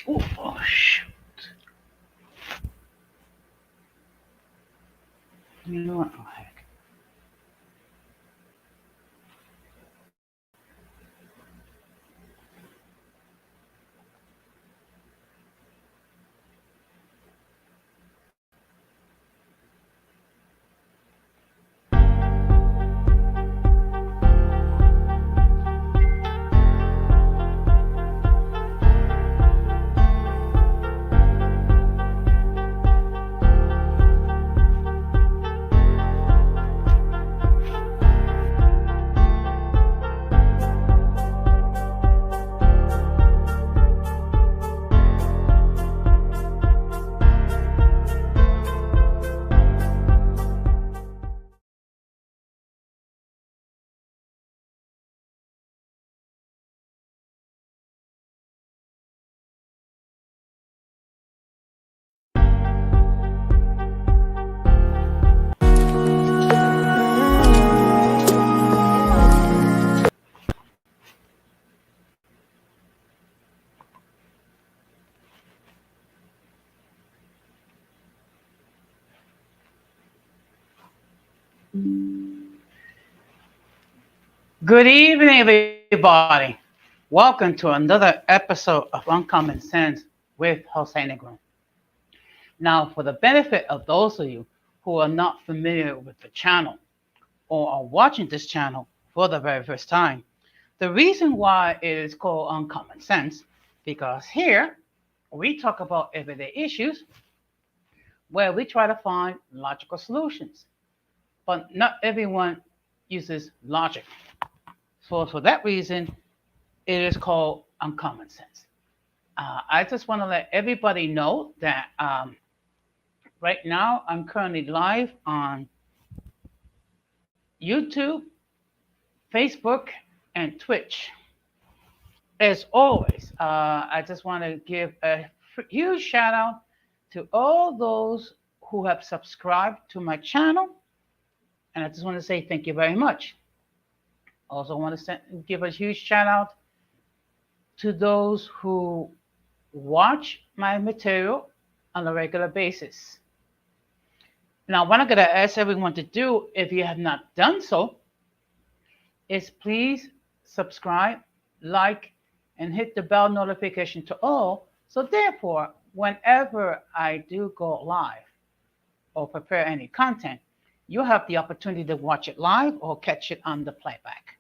Oh, shoot. You know what? Oh, heck. Good evening, everybody. Welcome to another episode of Uncommon Sense with Jose Negron. Now, for the benefit of those of you who are not familiar with the channel or are watching this channel for the very first time, the reason why it is called Uncommon Sense, because here we talk about everyday issues where we try to find logical solutions. But not everyone uses logic. So for that reason, it is called Uncommon Sense. I just want to let everybody know that right now I'm currently live on YouTube, Facebook, and Twitch. As always, I just want to give a huge shout out to all those who have subscribed to my channel. And I just want to say thank you very much. Also, want to give a huge shout out to those who watch my material on a regular basis. Now, what I'm going to ask everyone to do, if you have not done so, is please subscribe, like, and hit the bell notification to all. So, therefore, whenever I do go live or prepare any content, you have the opportunity to watch it live or catch it on the playback.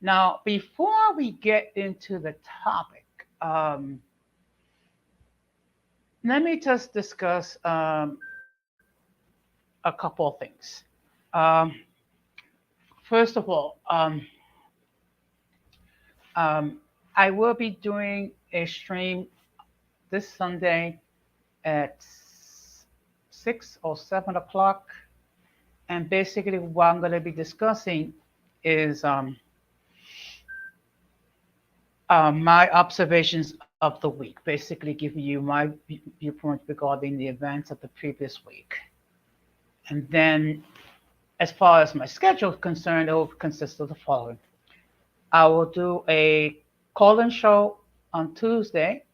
Now, before we get into the topic, let me just discuss a couple of things. Um, First of all, um, I will be doing a stream this Sunday at 6 or 7 o'clock. And basically, what I'm going to be discussing is my observations of the week, basically giving you my viewpoint regarding the events of the previous week. And then, as far as my schedule is concerned, it will consist of the following. I will do a call-in show on Tuesday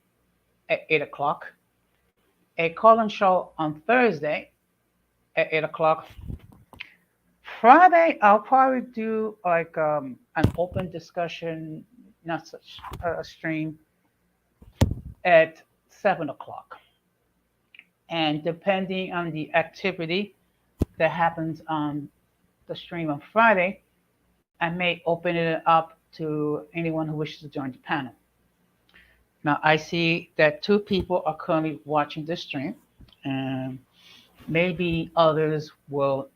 at 8 o'clock, a call-in show on Thursday at 8 o'clock. Friday, I'll probably do like an open discussion, not such a stream, at 7 o'clock. And depending on the activity that happens on the stream on Friday, I may open it up to anyone who wishes to join the panel. Now, I see that 2 people are currently watching this stream, and maybe others will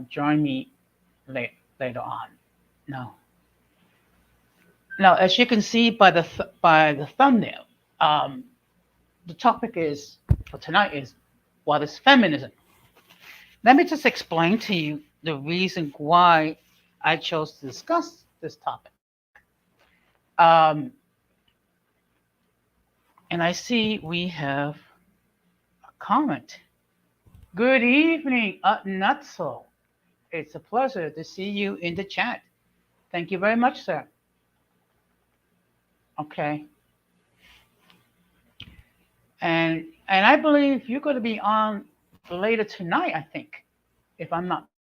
join me later on. Now, as you can see by the thumbnail, um, the topic is for tonight is what is feminism. Let me just explain to you the reason why I chose to discuss this topic. Um, and I see we have a comment. Good evening, Nutso. It's a pleasure to see you in the chat. Thank you very much, sir. Okay. And I believe you're going to be on later tonight. I think, if I'm not mistaken.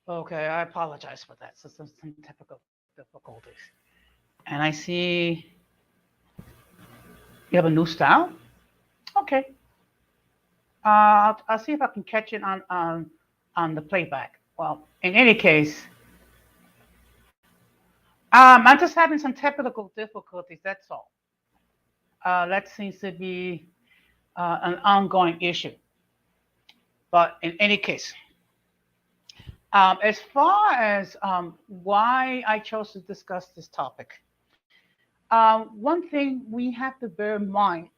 Okay, I apologize for that. So some technical difficulties. And I see you have a new style. Okay, I'll see if I can catch it on the playback. Well, in any case, I'm just having some technical difficulties. That's all. That seems to be an ongoing issue. But in any case, as far as why I chose to discuss this topic, one thing we have to bear in mind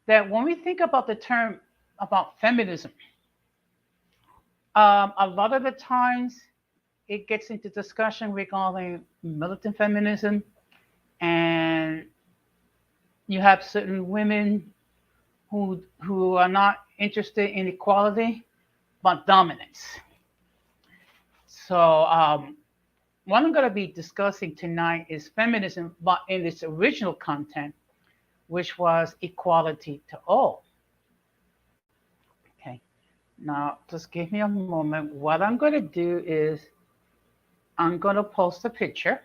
that when we think about the term about feminism, a lot of the times it gets into discussion regarding militant feminism, and you have certain women who are not interested in equality but dominance. So what I'm going to be discussing tonight is feminism, but in its original content, which was equality to all. Okay. Now, just give me a moment. What I'm going to do is I'm going to post a picture.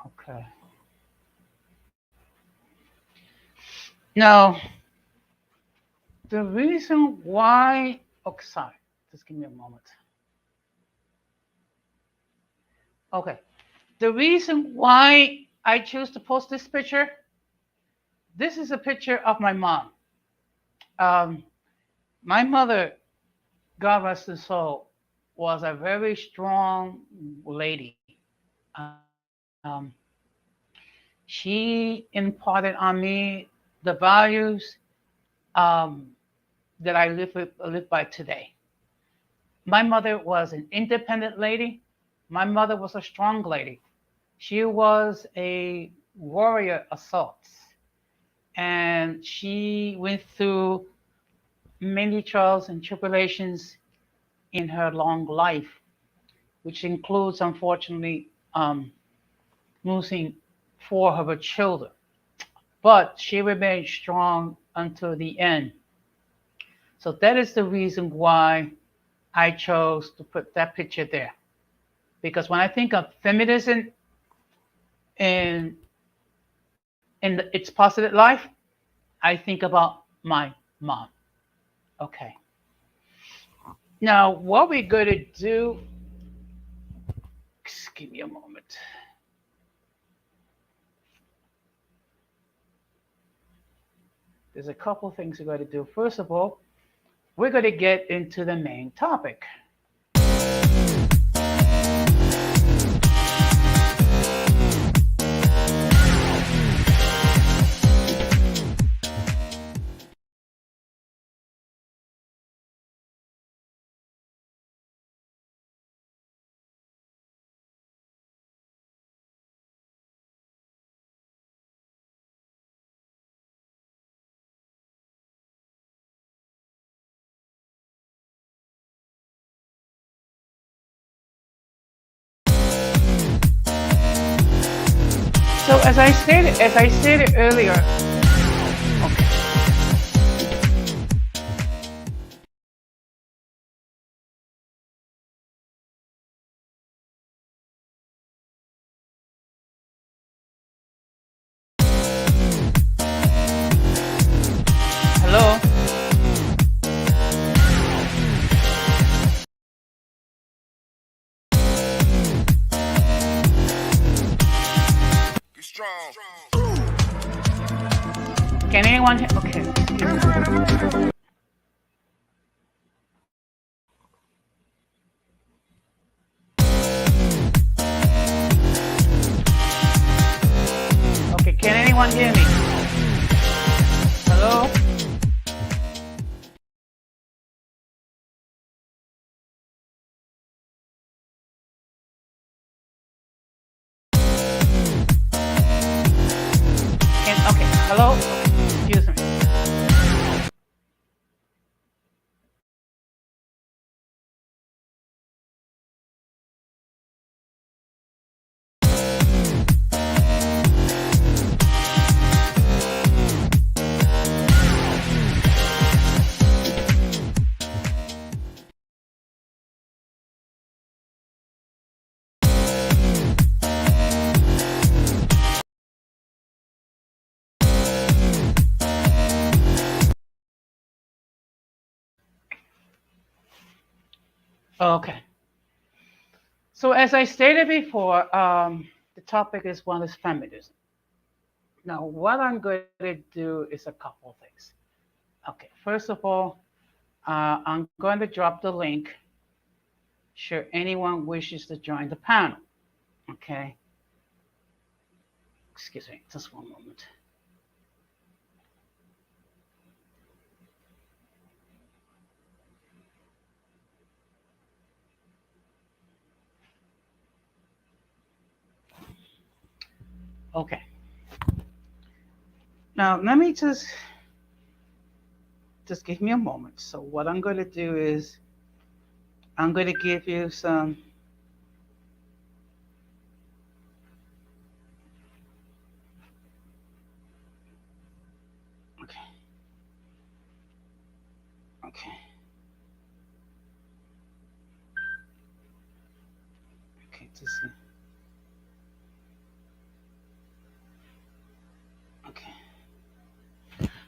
Okay. Now, the reason why, oh, sorry, just give me a moment. Okay. The reason why I choose to post this picture, this is a picture of my mom. Um, my mother, God rest her soul, was a very strong lady. She imparted on me the values um, that I live by today. My mother was an independent lady. My mother was a strong lady. She was a warrior of sorts, and she went through many trials and tribulations in her long life, which includes, unfortunately, losing four of her children. But she remained strong until the end. So that is the reason why I chose to put that picture there. Because when I think of feminism in its positive life, I think about my mom. Okay. Now, what we're going to do, just give me a moment. There's a couple things we're going to do. First of all, we're going to get into the main topic. So as I stated earlier, hello. Okay, excuse me. Okay, can anyone hear me? Hello? Okay, hello? Excuse me. Okay. So as I stated before, the topic is one is feminism. Now, what I'm going to do is a couple things. Okay, first of all, I'm going to drop the link should anyone wishes to join the panel. Okay, excuse me, just one moment. Okay, now let me just give me a moment. So what I'm going to do is I'm going to give you some. Okay, okay, okay. Just okay.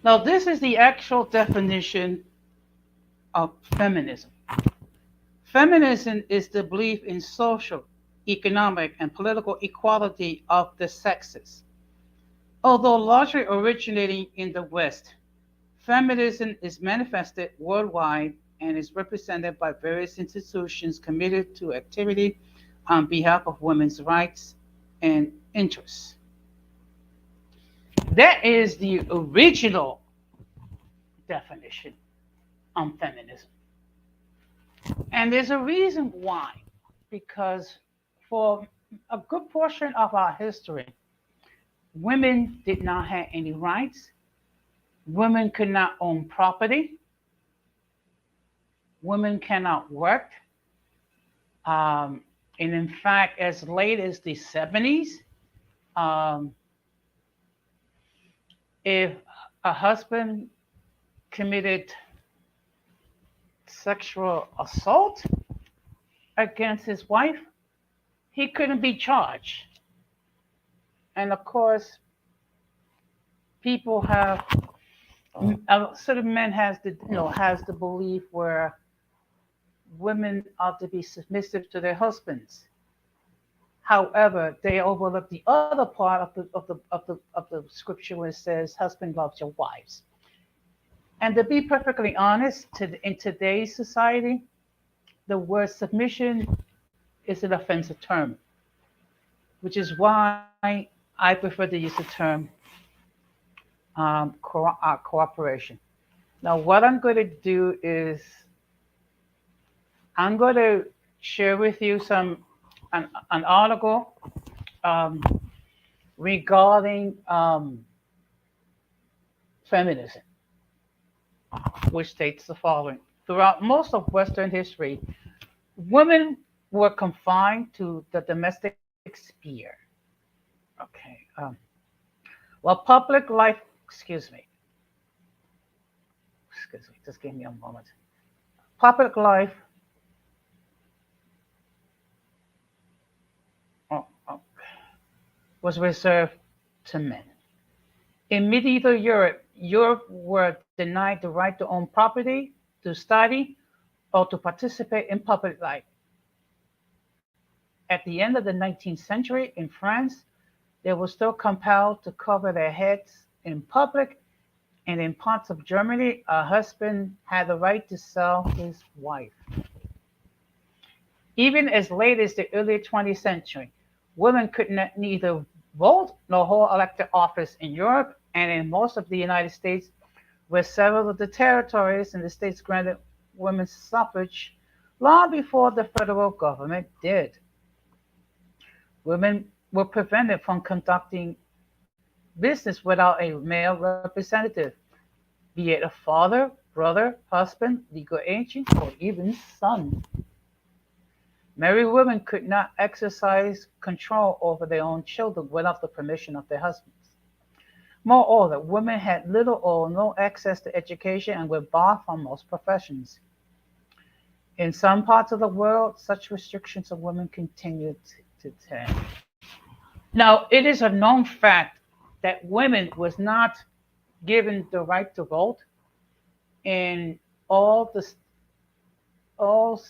Now this is the actual definition of feminism. Feminism is the belief in social, economic, and political equality of the sexes. Although largely originating in the West, feminism is manifested worldwide and is represented by various institutions committed to activity on behalf of women's rights and interests. That is the original definition on feminism. And there's a reason why. Because for a good portion of our history, women did not have any rights. Women could not own property. Women cannot work. Um, and in fact, as late as the 70s, um, if a husband committed sexual assault against his wife, he couldn't be charged. And of course, people have sort of men has the has the belief where women ought to be submissive to their husbands. However, they overlook the other part of the scripture where it says, "Husband loves your wives." And to be perfectly honest, in today's society, the word submission is an offensive term, which is why I prefer to use the term cooperation. Now, what I'm going to do is I'm going to share with you an article um, regarding feminism, which states the following: throughout most of Western history, women were confined to the domestic sphere. Okay. While public life, excuse me, just give me a moment. Public life oh, oh, was reserved to men. In medieval Europe were denied the right to own property, to study, or to participate in public life. At the end of the 19th century in France, they were still compelled to cover their heads in public And in parts of Germany, a husband had the right to sell his wife. Even as late as the early 20th century, women could neither vote nor hold elected office in Europe and in most of the United States, where several of the territories and the states granted women's suffrage long before the federal government did. Women were prevented from conducting business without a male representative, be it a father, brother, husband, legal agent, or even son. Married women could not exercise control over their own children without the permission of their husbands. Moreover, women had little or no access to education and were barred from most professions. In some parts of the world, such restrictions of women continued today. Now, it is a known fact that women was not given the right to vote in all the all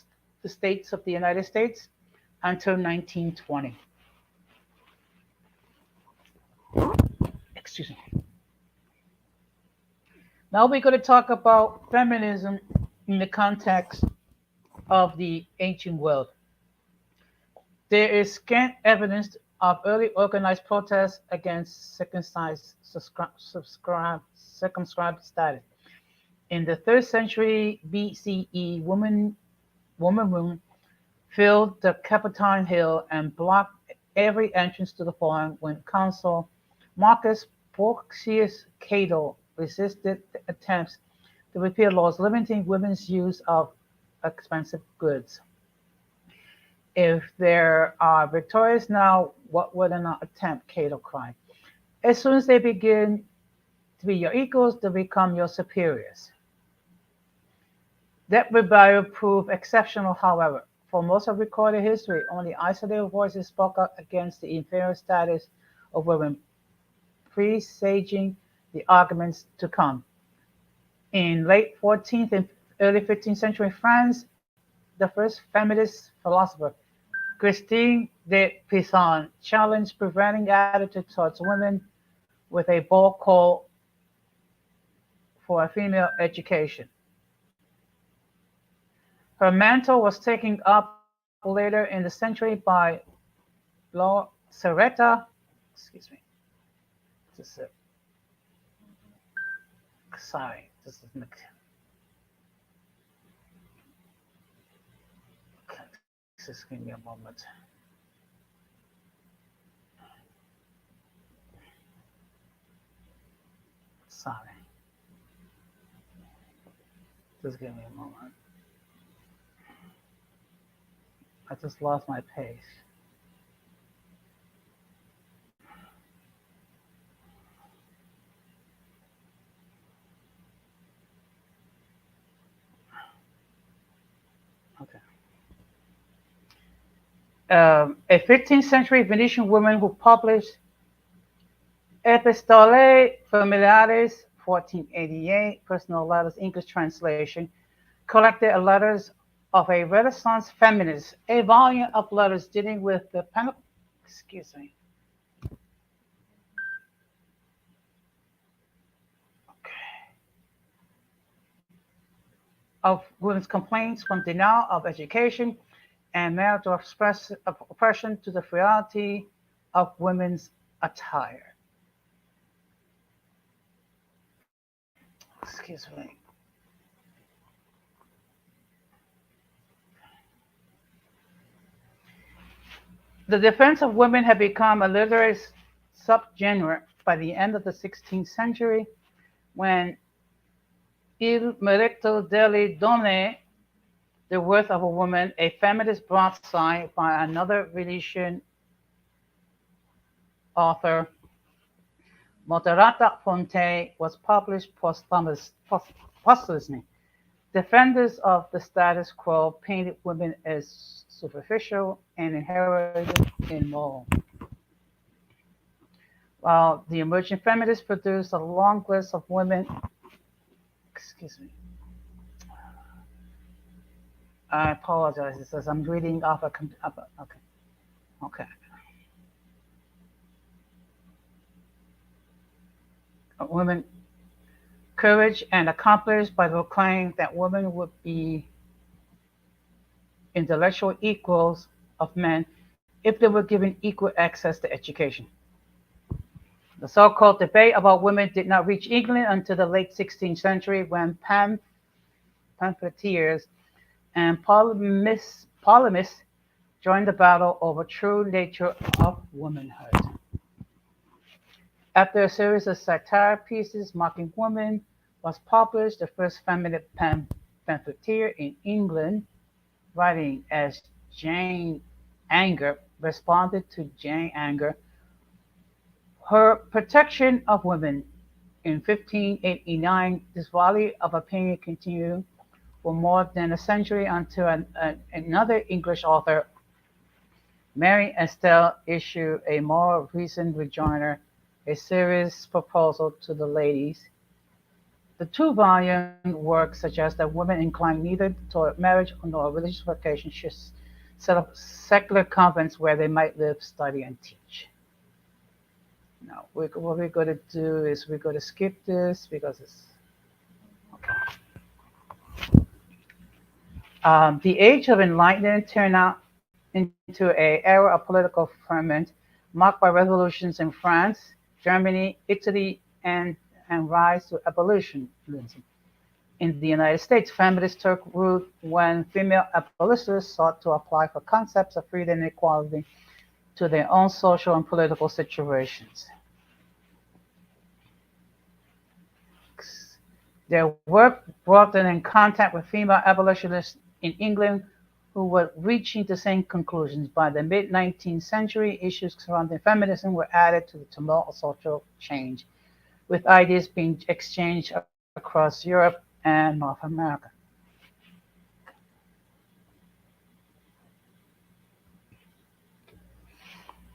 the states of the United States until 1920. Excuse me. Now we're going to talk about feminism in the context of the ancient world. There is scant evidence of early organized protests against circumscribed status. In the 3rd century BCE, women filled the Capitoline Hill and blocked every entrance to the forum when Consul Marcus Porcius Cato resisted attempts to repeal laws limiting women's use of expensive goods. If there are victorious now, what would not attempt? Cato cried. As soon as they begin to be your equals, they become your superiors. That rebuttal proved exceptional, however. For most of recorded history, only isolated voices spoke up against the inferior status of women, presaging the arguments to come. In late 14th and early 15th century France, the first feminist philosopher, Christine de Pizan, challenged prevailing attitude towards women with a bold call for a female education. Her mantle was taken up later in the century by Law Serreta. Excuse me. Just sorry. Just give me a moment. Sorry. Just give me a moment. I just lost my page. Okay. A 15th century Venetian woman who published Epistolae Familiares, 1488, Personal Letters, English translation, collected letters of a Renaissance feminist, a volume of letters dealing with the excuse me. Okay. Of women's complaints from denial of education and marital oppression to the frailty of women's attire. Excuse me. The defense of women had become a literary subgenre by the end of the 16th century when Il merito delle donne, The Worth of a Woman, a feminist broadside by another Venetian author, Moderata Fonte, was published posthumously. Defenders of the status quo painted women as superficial and inherently immoral, while the emerging feminists produced a long list of women. Excuse me. I apologize. It says I'm reading off a okay. Okay. Women courage, and accomplished by proclaiming that women would be intellectual equals of men if they were given equal access to education. The so-called debate about women did not reach England until the late 16th century when pamphleteers and polemists joined the battle over true nature of womanhood. After a series of satire pieces mocking women was published, the first feminine pamphleteer in England, writing as Jane Anger, responded to Jane Anger, her protection of women. In 1589, this volley of opinion continued for more than a century until another English author, Mary Estelle, issued a more recent rejoinder, a serious proposal to the ladies. The two-volume work suggests that women inclined neither toward marriage nor religious vocation should set up secular convents where they might live, study, and teach. Now, what we're going to do is we're going to skip this because it's the age of enlightenment turned out into an era of political ferment marked by revolutions in France, Germany, Italy, and rise to abolitionism. In the United States, feminists took root when female abolitionists sought to apply for concepts of freedom and equality to their own social and political situations. Their work brought them in contact with female abolitionists in England who were reaching the same conclusions. By the mid 19th century, issues surrounding feminism were added to the tumult of social change, with ideas being exchanged across Europe and North America.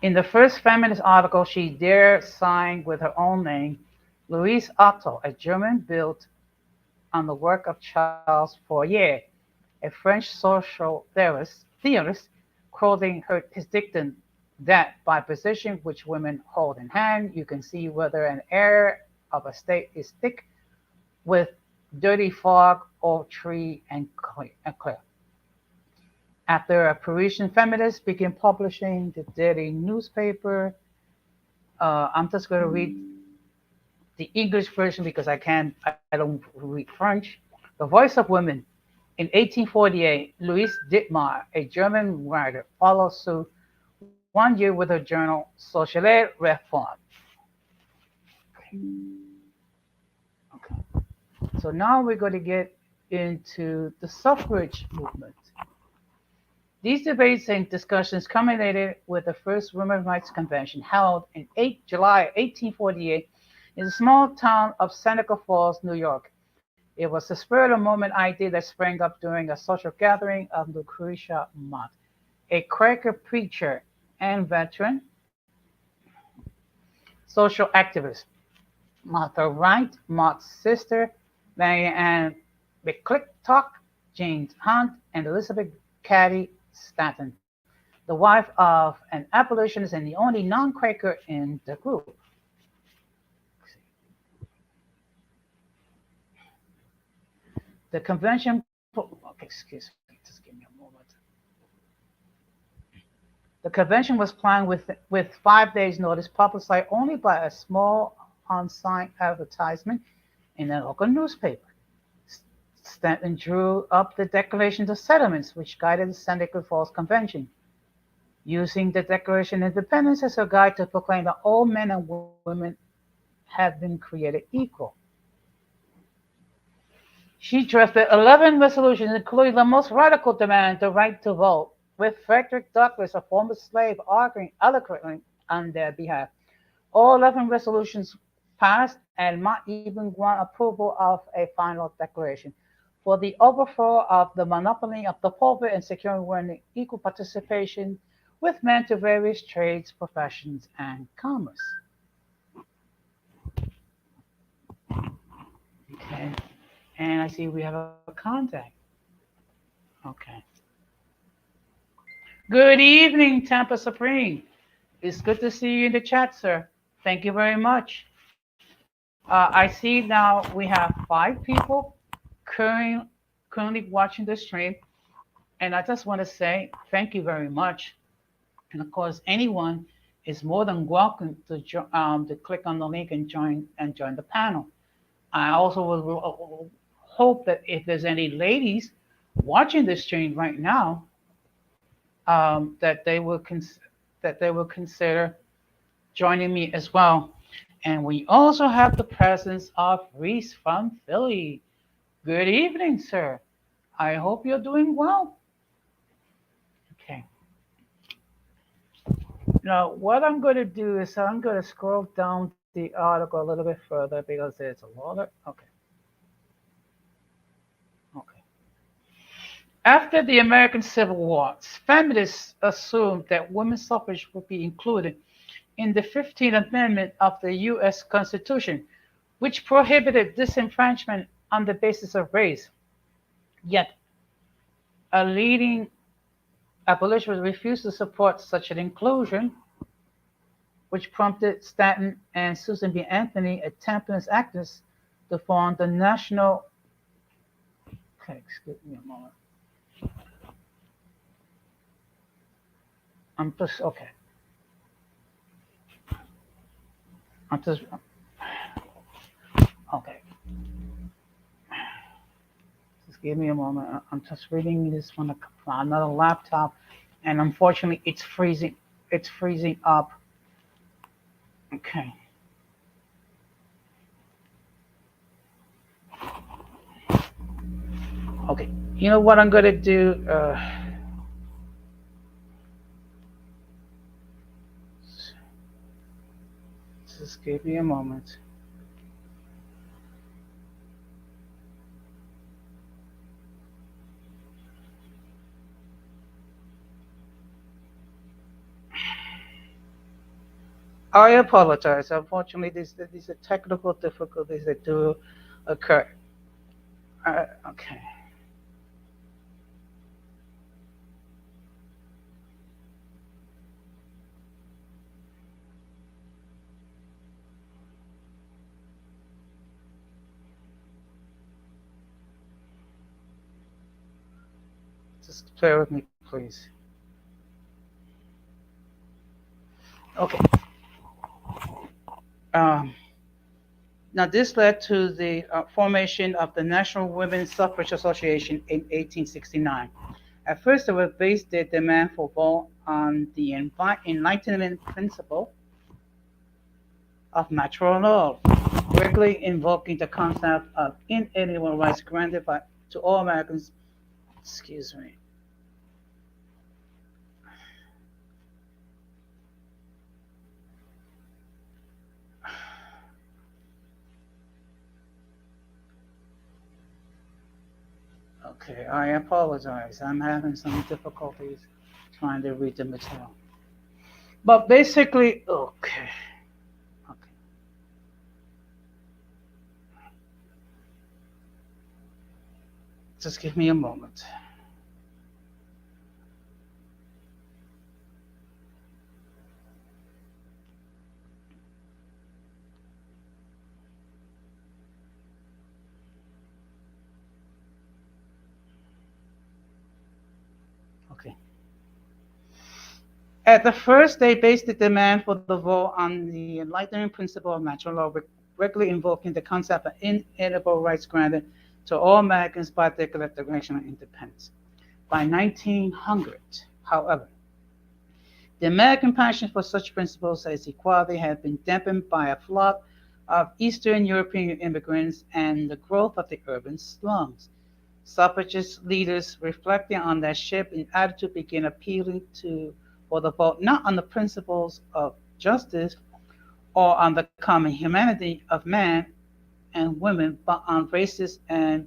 In the first feminist article she dared sign with her own name, Louise Otto, a German, built on the work of Charles Fourier, a French social theorist, quoting his dictum that by position which women hold in hand, you can see whether an air of a state is thick with dirty fog or tree and clear. After a Parisian feminist began publishing the daily newspaper, I'm just going to read the English version because I don't read French. The Voice of Women. In 1848, Louise Dittmar, a German writer, followed suit 1 year with her journal Sociale Reforme. Okay. So now we're going to get into the suffrage movement. These debates and discussions culminated with the first Women's Rights Convention held in July 1848 in the small town of Seneca Falls, New York. It was the spur of the moment idea that sprang up during a social gathering of Lucretia Mott, a Quaker preacher and veteran social activist. Martha Wright, Mott's sister, Mary Ann McClintock, James Hunt, and Elizabeth Cady Stanton, the wife of an abolitionist and the only non-Quaker in the group. The convention, okay, excuse me, just give me a moment. The convention was planned with 5 days' notice, publicized only by a small on-site advertisement in a local newspaper. Stanton drew up the Declaration of Settlements, which guided the Seneca Falls Convention, using the Declaration of Independence as a guide to proclaim that all men and women had been created equal. She drafted 11 resolutions, including the most radical demand, the right to vote, with Frederick Douglass, a former slave, arguing eloquently on their behalf. All 11 resolutions passed, and Mott even won approval of a final declaration for the overthrow of the monopoly of the pulpit and securing women equal participation with men to various trades, professions, and commerce. Okay, and I see we have a contact. Okay. Good evening, Tampa Supreme. It's good to see you in the chat, sir. Thank you very much. I see now we have 5 people currently, currently watching the stream. And I just want to say thank you very much. And of course, anyone is more than welcome to click on the link and join the panel. I also will hope that if there's any ladies watching this stream right now, that they will consider joining me as well. And we also have the presence of Reese from Philly. Good evening, sir. I hope you're doing well. Okay. Now, what I'm going to do is I'm going to scroll down the article a little bit further because there's a lot of. Okay. Okay. After the American Civil War, feminists assumed that women's suffrage would be included in the 15th Amendment of the U.S. Constitution, which prohibited disenfranchisement on the basis of race. Yet, a leading abolitionist refused to support such an inclusion, which prompted Stanton and Susan B. Anthony, a Temperance activist, to form the National. Okay, excuse me a moment. I'm just okay. I'm just okay. Just give me a moment. I'm just reading this from another laptop, and unfortunately, it's freezing. It's freezing up. Okay. Okay. You know what I'm gonna do? Just give me a moment. I apologize. Unfortunately, these are technical difficulties that do occur. Okay. Just bear with me, please. Okay. Um, Now, this led to the formation of the National Women's Suffrage Association in 1869. At first, they based their demand for vote on the Enlightenment principle of natural law, regularly invoking the concept of inalienable rights granted to all Americans. Excuse me. Okay, I apologize. I'm having some difficulties trying to read the material. But basically, okay, okay. Just give me a moment. Okay. At the first, they based the demand for the vote on the enlightenment principle of natural law, regularly invoking the concept of inalienable rights granted to all Americans by their Declaration of Independence. By 1900, however, the American passion for such principles as equality had been dampened by a flood of Eastern European immigrants and the growth of the urban slums. Suffragist leaders reflecting on that shift in attitude began appealing to for the vote not on the principles of justice or on the common humanity of man and women, but on racist and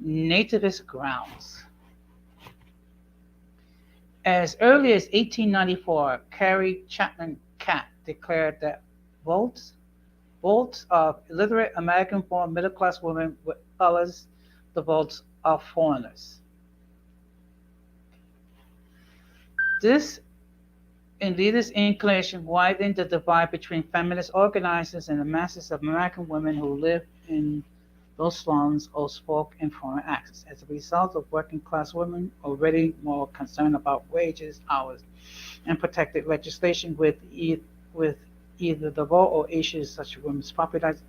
nativist grounds. As early as 1894, Carrie Chapman Catt declared that votes votes of illiterate American-born middle-class women would colors the votes of foreigners. This in leaders' inclination widened the divide between feminist organizers and the masses of American women who lived in those slums or spoke in foreign accents. As a result of working class women already more concerned about wages, hours, and protected legislation with either the vote or issues such as women's property rights,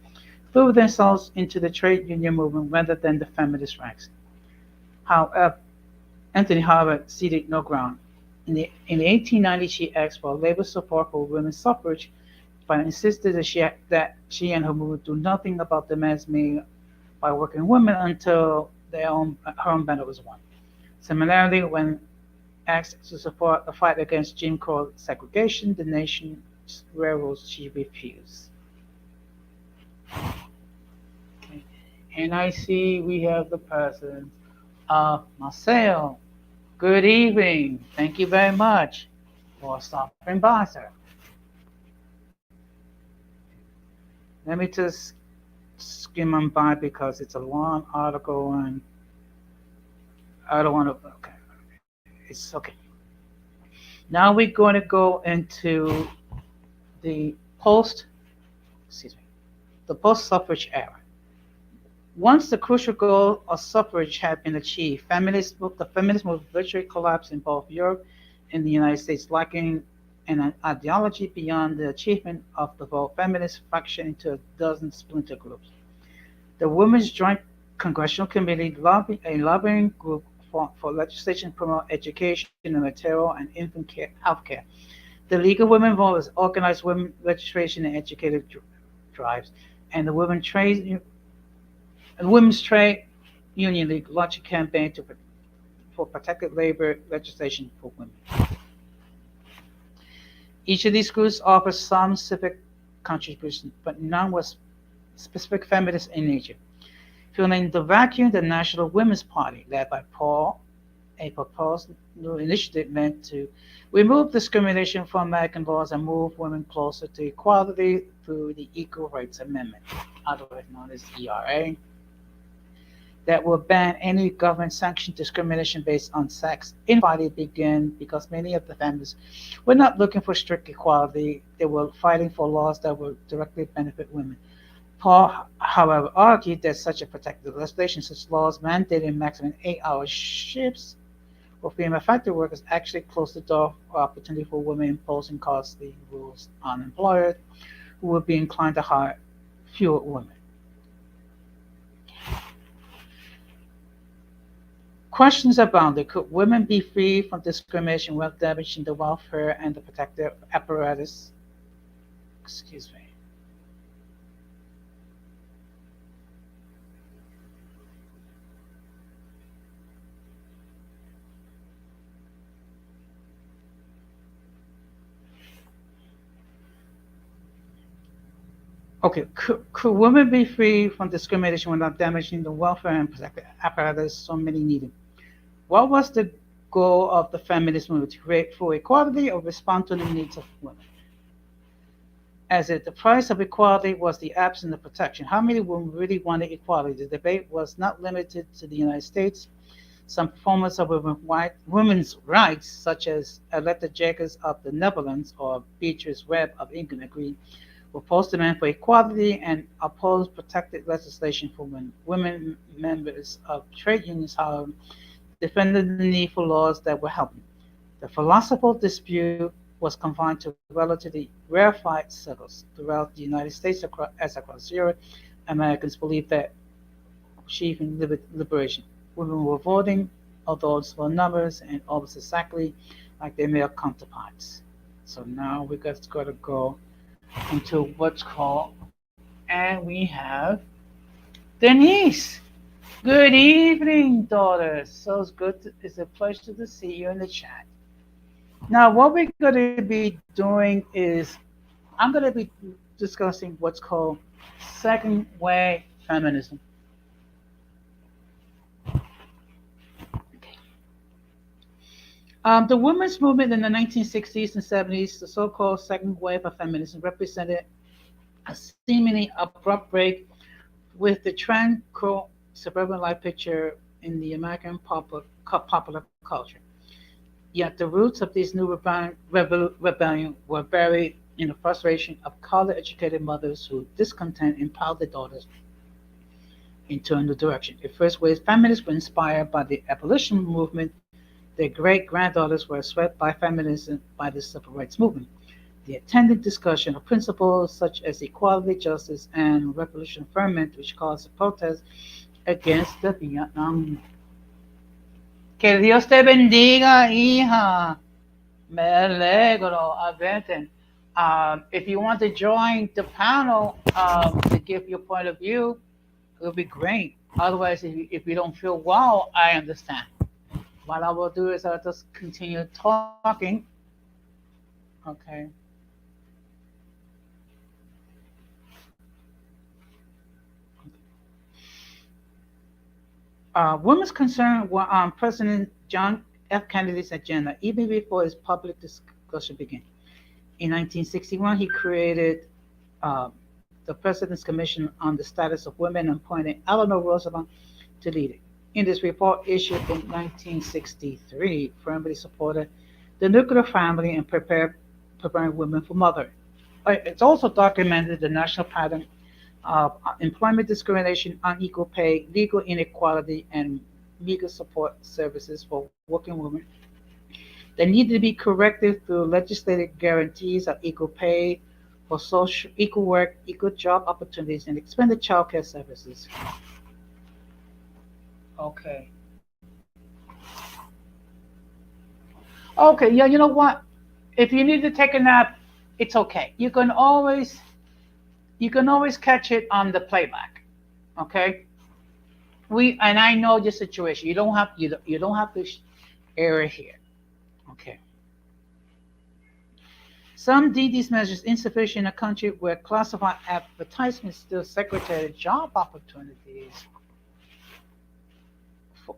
threw themselves into the trade union movement rather than the feminist ranks. However, Anthony Harvard ceded no ground. In 1890, she asked for labor support for women's suffrage, but insisted that she and her movement do nothing about demands made by working women until her own battle was won. Similarly, when asked to support the fight against Jim Crow segregation, the nation's railroads, she refused. Okay. And I see we have the presence of Marcel. Good evening. Thank you very much for stopping by, sir. Let me just skim on by because it's a long article and I don't want to. Okay, it's okay. Now we're going to go into the post, excuse me, the post-suffrage era. Once the crucial goal of suffrage had been achieved, the feminist movement virtually collapsed in both Europe and the United States, lacking an ideology beyond the achievement of the vote. Feminist faction into a dozen splinter groups. The Women's Joint Congressional Committee, a lobbying group for legislation to promote education and maternal and infant care, health care. The League of Women Voters organized women registration and educated drives, and the Women's Trade Union League launched a campaign for protected labor legislation for women. Each of these groups offers some civic contributions, but none was specific feminist in nature. Filling the vacuum, the National Women's Party, led by Paul, a proposed new initiative meant to remove discrimination from American laws and move women closer to equality through the Equal Rights Amendment, otherwise known as ERA, that will ban any government-sanctioned discrimination based on sex. In party began because many of the feminists were not looking for strict equality; they were fighting for laws that would directly benefit women. Paul, however, argued that such a protective legislation, such laws mandating maximum 8-hour shifts for female factory workers, actually closed the door for opportunity for women, imposing costly rules on employers who would be inclined to hire fewer women. Questions abounded. Could women be free from discrimination without damaging the welfare and the protective apparatus? Excuse me. Okay, could women be free from discrimination without damaging the welfare and protective apparatus so many needed? What was the goal of the feminist movement? To create full equality or respond to the needs of women? As if the price of equality was the absence of protection. How many women really wanted equality? The debate was not limited to the United States. Some proponents of women's rights, such as Aletta Jagers of the Netherlands or Beatrice Webb of England, agreed with opposed demand for equality and opposed protected legislation for women. Women members of trade unions, however, defended the need for laws that would help them. The philosophical dispute was confined to relatively rarefied circles throughout the United States as across Europe. Americans believed that achieving liberation. Women were voting, although in small numbers and almost exactly like their male counterparts. So now we're just going to go into what's called, and we have Denise. Good evening, daughter. So it's good. It's a pleasure to see you in the chat. Now, what we're going to be doing is I'm going to be discussing what's called second wave feminism. The women's movement in the 1960s and 70s, the so-called second wave of feminism, represented a seemingly abrupt break with the tranquil suburban life picture in the American popular culture. Yet the roots of this new rebellion were buried in the frustration of college-educated mothers who discontent impelled their daughters into a new direction. In first ways, feminists were inspired by the abolition movement. Their great-granddaughters were swept by feminism by the civil rights movement. The attendant discussion of principles such as equality, justice, and revolution ferment, which caused a protest against the Vietnam. Que Dios te bendiga, hija. Me alegro, Aventon. If you want to join the panel to give your point of view, it would be great. Otherwise, if you don't feel well, I understand. What I will do is I'll just continue talking. Okay. Women's concerns were on President John F. Kennedy's agenda even before his public discussion began. In 1961, he created uh, the President's Commission on the Status of Women and appointed Eleanor Roosevelt to lead it. In this report, issued in 1963, firmly supported the nuclear family and preparing women for motherhood. It's also documented the national pattern of employment discrimination, unequal pay, legal inequality, and legal support services for working women that need to be corrected through legislative guarantees of equal pay for social equal work, equal job opportunities, and expanded child care services. Okay. Okay, yeah, you know what? If you need to take a nap, it's okay. You can always catch it on the playback. Okay? We and I know your situation. You don't have to air it here. Okay. Some deem these measures insufficient in a country where classified advertisements still segregate job opportunities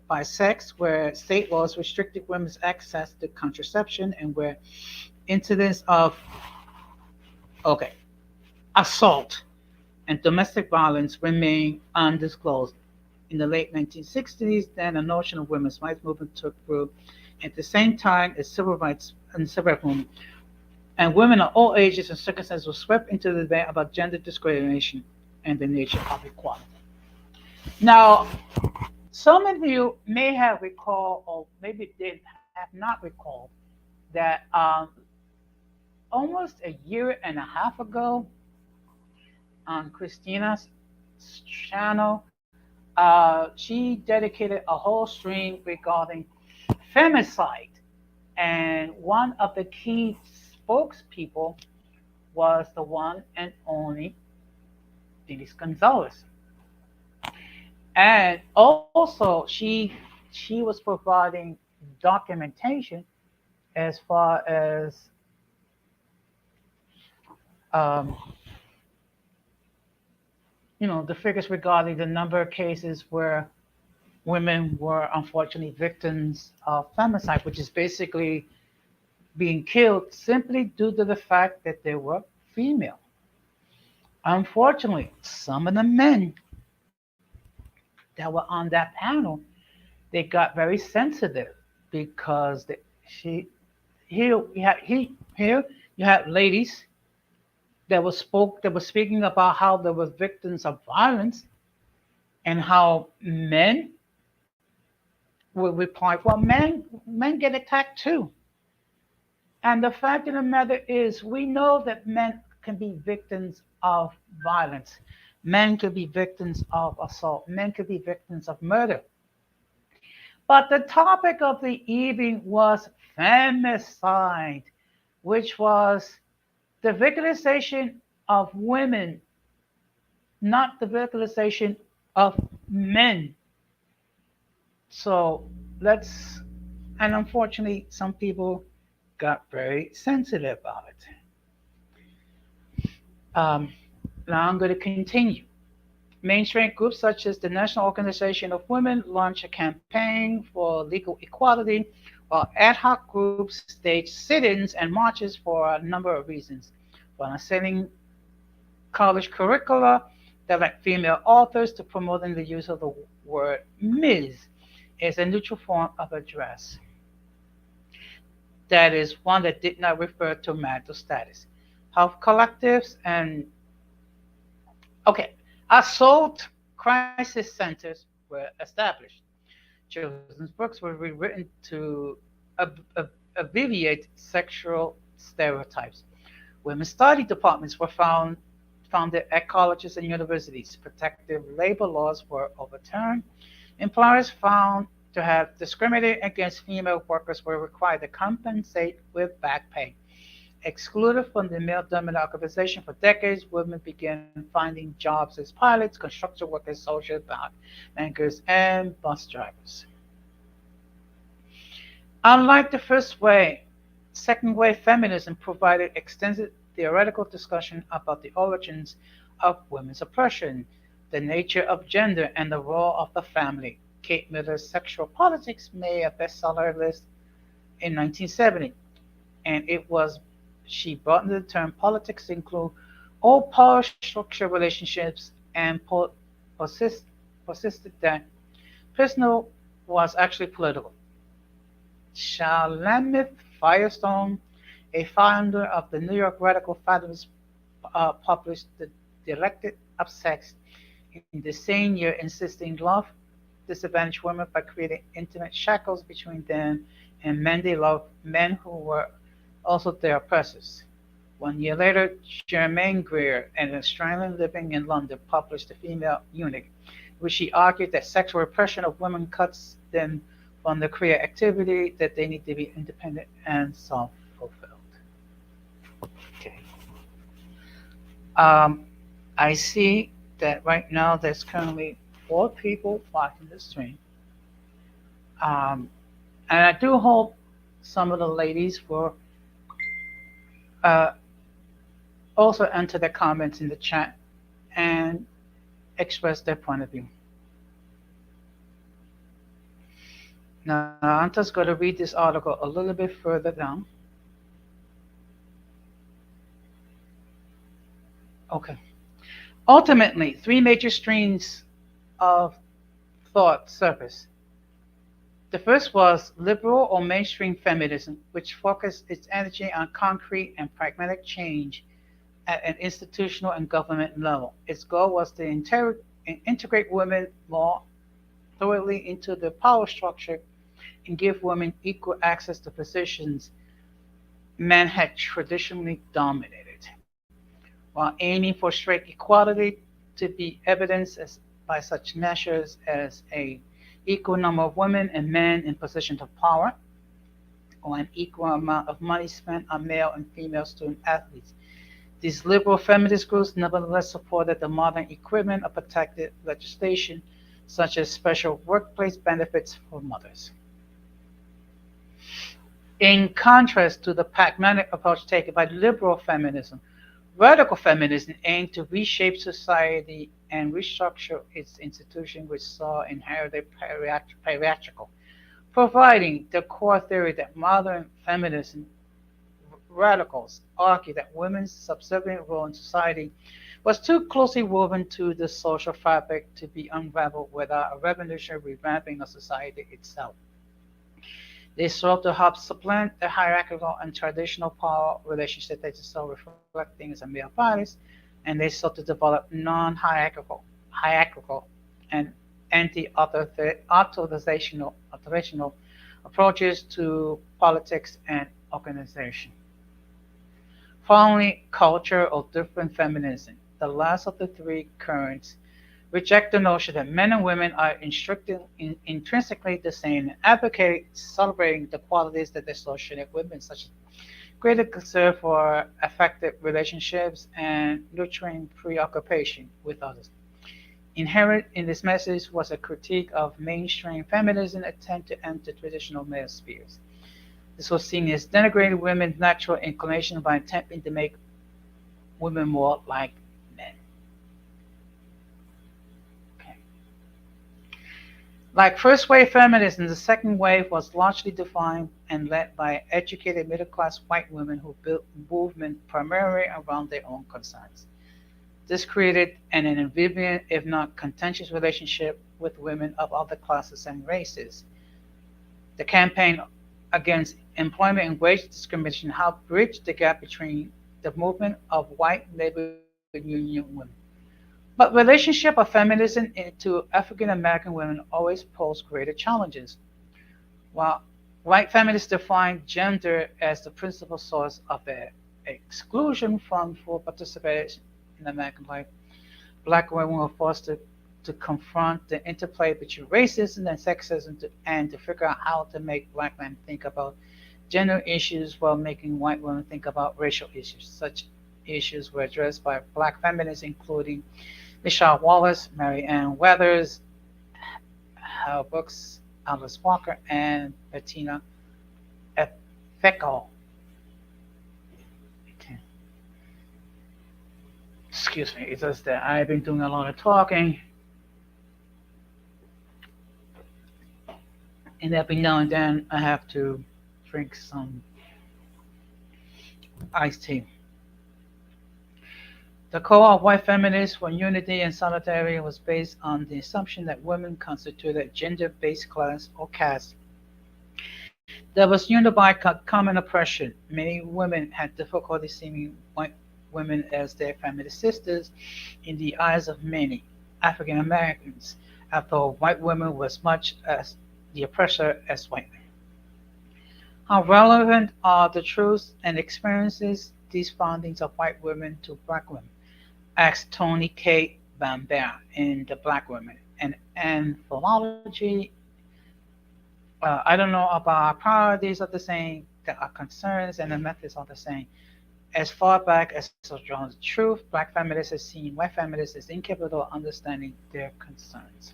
by sex, where state laws restricted women's access to contraception, and where incidents of okay assault and domestic violence remain undisclosed. In the late 1960s, then a notion of women's rights movement took root. At the same time, a civil rights movement, and women of all ages and circumstances were swept into the debate about gender discrimination and the nature of equality. Now, some of you may have recalled, or maybe they have not recalled, that almost a year and a half ago on Christina's channel, she dedicated a whole stream regarding femicide, and one of the key spokespeople was the one and only Denise Gonzalez. And also, she was providing documentation as far as um, the figures regarding the number of cases where women were unfortunately victims of femicide, which is basically being killed simply due to the fact that they were female. Unfortunately, some of the men that were on that panel, they got very sensitive because she here you had ladies that were speaking about how they were victims of violence and how men would reply, well, men get attacked too. And the fact of the matter is, we know that men can be victims of violence. Men could be victims of assault. Men could be victims of murder. But the topic of the evening was femicide, which was the victimization of women, not the victimization of men. So let's, and unfortunately, some people got very sensitive about it. Um, Now I'm going to continue. Mainstream groups such as the National Organization of Women launched a campaign for legal equality, while ad hoc groups staged sit ins and marches for a number of reasons. For unsettling college curricula that lack female authors, to promoting the use of the word Ms. as a neutral form of address. That is one that did not refer to marital status. Health collectives and, okay, assault crisis centers were established. Children's books were rewritten to alleviate sexual stereotypes. Women's study departments were founded at colleges and universities. Protective labor laws were overturned. Employers found to have discriminated against female workers were required to compensate with back pay. Excluded from the male-dominant organization for decades, women began finding jobs as pilots, construction workers, social bankers, and bus drivers. Unlike the first wave, second wave feminism provided extensive theoretical discussion about the origins of women's oppression, the nature of gender, and the role of the family. Kate Miller's Sexual Politics made a bestseller list in 1970, and it was she broadened the term politics to include all power structure relationships and persist, persisted that personal was actually political. Shalamith Firestone, a founder of the New York Radical Feminists, published The Dialectic of Sex in the same year, insisting love disadvantaged women by creating intimate shackles between them and men they loved, men who were also their oppressors. 1 year later, Germaine Greer, an Australian living in London, published The Female Eunuch, which she argued that sexual repression of women cuts them from the career activity, that they need to be independent and self-fulfilled. Okay. Um, I see that right now there's currently 4 people watching the stream. Um, and I do hope some of the ladies will uh, also enter their comments in the chat and express their point of view. Now, I'm just going to read this article a little bit further down. Okay. Ultimately, 3 major streams of thought surfaced. The first was liberal or mainstream feminism, which focused its energy on concrete and pragmatic change at an institutional and government level. Its goal was to integrate women more thoroughly into the power structure and give women equal access to positions men had traditionally dominated, while aiming for straight equality to be evidenced by such measures as a equal number of women and men in positions of power, or an equal amount of money spent on male and female student athletes. These liberal feminist groups nevertheless supported the modern equivalent of protected legislation, such as special workplace benefits for mothers. In contrast to the pragmatic approach taken by liberal feminism, radical feminism aimed to reshape society and restructure its institutions, which saw inherited patriarchal, providing the core theory that modern feminism radicals argue that women's subservient role in society was too closely woven to the social fabric to be unraveled without a revolutionary revamping of society itself. They sought to help supplant the hierarchical and traditional power relationship that they saw reflecting as a male bias, and they sought to develop hierarchical and anti-authorizational approaches to politics and organization. Finally, culture or different feminism. The last of the 3 currents reject the notion that men and women are intrinsically the same and advocate celebrating the qualities that associate women, such as greater concern for effective relationships and nurturing preoccupation with others. Inherent in this message was a critique of mainstream feminism attempt to enter traditional male spheres. This was seen as denigrating women's natural inclination by attempting to make women more like men. Okay. Like first wave feminism, the second wave was largely defined and led by educated middle class white women who built movement primarily around their own concerns. This created an ambivalent, if not contentious, relationship with women of other classes and races. The campaign against employment and wage discrimination helped bridge the gap between the movement of white labor union women. But relationship of feminism to African American women always posed greater challenges. While white feminists define gender as the principal source of their exclusion from full participation in American life, black women were forced to confront the interplay between racism and sexism and to figure out how to make black men think about gender issues while making white women think about racial issues. Such issues were addressed by black feminists, including Michelle Wallace, Mary Ann Weathers, Hal Brooks, Alice Walker, and Bettina Feckle. Okay. Excuse me, it's just that I've been doing a lot of talking, and every now and then I have to drink some iced tea. The core of white feminists for unity and solidarity was based on the assumption that women constituted a gender-based class or caste that was unified by common oppression. Many women had difficulty seeing white women as their feminist sisters in the eyes of many African Americans, after all, white women was much as the oppressor as white men. How relevant are the truths and experiences these findings of white women to black women? Asked Tony K. Bambert in The Black Women, an anthology. I don't know about our priorities are the same, that our concerns and the methods are the same. As far back as Sojourner's Truth, black feminists have seen white feminists as incapable of understanding their concerns.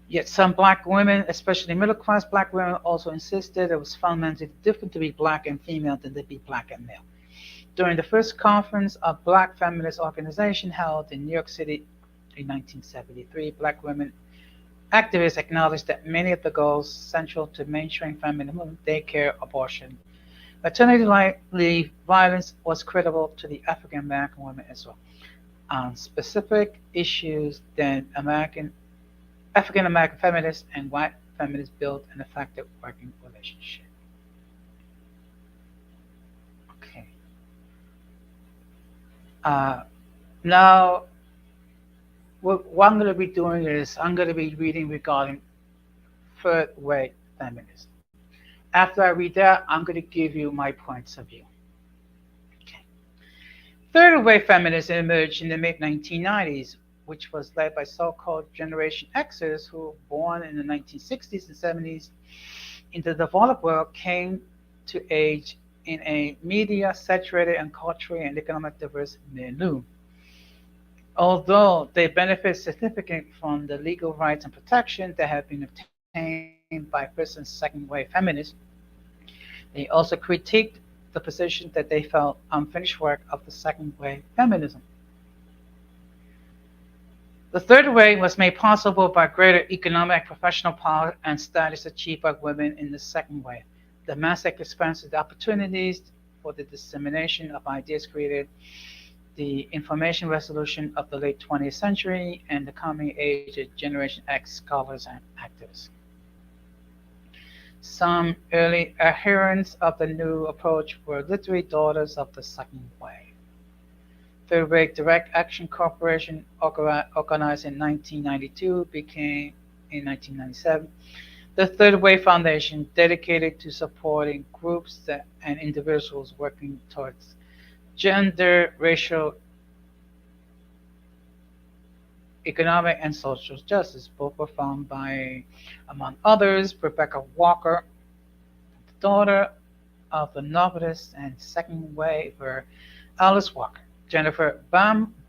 Yet some black women, especially middle class black women, also insisted it was fundamentally different to be black and female than to be black and male. During the first conference of Black Feminist Organization held in New York City in 1973, black women activists acknowledged that many of the goals central to mainstream feminism, daycare, abortion, maternity leave, violence, was critical to the African American women as well. On specific issues, then African American feminists and white feminists built an effective working relationship. Okay. Now, what I'm going to be doing is I'm going to be reading regarding third wave feminism. After I read that, I'm going to give you my points of view. Okay. Third wave feminism emerged in the mid 1990s, which was led by so-called Generation Xers who were born in the 1960s and 70s in the developed world, came to age in a media saturated and culturally and economically diverse milieu. Although they benefit significantly from the legal rights and protection that have been obtained by first and second wave feminists, they also critiqued the position that they felt unfinished work of the second wave feminism. The third wave was made possible by greater economic, professional power, and status achieved by women in the second wave. The massive expansion of opportunities for the dissemination of ideas created the information revolution of the late 20th century and the coming age of Generation X scholars and activists. Some early adherents of the new approach were literary daughters of the second wave. Third Wave Direct Action Corporation, organized in 1992, became in 1997 the Third Wave Foundation, dedicated to supporting groups and individuals working towards gender, racial, economic, and social justice. Both were founded by, among others, Rebecca Walker, the daughter of the novelist and second waver Alice Walker, Jennifer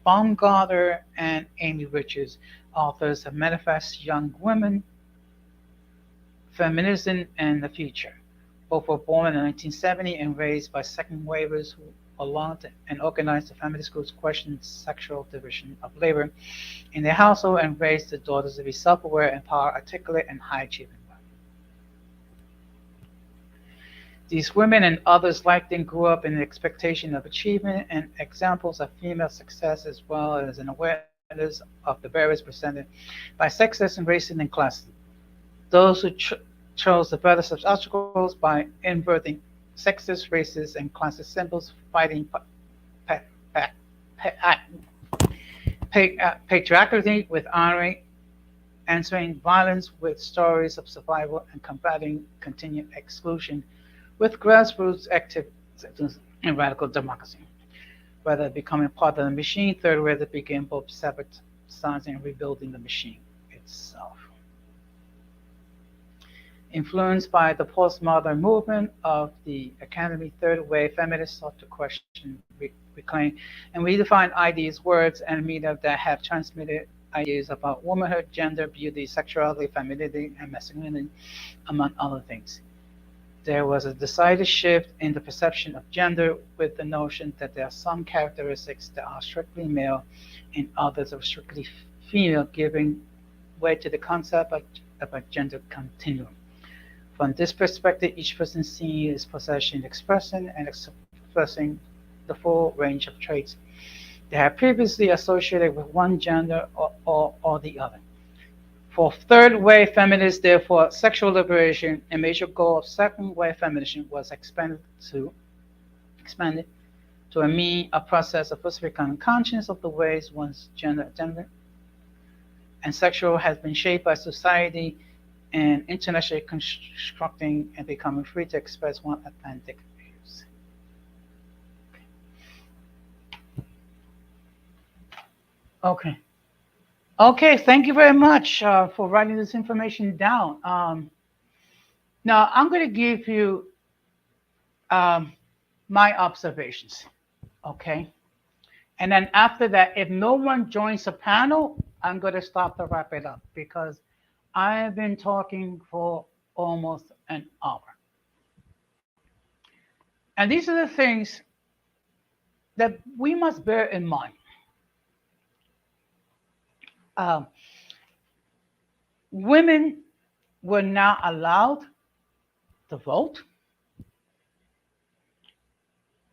Baumgartner, and Amy Richards, authors of Manifest Young Women, Feminism, and the Future. Both were born in 1970 and raised by second wavers who belonged and organized the feminist groups questioning sexual division of labor in their household and raised the daughters to be self-aware, empowered, articulate, and high-achieving women. These women and others like them grew up in the expectation of achievement and examples of female success, as well as an awareness of the barriers presented by sexism, racism, and classism. Those who chose the better such obstacles by inverting sexist, racist, and classist symbols, fighting pa- pa- pa- patriarchy with honoring, answering violence with stories of survival, and combating continued exclusion with grassroots activism and radical democracy. Whether becoming part of the machine, third way to begin both sabotaging and rebuilding the machine itself. Influenced by the postmodern movement of the Academy Third Wave, feminists sought to question, reclaim, and redefine ideas, words, and media that have transmitted ideas about womanhood, gender, beauty, sexuality, femininity, and masculinity, among other things. There was a decided shift in the perception of gender with the notion that there are some characteristics that are strictly male and others are strictly female, giving way to the concept of a gender continuum. From this perspective, each person sees his possession expressing and expressing the full range of traits they have previously associated with one gender or the other. For third wave feminists, therefore, sexual liberation, a major goal of second wave feminism, was expanded to a mean a process of first becoming conscious of the ways one's gender and sexual has been shaped by society and internationally constructing and becoming free to express one authentic views. Okay. Okay, thank you very much for writing this information down. Now, I'm going to give you um, my observations, okay? And then after that, if no one joins the panel, I'm going to stop to wrap it up because I have been talking for almost an hour. And these are the things that we must bear in mind. Uh, Women were not allowed to vote.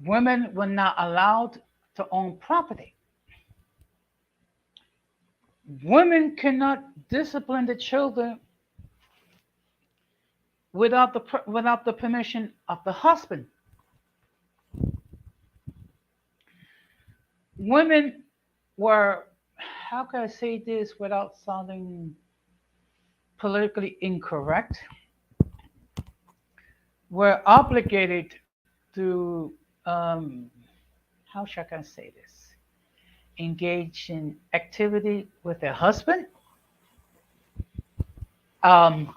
Women were not allowed to own property. Women cannot discipline the children without the permission of the husband. Women were, how can I say this without sounding politically incorrect, were obligated to, how should I say this, engage in activity with their husband, um,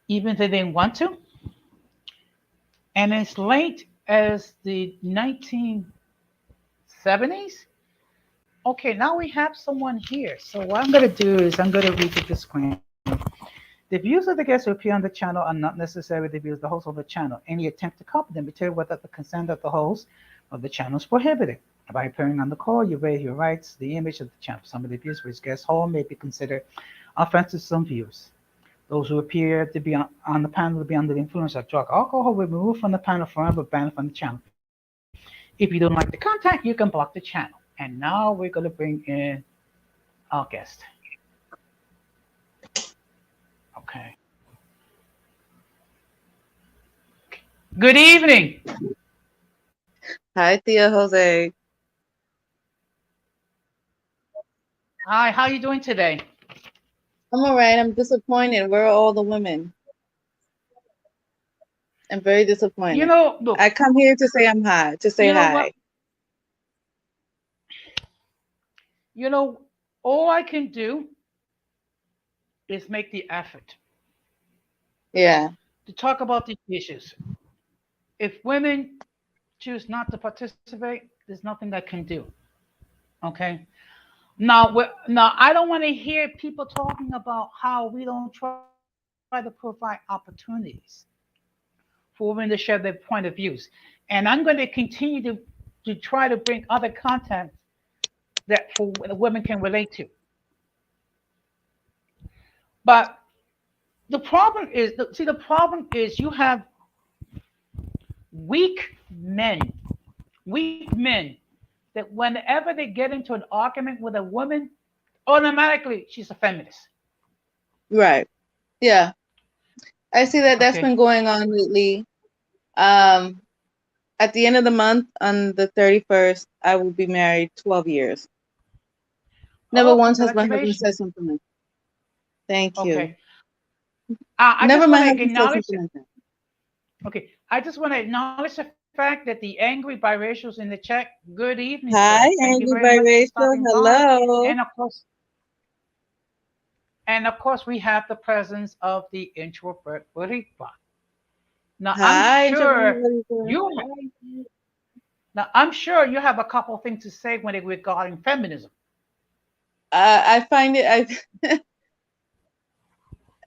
even if they didn't want to. And as late as the 1970s, okay, now we have someone here. So what I'm going to do is I'm going to read the disclaimer. The views of the guests who appear on the channel are not necessarily the views of the host of the channel. Any attempt to copy them material without the consent of the host of the channel is prohibited. By appearing on the call, you waive your rights, the image of the channel. Some of the views which guests hold may be considered offensive to some views. Those who appear to be on the panel to be under the influence of drug or alcohol will be removed from the panel forever, banned from the channel. If you don't like the content, you can block the channel. And now we're going to bring in our guest. Okay. Good evening. Hi, Thea Jose. Hi, how are you doing today? I'm all right. I'm disappointed. Where are all the women? I'm very disappointed. Look, I come here to say I'm hi, to say you know what? hi. You know, all I can do is make the effort Yeah, to talk about these issues. If women choose not to participate, there's nothing I can do. Okay. Now I don't want to hear people talking about how we don't try to provide opportunities for women to share their point of views. And I'm going to continue to try to bring other content that for the women can relate to. But the problem is you have weak men, weak men that whenever they get into an argument with a woman, automatically she's a feminist. right. Yeah. I see that that's Okay. been going on lately. Um, at the end of the month, on the 31st, I will be married 12 years. Never Oh, once has my husband congratulations. said something like, thank you. Okay. I Never just my want to husband said acknowledge. something like that. Okay. I just want to acknowledge the fact that the angry biracials in the chat. Good evening, sir. Hi, Thank you Angry very much for Biracial. stopping by. Hello. And of course, we have the presence of the introvert Boricua. Now I'm Hi, sure Angry you. Now I'm sure you have a couple of things to say when it regarding feminism. I find it.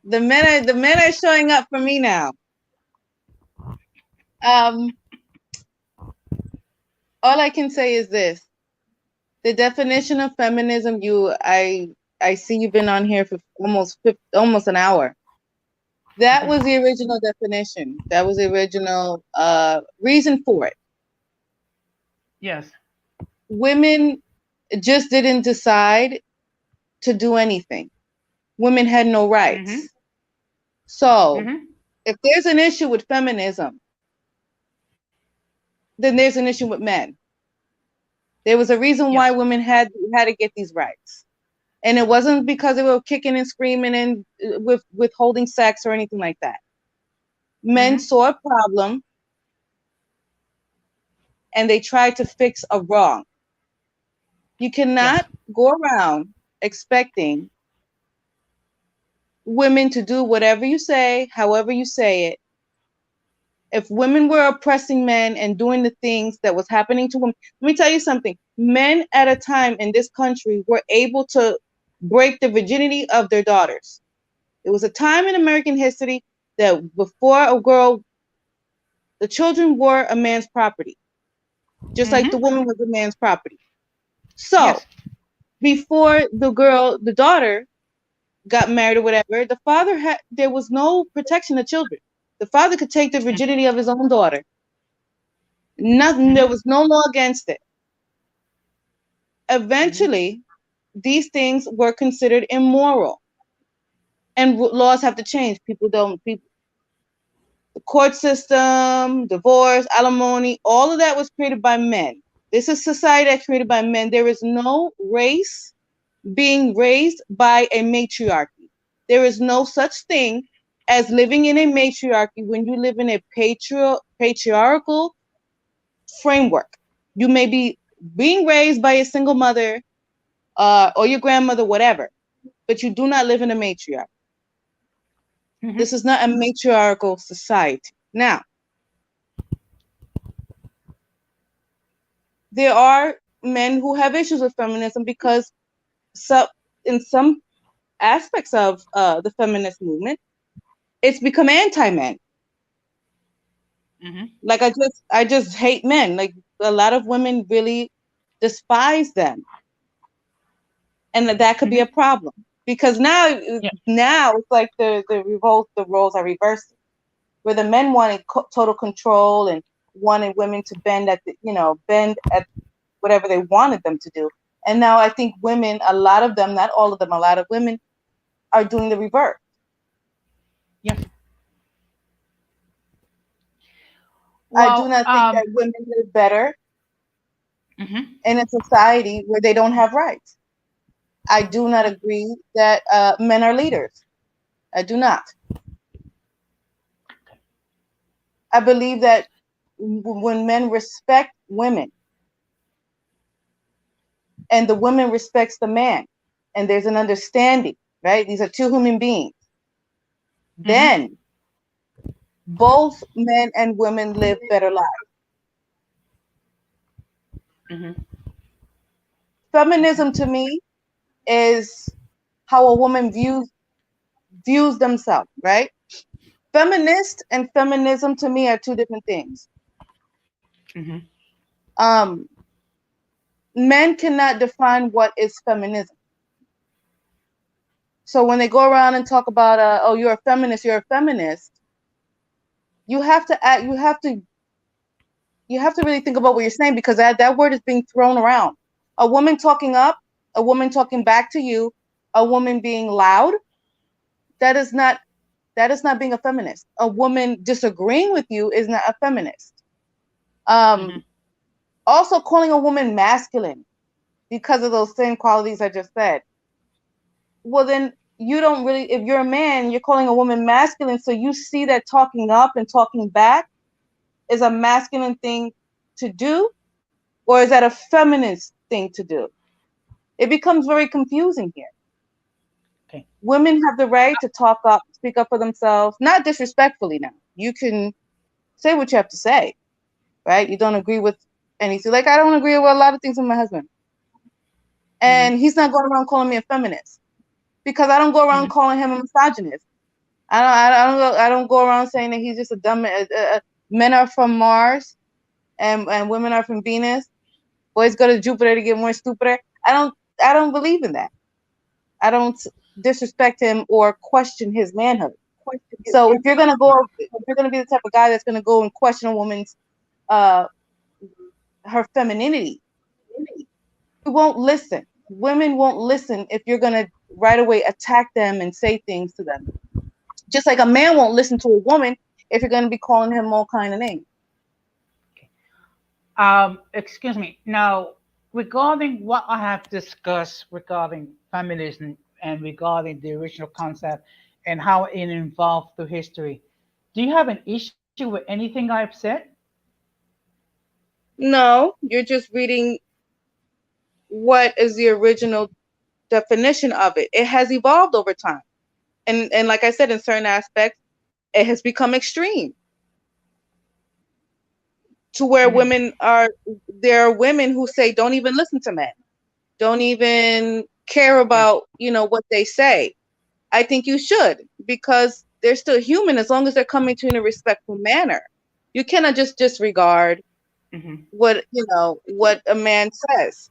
The men are showing up for me now. Um, all I can say is this: the definition of feminism. I see you've been on here for almost an hour. That was the original definition. That was the original reason for it. Yes. Women just didn't decide to do anything. Women had no Mm-hmm. rights. So Mm-hmm. if there's an issue with feminism, then there's an issue with men. There was a reason why Yes. women had to get these rights, and it wasn't because they were kicking and screaming and with withholding sex or anything like that. Men Mm-hmm. saw a problem and they tried to fix a wrong. You cannot Yes. go around expecting women to do whatever you say, however you say it. If women were oppressing men and doing the things that was happening to women, let me tell you something. Men at a time in this country were able to break the virginity of their daughters. It was a time in American history that before a girl, the children were a man's property, just like the Mm-hmm. woman was a man's property. So Yes. before the daughter got married or whatever, the father had there was no protection of children. The father could take the virginity of his own daughter. Nothing. There Mm-hmm. was no law against it. Mm-hmm. Eventually, these things were considered immoral, and laws have to change. People, the court system, divorce, alimony, all of that was created by men. This is society that created by men. There is no race being raised by a matriarchy. There is no such thing as living in a matriarchy when you live in a patriarchal framework. You may be being raised by a single mother or your grandmother, whatever, but you do not live in a matriarch. Mm-hmm. This is not a matriarchal society. Now, there are men who have issues with feminism because so, in some aspects of the feminist movement, it's become anti-men. Mm-hmm. Like I just hate men. Like a lot of women really despise them, and that could be a Mm-hmm. problem because now Yes. now it's like the roles are reversed, where the men wanted total control and wanted women to bend at whatever they wanted them to do. And now I think women, a lot of them, not all of them, a lot of women are doing the reverse. Yes. I do Well. not think that women live better Mm-hmm. in a society where they don't have rights. I do not agree that men are leaders. I do not. I believe that when men respect women and the woman respects the man and there's an understanding, right? These are two human beings. Mm-hmm. Then both men and women live better lives. Mm-hmm. Feminism to me is how a woman views themselves, right? Feminist and feminism to me are two different things. Mm-hmm. Um, Men cannot define what is feminism. So when they go around and talk about, oh, you're a feminist, you have to act, you have to really think about what you're saying because that word is being thrown around. A woman talking up, a woman talking back to you, a woman being loud, that is not That is not being a feminist. A woman disagreeing with you is not a feminist. Um, Mm-hmm. Also, calling a woman masculine because of those same qualities I just said. Well, then you don't really, if you're a man, you're calling a woman masculine. So you see that talking up and talking back is a masculine thing to do, or is that a feminist thing to do? It becomes very confusing here. Okay. Women have the right to talk up, speak up for themselves, not disrespectfully now. You can say what you have to say, right? You don't agree with anything. Like, I don't agree with a lot of things with my husband. And Mm-hmm. he's not going around calling me a feminist because I don't go around Mm-hmm. calling him a misogynist. I don't go around saying that he's just a dumb. Men are from Mars and women are from Venus. Boys go to Jupiter to get more stupider. I don't believe in that. I don't disrespect him or question his manhood. So if you're gonna be the type of guy that's gonna go and question a woman's uh her femininity, you won't listen. Women won't listen if you're gonna right away attack them and say things to them. Just like a man won't listen to a woman if you're gonna be calling him all kind of names. Okay. Excuse me. Now, regarding what I have discussed regarding feminism and regarding the original concept and how it evolved through history, do you have an issue with anything I've said? No, you're just reading what is the original definition of it. It has evolved over time. And like I said, in certain aspects, it has become extreme to where Mm-hmm. there are women who say, don't even listen to men. Don't even care Yeah. about, what they say. I think you should because they're still human as long as they're coming to you in a respectful manner. You cannot just disregard Mm-hmm. what a man says.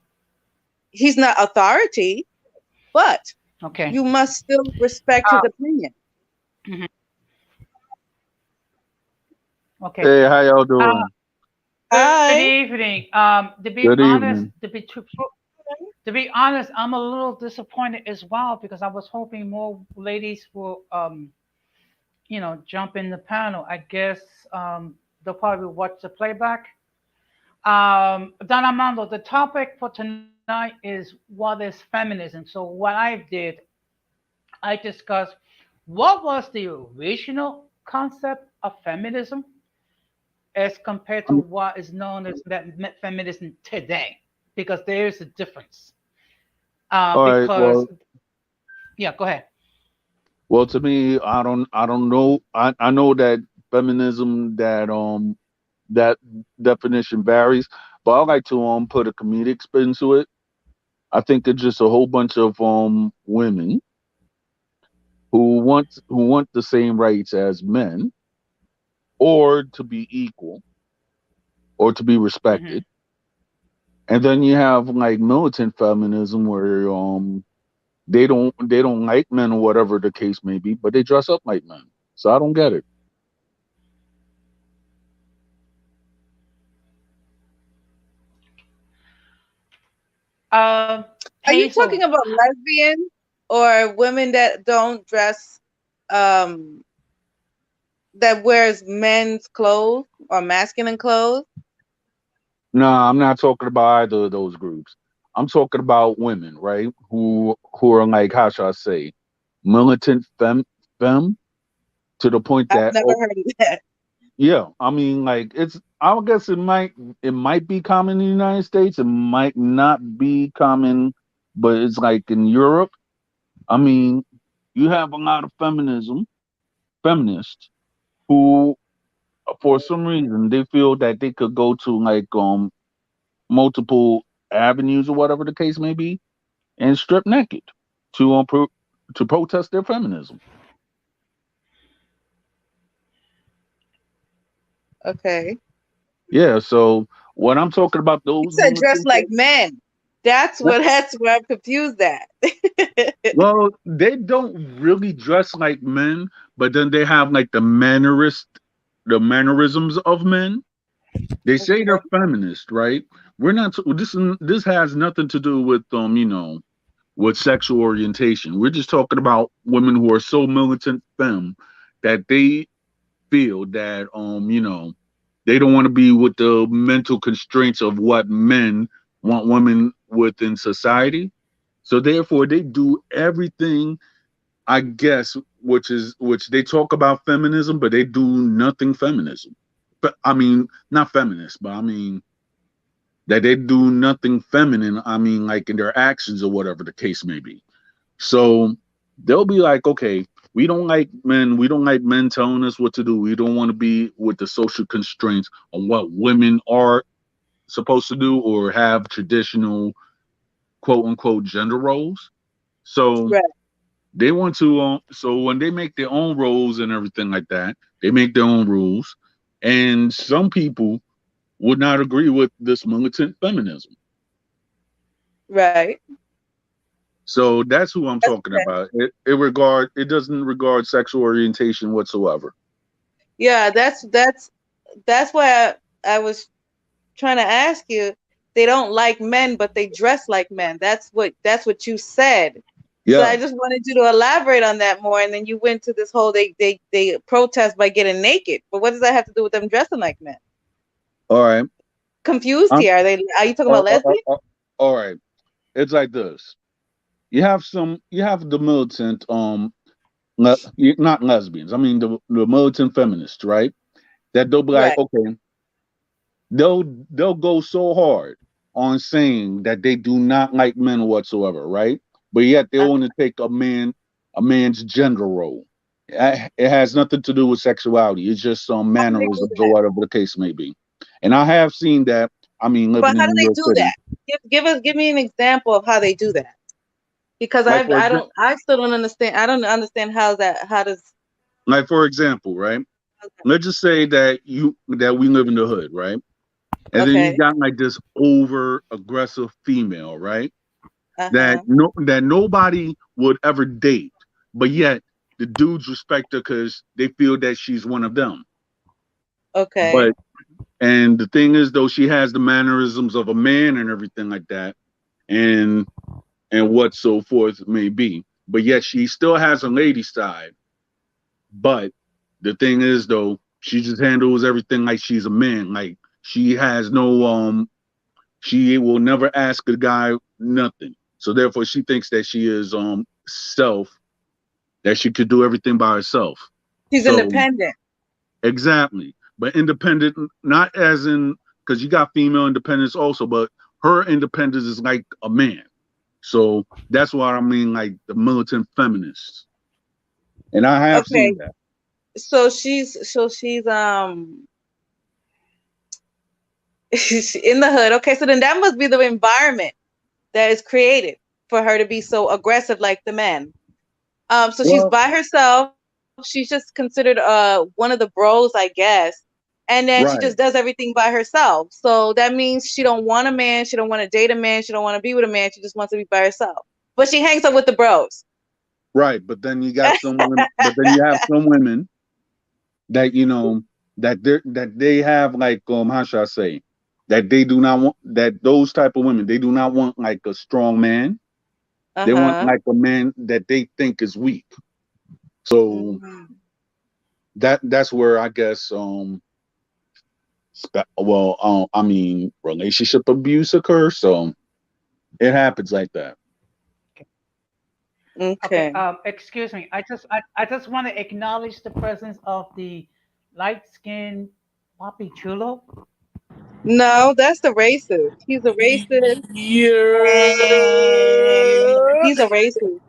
He's not authority, but Okay. you must still respect his opinion. Mm-hmm. Okay. Hey, how y'all Uh, doing? good Hi. evening. Good evening. To be honest, I'm a little disappointed as well because I was hoping more ladies will, jump in the panel. I guess they'll probably watch the playback. Don Armando, the topic for tonight is what is feminism. So what I did, I discussed what was the original concept of feminism as compared to what is known as feminism today, because there is a difference. All right. Because yeah, go ahead. To me, I don't know. I know that feminism, that definition varies, but I like to put a comedic spin to it. I think it's just a whole bunch of women who want the same rights as men, or to be equal, or to be Hmm. respected. And then you have like militant feminism where they don't like men or whatever the case may be, but they dress up like men. So I don't get it. Are you Hazel. talking about lesbian or women that don't dress, um, that wears men's clothes or masculine clothes? No, I'm not talking about either of those groups. I'm talking about women, right? Who are like, how should I say, militant femme to the point I've that, never oh heard of that. yeah, I mean, like, it's, I guess it might be common in the United States. It might not be common, but it's like in Europe. I mean, you have a lot of feminists who, for some reason, they feel that they could go to like multiple avenues or whatever the case may be and strip naked to to protest their feminism. Okay. Yeah, so when I'm talking about You those said dress militant, like men. That's where I'm confused at. well, they don't really dress like men, but then they have like the mannerisms of men. They say they're Okay. feminist, right? We're not. This has nothing to do with with sexual orientation. We're just talking about women who are so militant femme that they feel that they don't want to be with the mental constraints of what men want women within society. So therefore they do everything, I guess, which they talk about feminism, but they do nothing feminism. But I mean, not feminist, but I mean that they do nothing feminine. I mean, like in their actions or whatever the case may be. So they'll be like, okay, we don't like men. We don't like men telling us what to do. We don't want to be with the social constraints on what women are supposed to do or have traditional quote unquote gender roles. So Right. they want to. So when they make their own roles and everything like that, they make their own rules. And some people would not agree with this militant feminism. Right. So that's who I'm That's talking okay. about. It doesn't regard sexual orientation whatsoever. Yeah, that's why I was trying to ask you. They don't like men, but they dress like men. That's what you said. So Yeah. I just wanted you to elaborate on that more. And then you went to this whole they protest by getting naked. But what does that have to do with them dressing like men? All right. Confused I'm. here. Are you talking about Uh, uh, uh, lesbian? uh, all right. It's like this. You have some. You have the militant. Not lesbians. I mean the militant feminists, right? That they'll be like, Right. okay, they'll go so hard on saying that they do not like men whatsoever, right? But yet they Uh, want to take a man's gender role. It has nothing to do with sexuality. It's just some how do they do mannerisms or that? whatever the case may be. And I have seen that. I mean, But living how in do New they York do City, that? Give me an example of how they do that. Because like for example, I still don't understand. I don't understand how does right? Let's just say that we live in the hood, right? And then you okay. got like this over aggressive female, right? That Uh-huh. that nobody would ever date, but yet the dudes respect her because they feel that she's one of them. Okay. But and the thing is, though, she has the mannerisms of a man and everything like that, and what so forth may be. But yet she still has a lady side. But the thing is, though, she just handles everything like she's a man. Like she has no she will never ask a guy nothing. So therefore, she thinks that she is self, that she could do everything by herself. She's So independent. exactly, but independent, not as in because you got female independence also, but her independence is like a man. So that's what I mean, like the militant feminists, and I have Okay. seen that. So she's in the hood. Okay, so then that must be the environment that is created for her to be so aggressive like the men. So she's Well, by herself. She's just considered one of the bros, I guess. And then she just does right, everything by herself. So that means she don't want a man, she don't want to date a man, she don't want to be with a man, she just wants to be by herself. But she hangs up with the bros. right. But then you got some women, but then you have some women that that they have like how should I say that they do not want that those type of women they do not want like a strong man. They want Uh-huh. like a man that they think is weak. So Mhm. that's where I guess well I mean relationship abuse occurs. So it happens like that. Okay, Okay. excuse me. I just want to acknowledge the presence of the light skinned Papi Chulo. No, that's the racist. He's a racist and Yeah. he's a racist.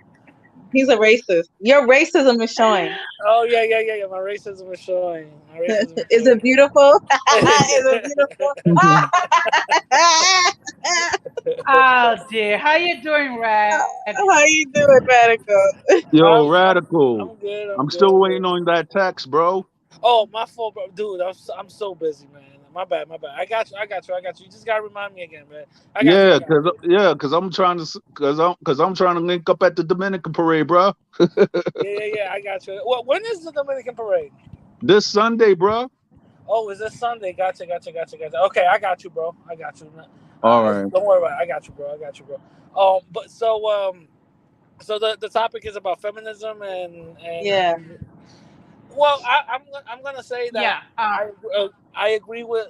He's a racist. Your racism is showing. Oh yeah, yeah, yeah, yeah. My racism is showing. My racism is Is it showing. beautiful? Is it beautiful? Oh dear, how you doing, Rad? How you doing, Radical? Yo, I'm radical. good. I'm I'm good. still I'm waiting good. on that text, bro. Oh, my fault, bro. Dude. I'm so busy, man. My bad. My bad. I got you. I got you. I got you. You just gotta remind me again, man. I got you. I Yeah, got you. cause I'm trying to cause I'm trying to link up at the Dominican parade, bro. Yeah, yeah, yeah. I got you. Well, when is the Dominican parade? This Sunday, bro. Oh, is this Sunday? Gotcha. Gotcha. Gotcha. Gotcha. Okay, I got you, bro. I got you. All right. Don't worry about it. I got you, bro. I got you, bro. But so the topic is about feminism and Yeah. Well, I'm gonna say that Yeah. I I agree with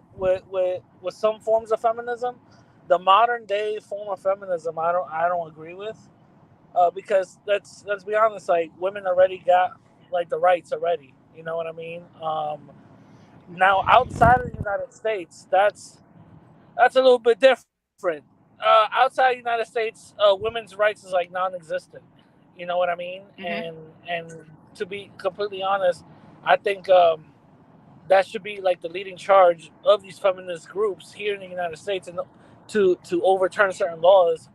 some forms of feminism. The modern day form of feminism, I don't agree with, because let's be honest, like women already got like the rights already. You know what I mean? Now outside of the United States, that's a little bit different. Outside the United States, women's rights is like non-existent. You know what I mean? Hmm. And to be completely honest, I think that should be like the leading charge of these feminist groups here in the United States, and to overturn certain laws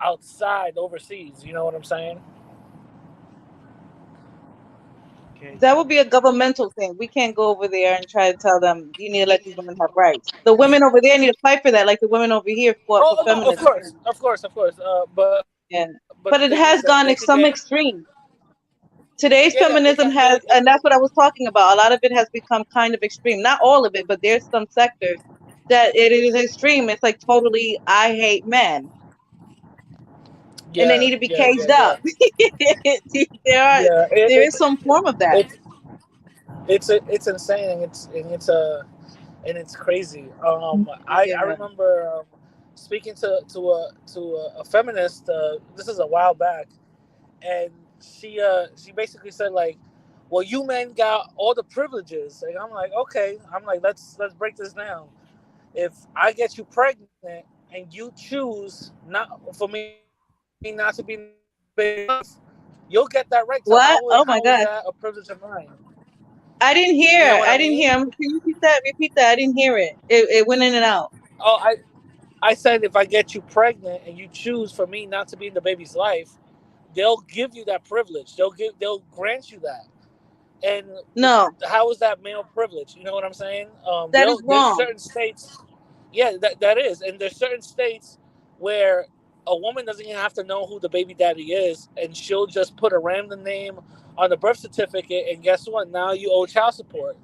outside overseas. You know what I'm saying? Okay. That would be a governmental thing. We can't go over there and try to tell them you need to let these women have rights. The women over there need to fight for that, like the women over here fought for Oh, no, of feminism. course, of course, of course. But Yeah. the thing is But it that they has could gone get. some extreme. Yeah, Today's yeah, they can. feminism has, and that's what I was talking about. A lot of it has become kind of extreme. Not all of it, but there's some sectors that it is extreme. It's like totally, I hate men, and they Yeah, need to be yeah, yeah, caged yeah, up. there are, yeah. there is some form of that. It it's insane, and it's crazy. I Yeah. remember speaking to a feminist. This is a while back, and she basically said like, "Well, you men got all the privileges." And I'm like, "Okay." I'm like, "Let's break this down. If I get you pregnant and you choose not for me not to be in the baby's life, you'll get that right. So how What? is Oh that a my God. privilege of mine? I didn't You know what I hear. I mean?" didn't hear. Can you repeat that? Repeat that. I didn't hear it. It went in and out. Oh, I said if I get you pregnant and you choose for me not to be in the baby's life, they'll give you that privilege. They'll grant you that. And No, how is that male privilege? You know what I'm saying? that is There's wrong. certain states, yeah, that is, and there's certain states where a woman doesn't even have to know who the baby daddy is, and she'll just put a random name on the birth certificate, and guess what? Now you owe child support.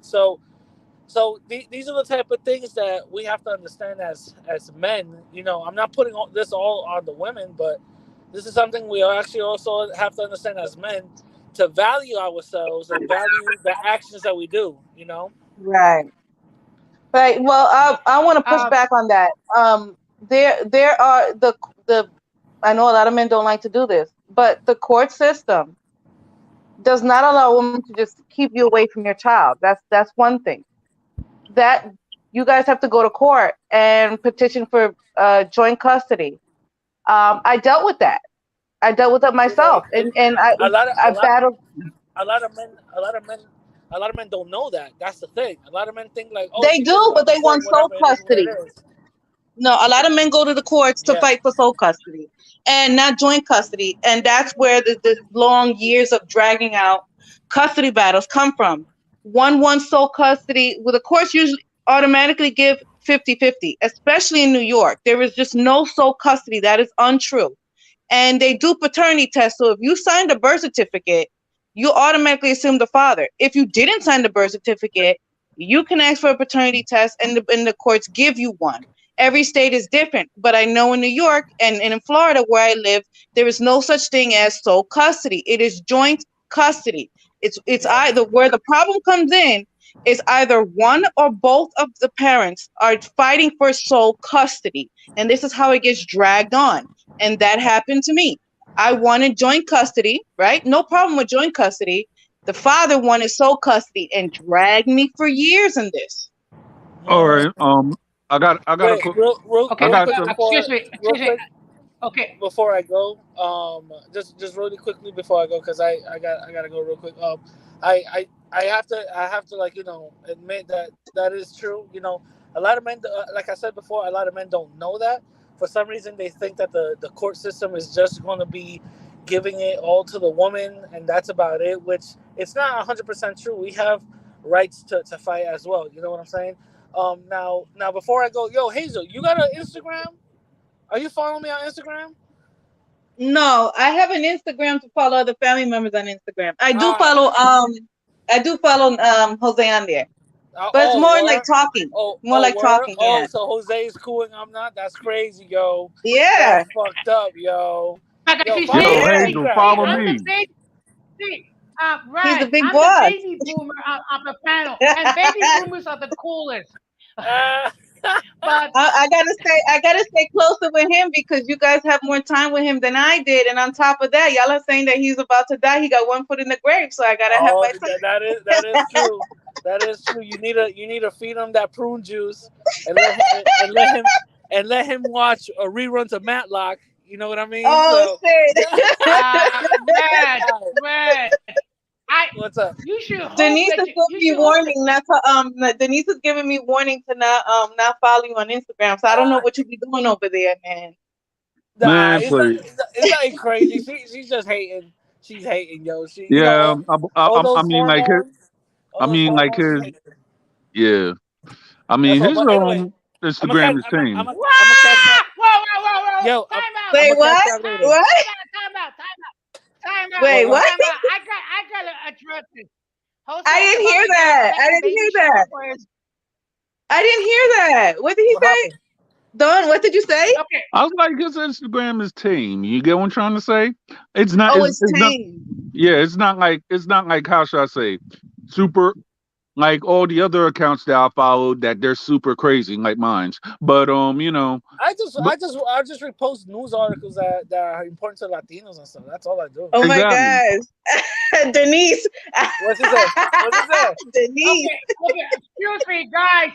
These are the type of things that we have to understand as men. You know, I'm not putting this all on the women, but this is something we actually also have to understand as men, to value ourselves and value the actions that we do. You know? Right. Right. Well, I want to push Uh, back on that. There are the. I know a lot of men don't like to do this, but the court system does not allow a woman to just keep you away from your child. That's one thing. That you guys have to go to court and petition for joint custody. I dealt with that. I dealt with it You know, myself, and a lot of I battled. a lot of men a lot of men a lot of men don't know that. That's the thing. A lot of men think like, oh, They she just do, going but to they court, want sole whatever it is, what it custody. is. No, a lot of men go to the courts to Yeah, fight for sole custody and not joint custody. And that's where the long years of dragging out custody battles come from. One wants sole custody. Well, the courts usually automatically give 50-50, especially in New York. There is just no sole custody. That is untrue. And they do paternity tests. So if you signed a birth certificate, you automatically assume the father. If you didn't sign the birth certificate, you can ask for a paternity test, and the courts give you one. Every state is different, but I know in New York and in Florida where I live, there is no such thing as sole custody. It is joint custody. It's yeah, either where the problem comes in is either one or both of the parents are fighting for sole custody, and this is how it gets dragged on. And that happened to me. I wanted joint custody, right? No problem with joint custody. The father wanted sole custody and dragged me for years in this. All hmm right. I got a Wait, quick. I okay. real got quick some. Excuse before, me. real Excuse me. quick Okay. before I go, just really quickly before I go, because I gotta go real quick. I have to like admit that that is true. You know, a lot of men, like I said before, a lot of men don't know that. For some reason, they think that the court system is just going to be giving it all to the woman, and that's about it. Which it's not 100% true. We have rights to fight as well. You know what I'm saying? Now before I go, yo Hazel, you got an Instagram? Are you following me on Instagram? No, I have an Instagram to follow other family members on Instagram. Ah, I do follow Jose on there. But it's oh, more like word. talking. More like Word. talking, Oh, yeah. so Jose is cool and I'm not. That's crazy, yo. Yeah. That's fucked up, yo. Like Yo, she follow me Yo, on Yeah. Hazel, Instagram, see, follow look, man. me. see, see. He's the Right. big I'm the boss. baby boomer of the panel, and baby boomers are the coolest. Uh, But I gotta stay closer with him because you guys have more time with him than I did. And on top of that, y'all are saying that he's about to die. He got one foot in the grave, so I gotta have oh, my time. that is true. That is true. You need to feed him that prune juice and let him watch reruns of Matlock. You know what I mean? Oh So, shit. Red, Red, I what's up? you should hope Denise that is giving me warning not to Denise is giving me warning to not follow you on Instagram. So I don't know Uh, what you be doing over there, man. nah, Man, it's not. please. It's nothing crazy. She's just hating. She's hating, yo. Yeah, All I those mean, like his, hormones, all I those mean, like hormones. She's his, hating. yeah. I That's mean, all. his But anyway, I'm gonna catch. Instagram is I'm tame. gonna. I'm gonna catch Whoa, that. whoa, whoa, whoa! Yo, Time out, I'm Wait, gonna catch what? that later. What? time out, Wait, What? what? What? time out. I gotta address this. Jose I is didn't about hear to get a that. I second didn't baby hear shower that. for his. I didn't hear that. What did he What say? happened? Don, what did you say? Okay, I was like, his Instagram is tame. You get what I'm trying to say? It's not. Oh, it's It's not. tame. Yeah, it's not like how should I say? Super like all the other accounts that I followed that they're super crazy like mine's. But I just, but I just, I just repost news articles that are important to Latinos and stuff. That's all I do. Oh my exactly. gosh. Denise. What's he say? What's he say? Denise. okay. Excuse me, guys.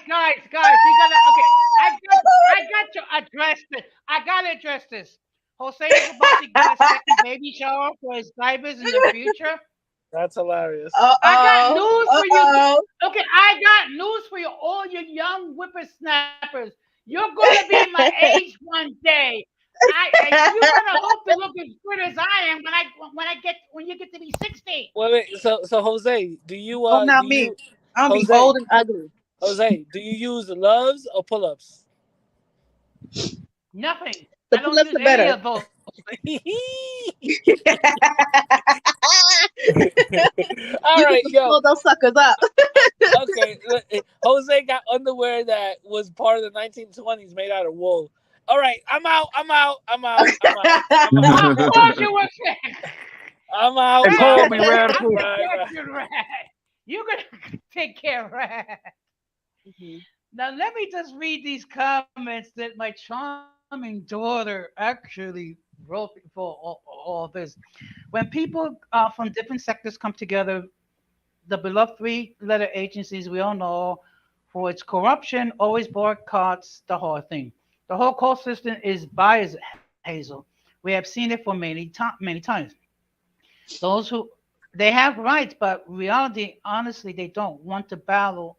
We gotta. Okay, I got to address this. I gotta address this. Jose is about to get a second baby shower for his diapers in the future. That's hilarious. I got Uh-oh. news for you. Uh-oh. Okay, I got news for you, all you young whippersnappers. You're gonna be my age one day. You better hope to look as good as I am when you get to be 60. Wait. So Jose, do you Oh, not do me. you I'm gonna be Jose old and ugly. Jose, do you use loves or pull-ups? Nothing. The I don't pull-ups use are any better. of those things. All You can right, just yo. pull those suckers up. Okay, Jose got underwear that was part of the 1920s, made out of wool. All right, I'm out. I'm out. I'm out. I'm out. I'm out. Of course you were saying. I'm out. and Bye. call me Red, I'm radical. gonna Bye. get Bye. you, Red. You're gonna take care of Red. Mhm. Now let me just read these comments that my charming daughter actually wrote before all this. When people from different sectors come together, the beloved three-letter agencies we all know for its corruption always boycotts the whole thing. The whole call system is biased, Hazel. We have seen it for many times. Those who they have rights, but reality, honestly, they don't want to battle.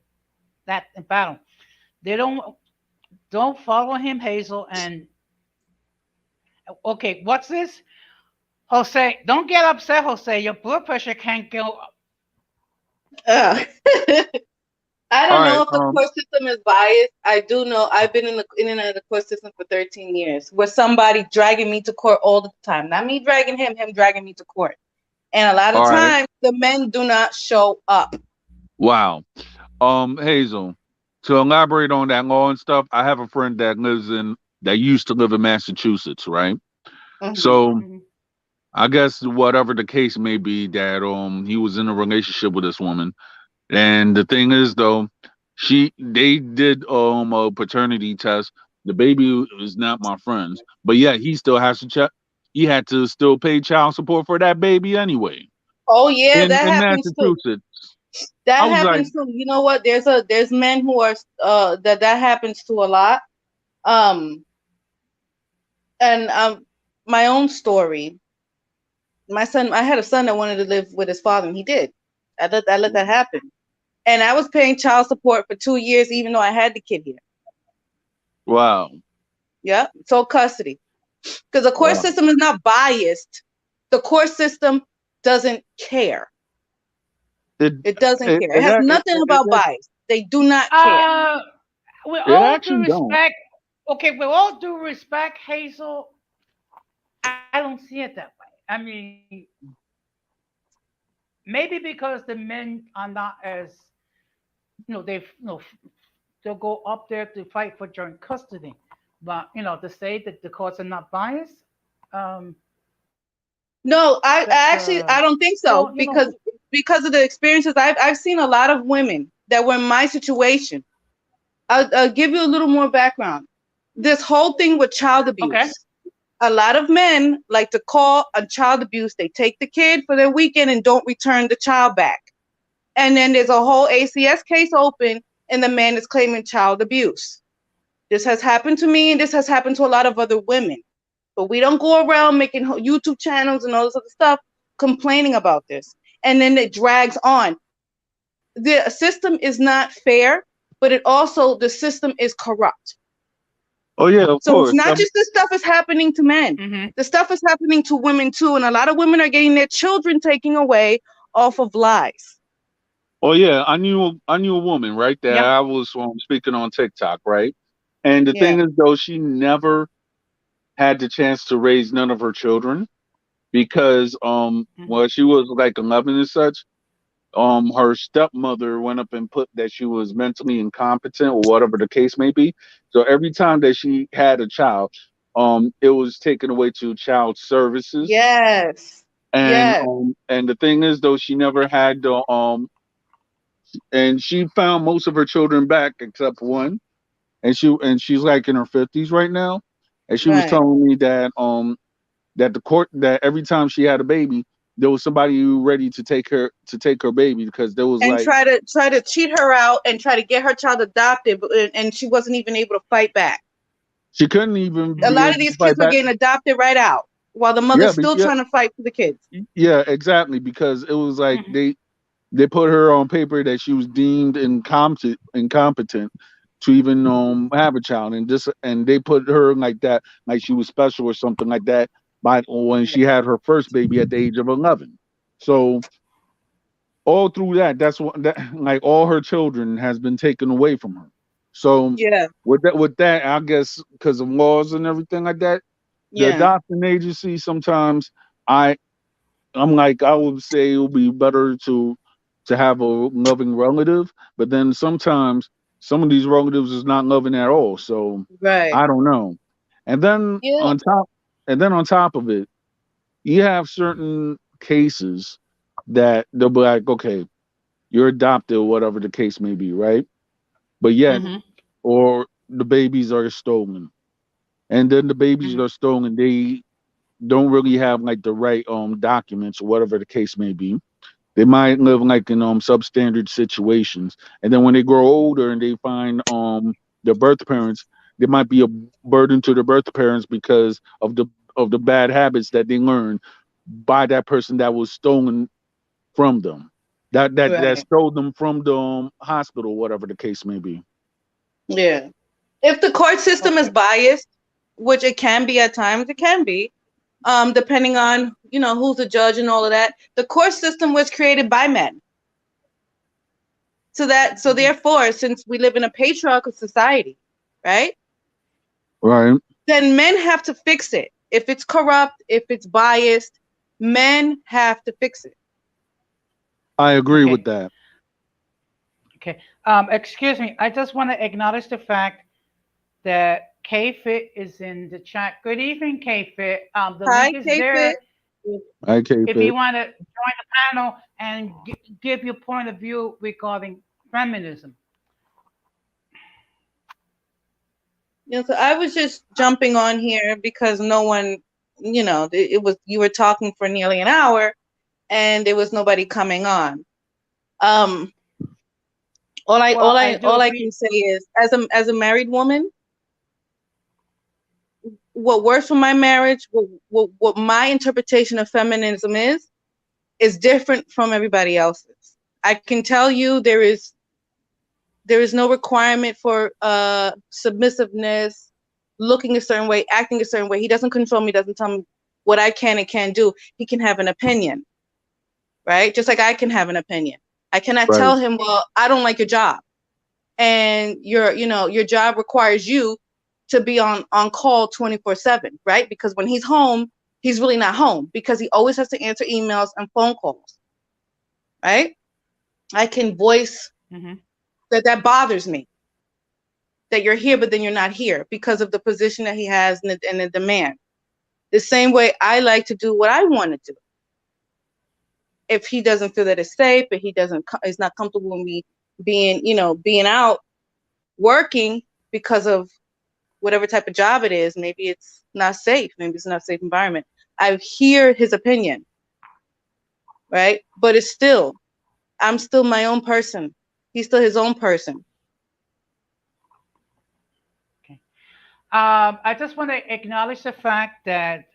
They don't follow him, Hazel. And okay, what's this? Jose, don't get upset, Jose. Your blood pressure can't go up. Ugh. I All don't right. know if the court system is biased. I do know I've been in and out of the court system for 13 years, with somebody dragging me to court all the time. Not me dragging him dragging me to court. And a lot of All right. times the men do not show up. Wow. Hazel. To elaborate on that law and stuff, I have a friend that used to live in Massachusetts, right? Hmm. So Mhm. I guess whatever the case may be, that he was in a relationship with this woman. And the thing is though, they did a paternity test. The baby is not my friend's, but yeah, he still has to check. He had to still pay child support for that baby anyway. Oh yeah, that In happens too. Massachusetts, I That was like, happens too. You know what? There's men who are that happens to a lot. Um and my own story. My son, I had a son that wanted to live with his father, and he did. I let that happen. And I was paying child support for 2 years, even though I had the kid here. wow, Yeah, sole custody. Because the court wow. system is not biased. The court system doesn't care. It It doesn't it care. It it, has it, nothing about it, bias. They do not care. Uh, with it all due actually don't. respect, okay, with all due respect, Hazel, I don't see it that way. I mean, maybe because the men are not as, they'll go up there to fight for joint custody. But, to say that the courts are not biased, um, No, I that's, actually I don't think you so know, because because of the experiences I've seen a lot of women that were in my situation. I'll give you a little more background. This whole thing with child Okay. abuse. A lot of men like to call on child abuse. They take the kid for their weekend and don't return the child back. And then there's a whole ACS case open, and the man is claiming child abuse. This has happened to me, and this has happened to a lot of other women. But we don't go around making YouTube channels and all this other stuff complaining about this. And then it drags on. The system is not fair, but it also, the system is corrupt. Oh yeah, of So it's course. not just this stuff is happening to men. Mm-hmm. The stuff is happening to women too. And a lot of women are getting their children taken away off of lies. Oh yeah, I knew a woman, right? That Yep. I was speaking on TikTok, right? And the Yeah. thing is, though, she never had the chance to raise none of her children because Mm-hmm. well, she was like 11 and such. Her stepmother went up and put that she was mentally incompetent or whatever the case may be. So every time that she had a child, it was taken away to child services. Yes. Yes. And the thing is, though, she never had the and she found most of her children back except one, and she's like in her 50s right now, and she was Right. telling me that the court that every time she had a baby, there was somebody who ready to take her baby because there was And like try to cheat her out and try to get her child adopted, and she wasn't even able to fight back. she couldn't even A be lot able of to these fight kids were back. getting adopted right out, while the Yeah, mother's still yeah, trying to fight for the kids. yeah, exactly. Because it was like Mm-hmm. they put her on paper that she was deemed incompetent to even have a child, and they put her like that, like she was special or something like that by when she had her first baby at the age of 11. So all through that, that's what that like all her children has been taken away from her. So Yeah. with that, I guess because of laws and everything like that, the Yeah. adoption agency sometimes I I'm like I would say it would be better to have a loving relative, but then sometimes some of these relatives is not loving at all. So Right. I don't know. And then Yeah. on top on top of it, you have certain cases that they'll be like, okay, you're adopted or whatever the case may be, right? But yet, Mm-hmm. Mhm. or the babies are stolen, and then the babies Mm-hmm. are stolen. They don't really have like the right documents or whatever the case may be. They might live like in substandard situations, and then when they grow older and they find their birth parents, they might be a burden to their birth parents because of the bad habits that they learned by that person that was stolen from them, that Right. stole them from the hospital, whatever the case may be. Yeah. If the court system is Okay. biased, which it can be at times, it can be, depending on who's the judge and all of that. The court system was created by men, so Mm-hmm. therefore, since we live in a patriarchal society, right? Right. Then men have to fix it. If it's corrupt, if it's biased, men have to fix it. I agree with Okay. that. Okay. Excuse me. I just want to acknowledge the fact that KFit is in the chat. Good evening, KFit. The Hi, link is K-Fit. there. If, I keep if you it. want to join the panel and give your point of view regarding feminism. So I was just jumping on here because no one, it was, you were talking for nearly an hour and there was nobody coming on. Um, all I all Well, I I do all I appreciate. can say is, as a married woman, what works for my marriage, what my interpretation of feminism is different from everybody else's. I can tell you there is no requirement for submissiveness, looking a certain way, acting a certain way. He doesn't control me, doesn't tell me what I can and can't do. He can have an opinion, right? Just like I can have an opinion. I cannot Right. tell him, well, I don't like your job, and your job requires you to be on call 24/7, right? Because when he's home, he's really not home because he always has to answer emails and phone calls, right? I can voice Mm-hmm. that bothers me, that you're here but then you're not here because of the position that he has and the demand. The same way I like to do what I want to do. if he doesn't feel that it's safe, if he doesn't, is not comfortable with me being, being out working because of whatever type of job it is. Maybe it's not safe. Maybe it's not a safe environment. I hear his opinion, right? But it's still, I'm still my own person. He's still his own person. Okay. I just want to acknowledge the fact that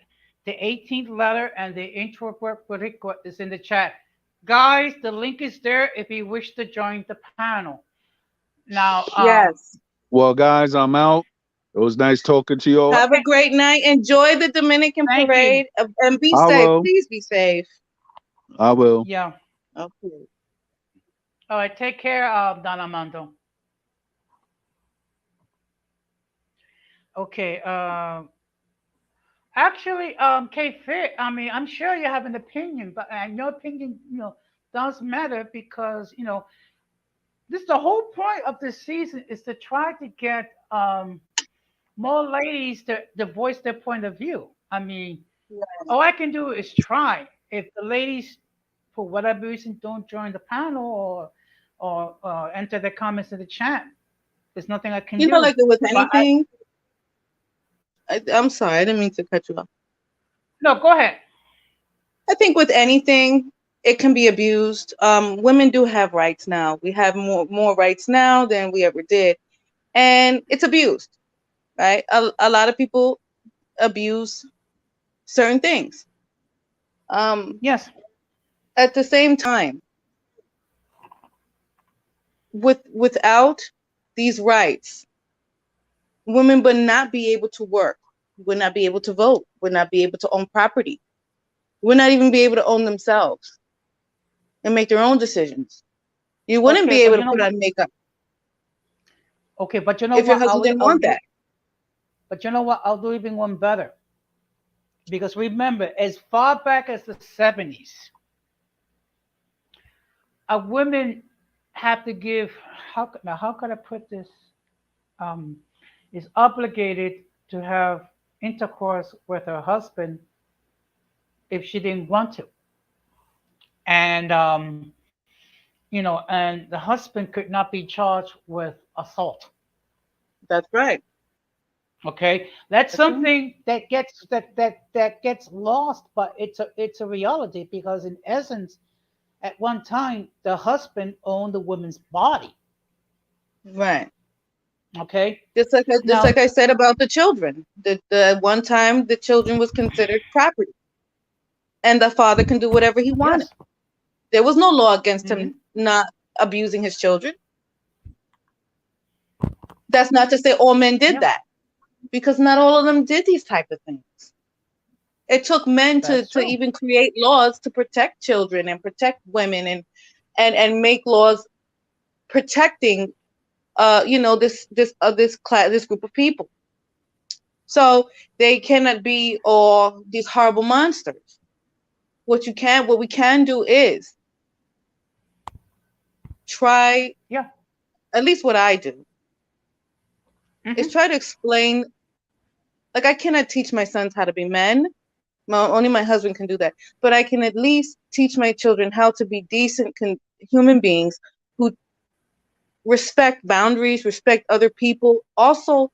the 18th letter and the intro record is in the chat. Guys, the link is there if you wish to join the panel. Now, Yes. Well, guys, I'm out. It was nice talking to you all. Have a okay, great night. Enjoy the Dominican thank you. parade, and be I safe. will. Please be safe. I will. Yeah. Okay. All right, take care, Don Armando. Okay. Actually, K Fit, I mean, I'm sure you have an opinion, but your opinion, does matter because, this the whole point of this season is to try to get more ladies to voice their point of view. I mean, all I can do is try. If the ladies, for whatever reason, don't join the panel or enter their comments in the chat, there's nothing I can do. Like with But I anything, I'm sorry, I didn't mean to cut you off. no, go ahead. I think with anything, it can be abused. Women do have rights now. We have more rights now than we ever did, and it's abused, right? A lot of people abuse certain things. Um, Yes. at the same time, without these rights, women would not be able to work, would not be able to vote, would not be able to own property, would not even be able to own themselves and make their own decisions. You wouldn't Okay, be but able you to know put what? on makeup Okay, but you know if your what? husband didn't I'll want do. that. But you know what? I'll do even one better. Because remember, as far back as the 70s, a woman have to give. How could I put this? Um, is obligated to have intercourse with her husband if she didn't want to, and and the husband could not be charged with assault. That's right. Okay, that's That's right. something that gets lost, but it's a reality because in essence, at one time, the husband owned the woman's body. Right. Okay, Just now like I said about the children. The one time the children was considered property, and the father can do whatever he wanted. yes, There was no law against him hmm not abusing his children. That's not to say all men did yeah, that, because not all of them did these type of things. It took men to that's true. even create laws to protect children and protect women, and make laws protecting this group of people. So they cannot be all these horrible monsters. What we can do is try, Yeah, at least what I do, is hmm try to explain. Like, I cannot teach my sons how to be men. Only my husband can do that. But I can at least teach my children how to be decent human beings who respect boundaries, respect other people, also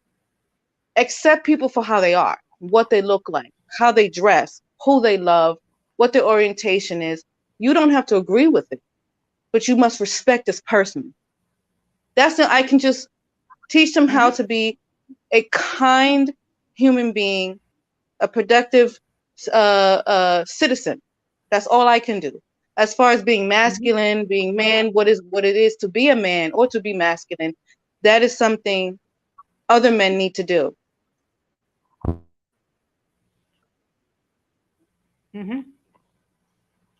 accept people for how they are, what they look like, how they dress, who they love, what their orientation is. You don't have to agree with it, but you must respect this person. I can just teach them how hmm to be a kind human being, a productive citizen. That's all I can do. As far as being hmm masculine, being man, what it is to be a man or to be masculine, that is something other men need to do. hmm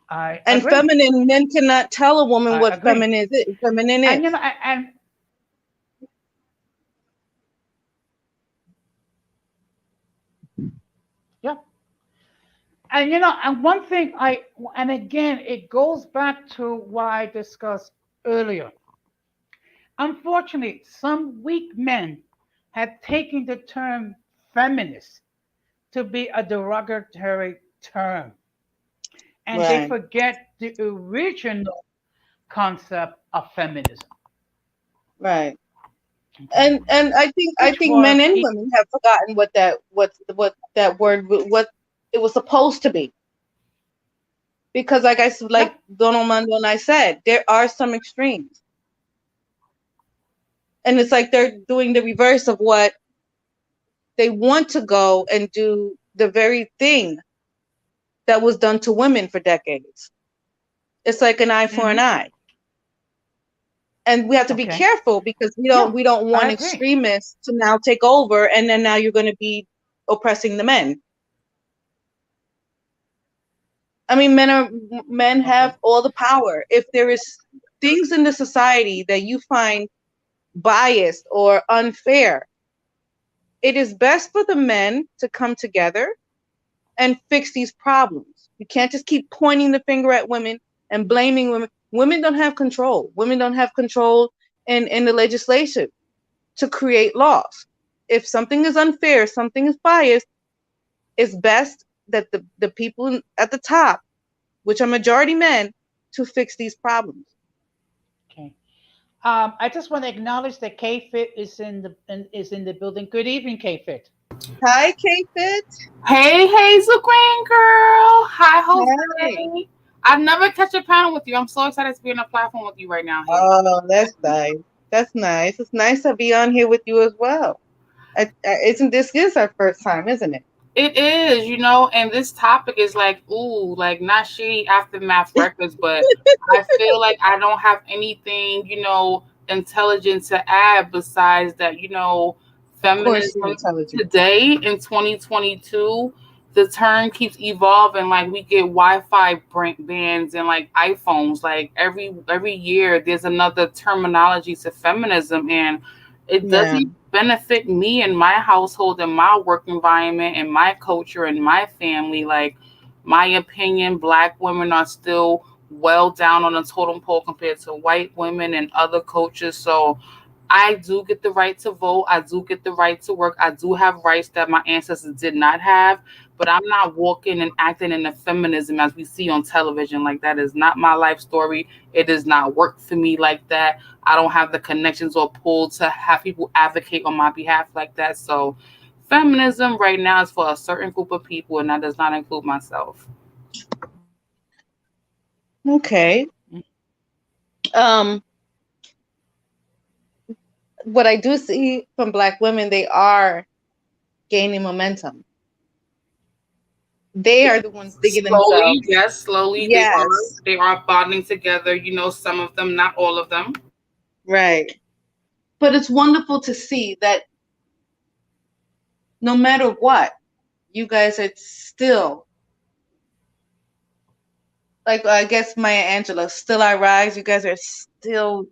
I And agree. feminine men cannot tell a woman I what agree. feminine And is. and yeah, and one thing and again, it goes back to what I discussed earlier. Unfortunately, some weak men have taken the term feminist to be a derogatory term. and they Right. forget the original concept of feminism. Right. Okay, And I which think men was and women have forgotten what that word what it was supposed to be. Because like yep. Don Armando and I said, there are some extremes. And it's like they're doing the reverse of what they want to go and do the very thing that was done to women for decades. It's like an eye for an Hmm. eye. And we have to be Okay, careful because yeah, we don't I want agree. extremists to now take over and then now you're going to be oppressing the men. I mean, men Okay, have all the power. If there is things in the society that you find biased or unfair, it is best for the men to come together and fix these problems. You can't just keep pointing the finger at women and blaming women. Women don't have control. Women don't have control in the legislation to create laws. If something is unfair, something is biased, it's best that the people at the top, which are majority men, to fix these problems. okay. I just want to acknowledge that K Fit is is in the building. Good evening, K Fit. Hi, K-Fit. Hey, Hazel Green girl. Hi, Hi. Jose. I've never touched a panel with you. I'm so excited to be on a platform with you right now, Hazel. Oh, that's nice. That's nice. It's nice to be on here with you as well. Isn't this is our first time, isn't it? It is, and this topic is like, ooh, like not shady aftermath records, but I feel like I don't have anything, intelligent to add besides that, Of course, you're feminism intelligent. today in 2022, the term keeps evolving. Like we get Wi-Fi bands and like iPhones. Like every year, there's another terminology to feminism, and it Yeah, doesn't benefit me and my household and my work environment and my culture and my family. Like, my opinion, black women are still well down on the totem pole compared to white women and other cultures. So I do get the right to vote. I do get the right to work. I do have rights that my ancestors did not have. But I'm not walking and acting in the feminism as we see on television. Like, that is not my life story. It does not work for me like that. I don't have the connections or pull to have people advocate on my behalf like that. So, feminism right now is for a certain group of people, and that does not include myself. okay. Um, what I do see from black women, they are gaining momentum. They are the ones digging Slowly, themselves. yes, slowly they are. Yes, They are bonding together. Some of them, not all of them. right. But it's wonderful to see that no matter what, you guys are still, like, I guess Maya Angelou, still I rise. You guys are still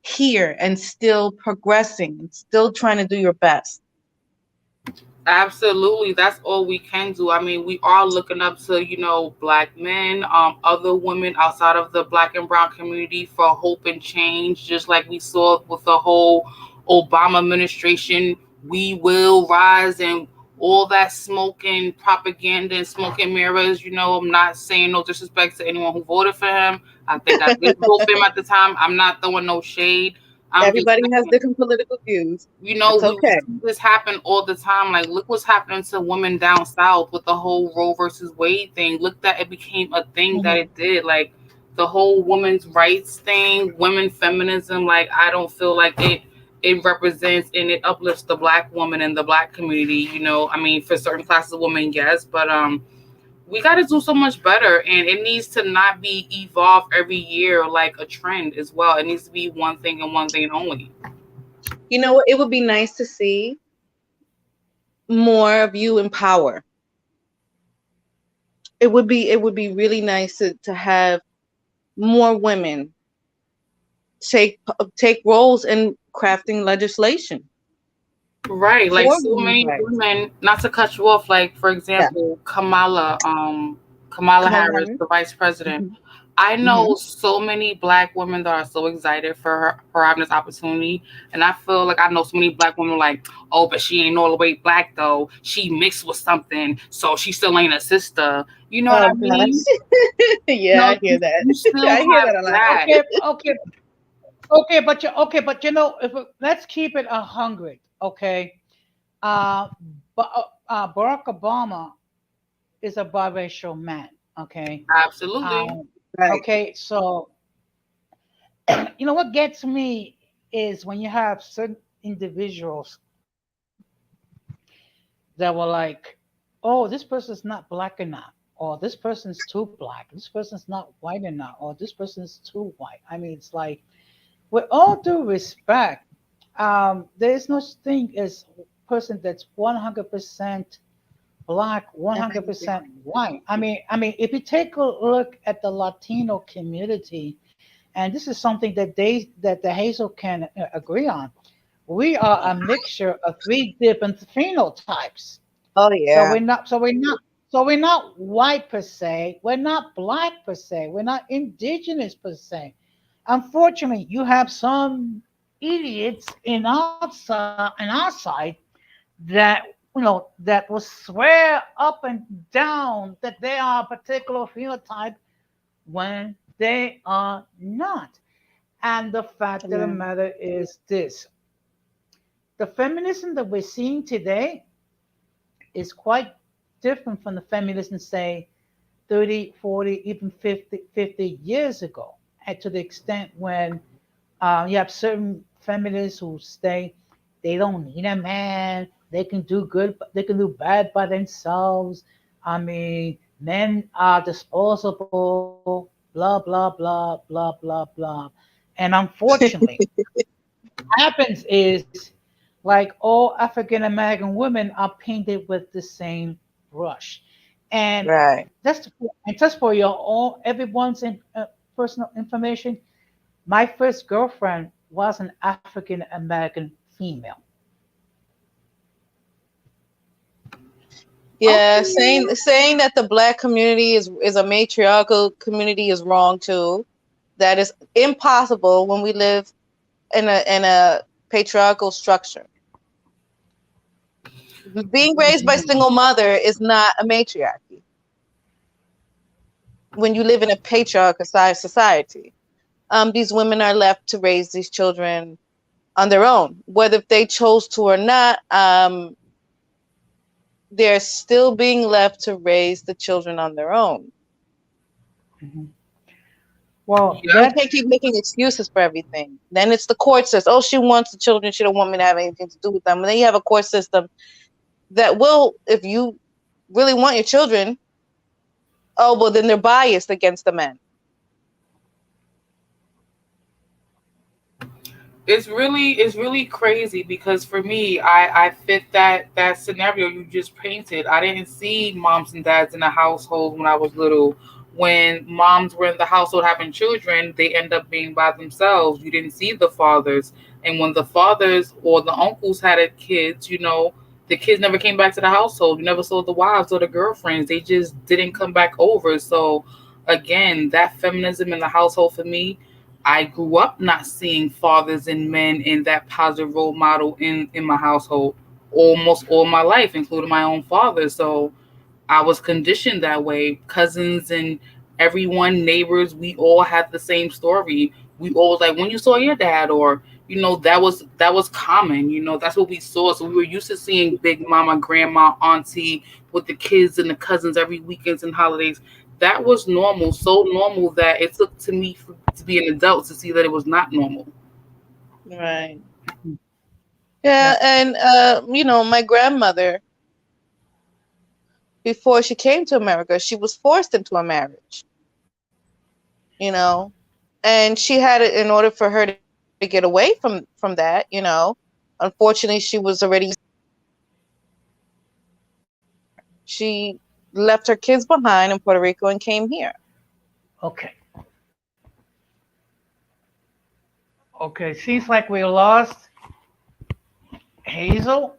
here and still progressing and still trying to do your best. Absolutely, that's all we can do. I mean, we are looking up to black men, other women outside of the black and brown community for hope and change. Just like we saw with the whole Obama administration, we will rise and all that smoking propaganda and smoking mirrors. I'm not saying no disrespect to anyone who voted for him. I think I did vote for him at the time. I'm not throwing no shade. I'm just Everybody has saying, different political views. It's we okay. see this happen all the time. Like, look what's happening to women down south with the whole Roe versus Wade thing. Look that it became a thing that Mhm. it did. Like, the whole women's rights thing, women feminism. Like, I don't feel like it represents and it uplifts the black woman and the black community. I mean, for certain classes of women, yes, but we got to do so much better, and it needs to not be evolved every year like a trend as well. It needs to be one thing and one thing only. You know what? It would be nice to see more of you in power. It would be really nice to have more women take roles in crafting legislation Right, like for so women's many rights. women, not to cut you off, like for Yeah, example, Kamala Kamala Harris, Harris. the vice president. Mhm. I Hmm. know so many black women that are so excited for her having this opportunity, and I feel like I know so many black women like, oh, but she ain't all the way black though. She mixed with something, so she still ain't a sister. You know what Oh I mean? gosh. Yeah, I hear that. You still I hear have that a lot. that. Okay, okay, but you know, if let's keep it 100. Okay, uh, but Barack Obama is a biracial man. Okay, Absolutely. um, Right. okay, so you know what gets me is when you have certain individuals that were like, oh, this person's not black enough, or this person's too black, this person's not white enough, or this person's too white. I mean, it's like, with all due respect, there is no such thing as a person that's 100% black, I agree. 100% white. I mean, if you take a look at the Latino community, and this is something that the Hazel can agree on, we are a mixture of three different phenotypes. Oh So we're yeah. not so we're not so we're not white per se. We're not black per se. We're not indigenous per se. Unfortunately, you have some idiots in our side that that will swear up and down that they are a particular phenotype when they are not. And the fact of the Yeah. matter is this: the feminism that we're seeing today is quite different from the feminism, say, 30, 40, even 50 years ago. And to the extent when you have certain feminists who say they don't need a man, they can do good, they can do bad by themselves. I mean, men are disposable, blah, blah, blah, blah, blah, blah. And unfortunately, happens is like all African American women are painted with the same brush. And Right. just for your own everyone's personal information, my first girlfriend was an African American female. Yeah, Okay. saying that the black community is a matriarchal community is wrong too. That is impossible when we live in a patriarchal structure. Being raised by a single mother is not a matriarchy when you live in a patriarchal society. These women are left to raise these children on their own, whether they chose to or not. They're still being left to raise the children on their own. Mhm. Well, We Yep. can't keep making excuses for everything. Then it's the court says, "Oh, she wants the children. She don't want me to have anything to do with them." And then you have a court system that will, if you really want your children, oh well, then they're biased against the men. It's really crazy because for me, I fit that scenario you just painted. I didn't see moms and dads in the household when I was little. When moms were in the household having children, they end up being by themselves. You didn't see the fathers, and when the fathers or the uncles had kids, the kids never came back to the household. You never saw the wives or the girlfriends. They just didn't come back over. So again, that feminism in the household for me, I grew up not seeing fathers and men in that positive role model in my household almost all my life, including my own father. So I was conditioned that way. Cousins and everyone, neighbors, we all had the same story. We always like when you saw your dad, or that was common. That's what we saw. So we were used to seeing big mama, grandma, auntie with the kids and the cousins every weekends and holidays. That was normal, so normal that it took to me to be an adult to see that it was not normal. Right. yeah. Yeah, and my grandmother, before she came to America, she was forced into a marriage. You know, and she had it in order for her to get away from that. Unfortunately, she was already she left her kids behind in Puerto Rico and came here. Okay. Okay. Seems like we lost Hazel.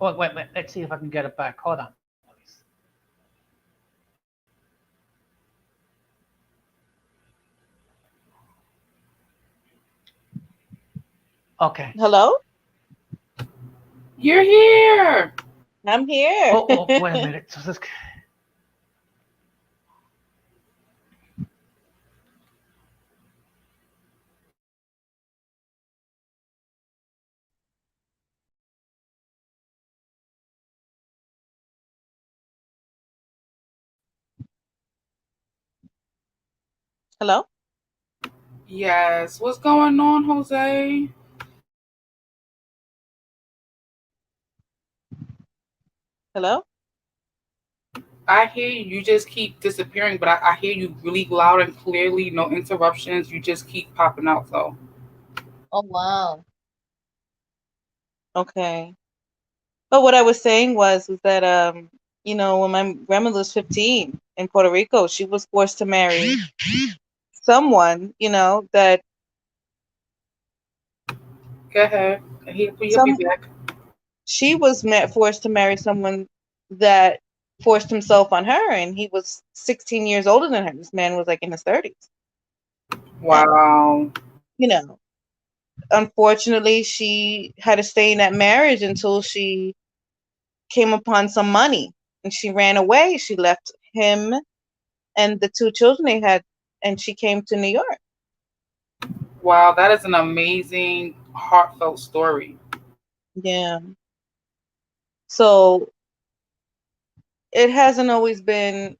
Oh, wait. Let's see if I can get it back. Hold on, please. Okay. Hello? You're here. I'm here. Oh, wait a minute. So this, Hello? Yes. What's going on, Jose? Hello? I hear you. You just keep disappearing, but I hear you really loud and clearly. No interruptions. You just keep popping out, though. Oh, wow. Okay. But what I was saying was that when my grandmother was 15 in Puerto Rico, she was forced to marry someone, that Go ahead. He'll be some back. she was forced to marry someone that forced himself on her, and he was 16 years older than her. This man was like in his 30s. And, Wow. you know, unfortunately, she had to stay in that marriage until she came upon some money, and she ran away. She left him and the two children they had, and she came to New York. Wow. That is an amazing, heartfelt story. Yeah. So it hasn't always been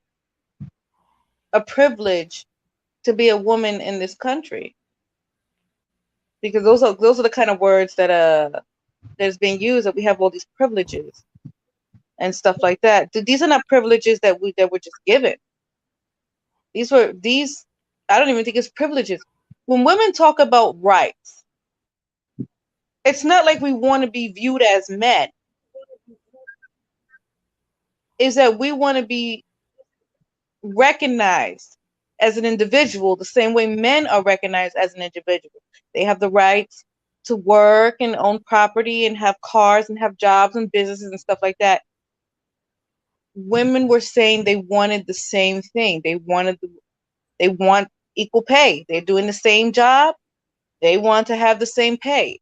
a privilege to be a woman in this country, because those are the kind of words that's being used, that we have all these privileges and stuff like that. These are not privileges that were just given. These I don't even think it's privileges. When women talk about rights, it's not like we want to be viewed as men. Is that we want to be recognized as an individual the same way men are recognized as an individual. They have the rights to work and own property and have cars and have jobs and businesses and stuff like that. Women were saying they wanted the same thing. They want equal pay. They're doing the same job. They want to have the same pay.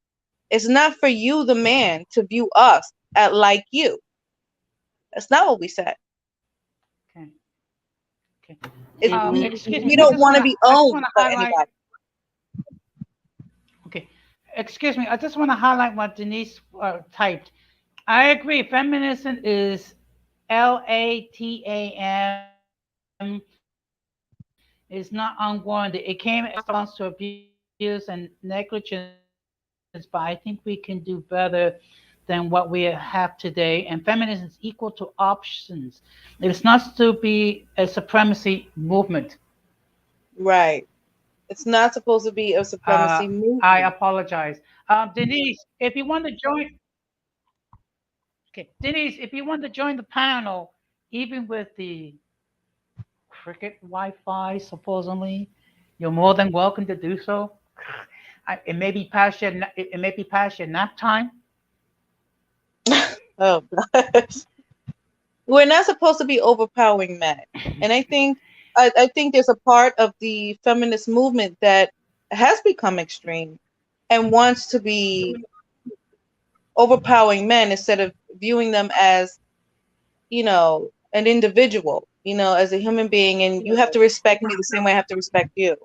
It's not for you, the man, to view us at like you. That's not what we said. okay. Okay. It's Excuse me. we don't want to be I just owned wanna by highlight. anybody. Okay. Excuse me. I just want to highlight what Denise typed. I agree. Feminism is LATAM. Is not unwarranted. It came as response to abuse and negligence, but I think we can do better than what we have today. And feminism is equal to options. It is not to be a supremacy movement. Right. It's not supposed to be a supremacy I movement. apologize. Denise, if you want to join, okay, Denise, if you want to join the panel, even with the cricket Wi-Fi, supposedly, you're more than welcome to do so. It may be past your it may be past your nap time. Oh gosh. We're not supposed to be overpowering men. And I think there's a part of the feminist movement that has become extreme and wants to be overpowering men instead of viewing them as, an individual, as a human being, and you have to respect me the same way I have to respect you.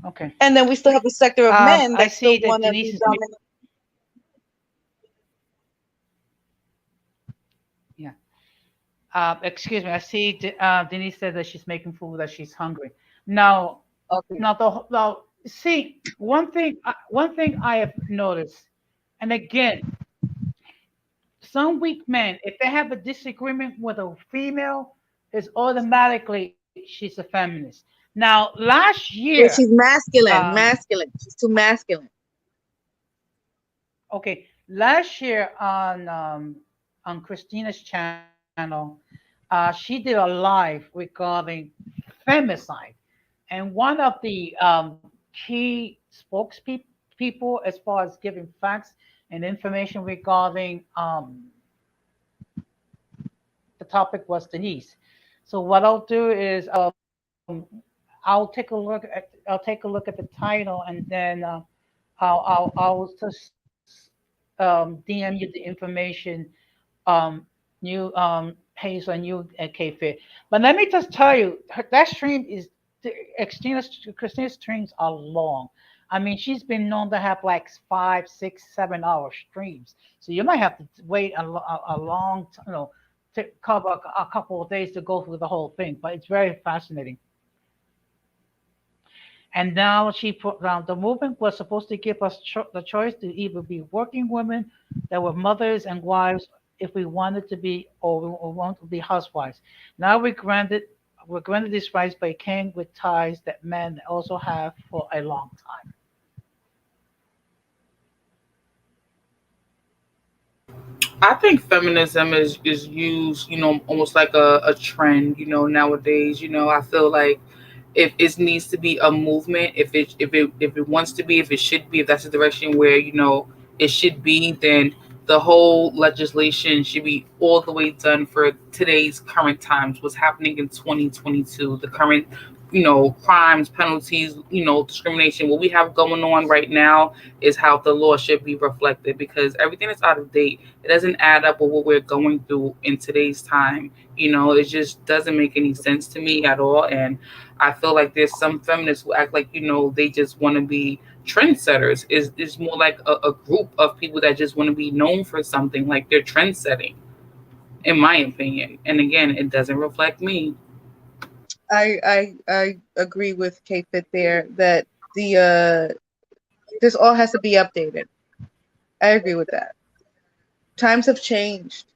Okay. And then we still have a sector of men I that see still that want to Denise be is dominant. yeah. Excuse me. I see Denise said that she's making food, that she's hungry. Now, Okay. now, see one thing I have noticed, and again, some weak men, if they have a disagreement with a female, is automatically she's a feminist. Now, last year, Yeah, she's masculine, um, masculine. She's too masculine. okay, last year on Christina's channel, she did a live regarding femicide, and one of the key spokespeople as far as giving facts and information regarding the topic was Denise. So what I'll do is I'll take a look at the title, and then I'll just DM you the information. You Hazel, and you at K-Fit. But let me just tell you, that stream is Christina's streams are long. I mean, she's been known to have like 5, 6, 7 hour streams. So you might have to wait a long, to cover a couple of days to go through the whole thing. But it's very fascinating. And now she put down the movement was supposed to give us the choice to either be working women that were mothers and wives if we wanted to be, or we want to be housewives. Now we're granted this rights by king with ties that men also have for a long time. I think feminism is used, almost like a trend, nowadays. I feel like if it needs to be a movement, if it wants to be, if it should be, if that's the direction where it should be, then the whole legislation should be all the way done for today's current times. What's happening in 2022, the current crimes, penalties, discrimination. What we have going on right now is how the law should be reflected, because everything is out of date. It doesn't add up with what we're going through in today's time. It just doesn't make any sense to me at all. And I feel like there's some feminists who act like, they just want to be trendsetters. Is more like a group of people that just want to be known for something, like they're trend setting, in my opinion. And again, it doesn't reflect me. I agree with Kate Fit there that the this all has to be updated. I agree with that. Times have changed.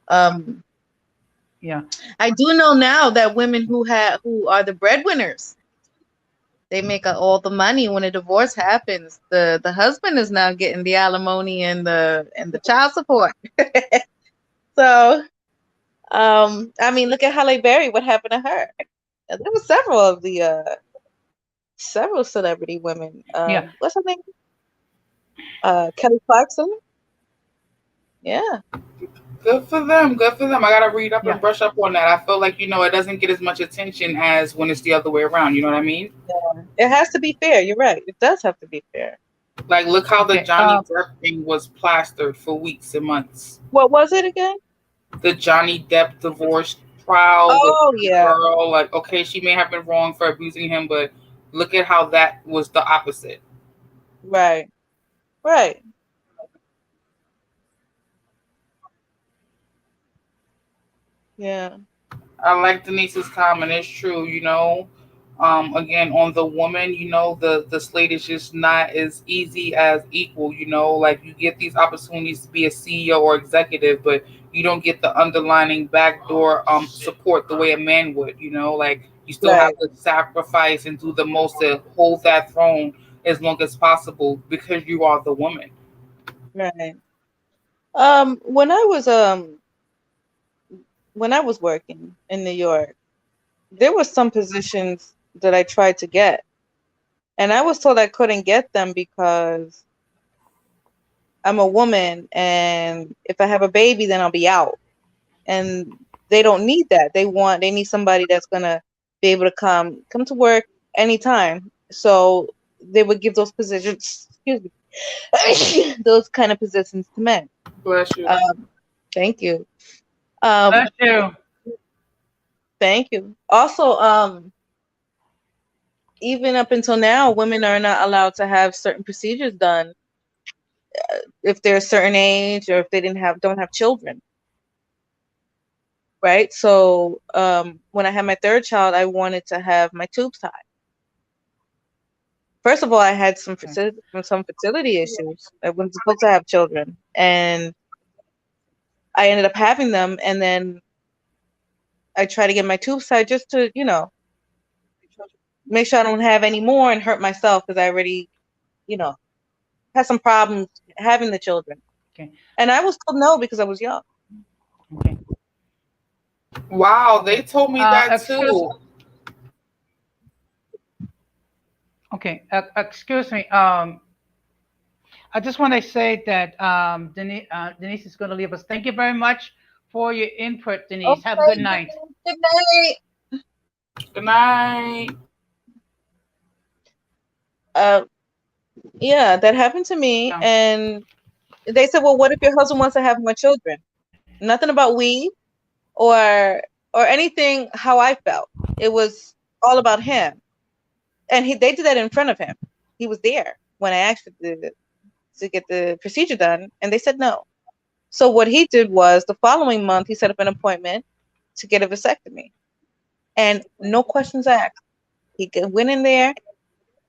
Um, Yeah, I do know now that women who are the breadwinners, they make all the money when a divorce happens. The husband is now getting the alimony and the child support. So, I mean, look at Halle Berry. What happened to her? There were several celebrity women. yeah, What's her name? Kelly Clarkson. Yeah, Good for them. Good for them. I gotta read up yeah. and brush up on that. I feel like it doesn't get as much attention as when it's the other way around. You know what I mean? yeah. It has to be fair. You're right. It does have to be fair. Like, look how the Okay. Johnny Depp thing was plastered for weeks and months. What was it again? The Johnny Depp divorce trial with Oh the yeah, girl. Like, okay, she may have been wrong for abusing him, but look at how that was the opposite. right, right. Yeah, I like Denise's comment. It's true, Again, on the woman, the slate is just not as easy as equal, Like, you get these opportunities to be a CEO or executive, but you don't get the underlining backdoor support the way a man would, Like, you still have right, to sacrifice and do the most to hold that throne as long as possible because you are the woman. right. When when I was working in New York, there were some positions that I tried to get, and I was told I couldn't get them because I'm a woman, and if I have a baby, then I'll be out. And they don't need that. They need somebody that's gonna be able to come to work anytime. So they would give those positions, excuse me, those kind of positions to men. Bless you. Thank you. Bless Um, you. thank you. Also, even up until now, women are not allowed to have certain procedures done if they're a certain age or if they don't have children, right? So, when I had my third child, I wanted to have my tubes tied. First of all, I had Okay. some fertility issues. I wasn't supposed to have children, and I ended up having them. And then I tried to get my tubes tied just to, make sure I don't have any more and hurt myself because I already, you know, had some problems having the children. Okay. And I was told no because I was young. Okay. Wow, they Okay. told me that Excuse. too. Okay. Excuse me. I just want to say that Denise is going to leave us. Thank you very much for your input, Denise. Have a Okay, good night. good night. Good night. Uh, yeah, that happened to me, Yeah. and they said, "Well, what if your husband wants to have more children?" Nothing about we or anything how I felt. It was all about him, and they did that in front of him. He was there when I asked to get the procedure done, and they said no. So what he did was the following month he set up an appointment to get a vasectomy, and no questions asked. Went in there,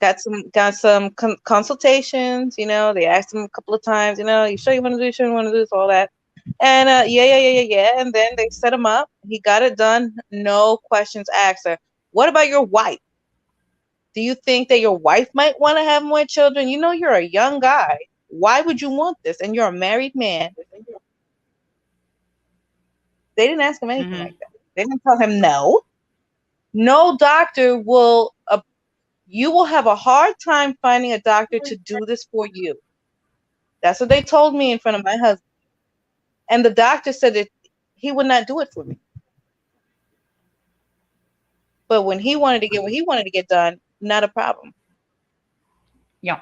got some consultations. You know, they asked him a couple of times. You know, you sure you want to do? You sure you want to do this? All that. And yeah. And then they set him up. He got it done. No questions asked. What about your wife? Do you think that your wife might want to have more children? You know, you're a young guy. Why would you want this? And you're a married man. They didn't ask him anything Mm-hmm. like that. They didn't tell him no. No doctor will. You will have a hard time finding a doctor to do this for you. That's what they told me in front of my husband. And the doctor said that he would not do it for me. But when he wanted to get what he wanted to get done, not a problem. Yeah.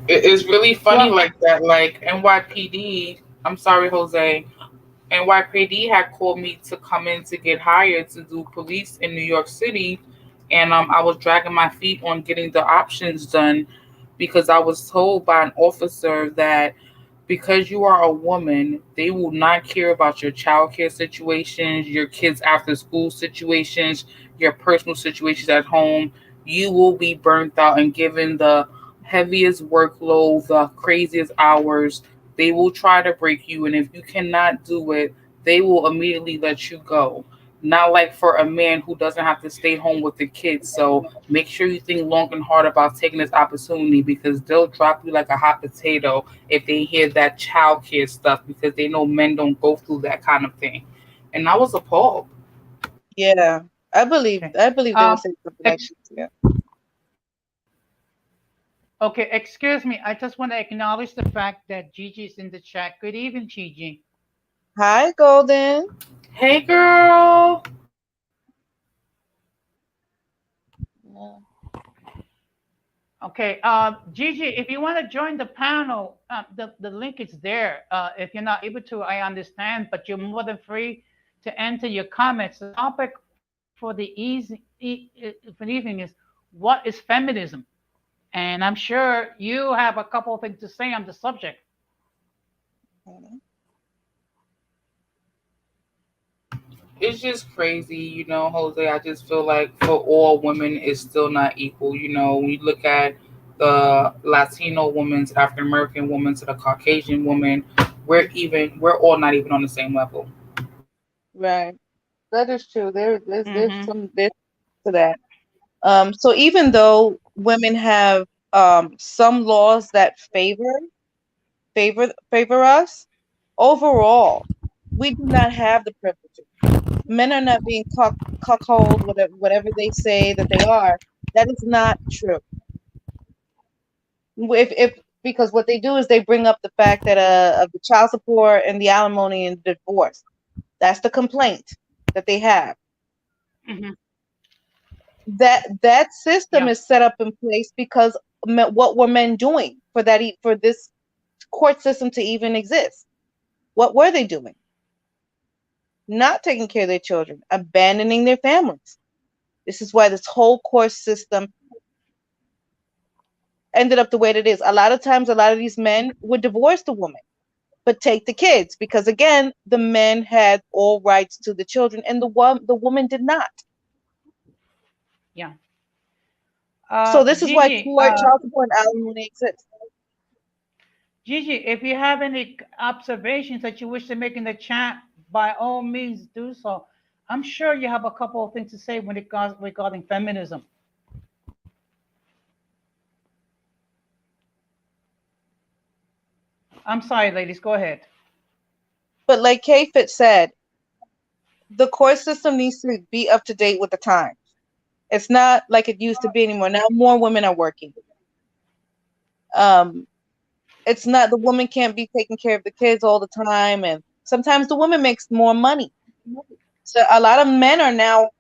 It's really funny Well, like that. Like NYPD, I'm sorry, Jose. NYPD had called me to come in to get hired to do police in New York City, and I was dragging my feet on getting the options done because I was told by an officer that because you are a woman, they will not care about your childcare situations, your kids after school situations, your personal situations at home. You will be burnt out and given the heaviest workload, the craziest hours. They will try to break you, and if you cannot do it, they will immediately let you go. Not like for a man who doesn't have to stay home with the kids. So make sure you think long and hard about taking this opportunity because they'll drop you like a hot potato if they hear that child care stuff because they know men don't go through that kind of thing. And I was appalled. Yeah. okay. I believe they would say something like Ex- this. Yeah. okay, excuse me. I just want to acknowledge the fact that Gigi's in the chat. Good evening, Gigi. Hi, Golden. Hey, girl. Yeah. Okay, Gigi, if you want to join the panel, the link is there. If you're not able to, I understand, but you're more than free to enter your comments. The topic for the for the evening is what is feminism? And I'm sure you have a couple of things to say on the subject. Mhm. It's just crazy, Jose. I just feel like for all women, it's still not equal. When you look at the Latino woman to the African American woman to the Caucasian woman, we're all not even on the same level. Right. That is true. There's Mm-hmm. there's to that. So even though women have some laws that favor us, overall, we do not have the privileges. Men are not being cuckolded, whatever they say that they are. That is not true. If because what they do is they bring up the fact that of the child support and the alimony and divorce. That's the complaint that they have. Mm-hmm. That system Yeah. is set up in place because what were men doing for for this court system to even exist? What were they doing? Not taking care of their children, abandoning their families. This is why this whole court system ended up the way it is. A lot of times, a lot of these men would divorce the woman, but take the kids because again, the men had all rights to the children, and the woman did not. Yeah. So this is why Gigi, child support and alimony exists. Gigi, if you have any observations that you wish to make in the chat, by all means do so. I'm sure you have a couple of things to say when it goes regarding feminism. I'm sorry, ladies. Go ahead. But like K-Fit said, the court system needs to be up to date with the times. It's not like it used to be anymore. Now more women are working. Um, it's not the woman can't be taking care of the kids all the time, and sometimes the woman makes more money. So a lot of men are now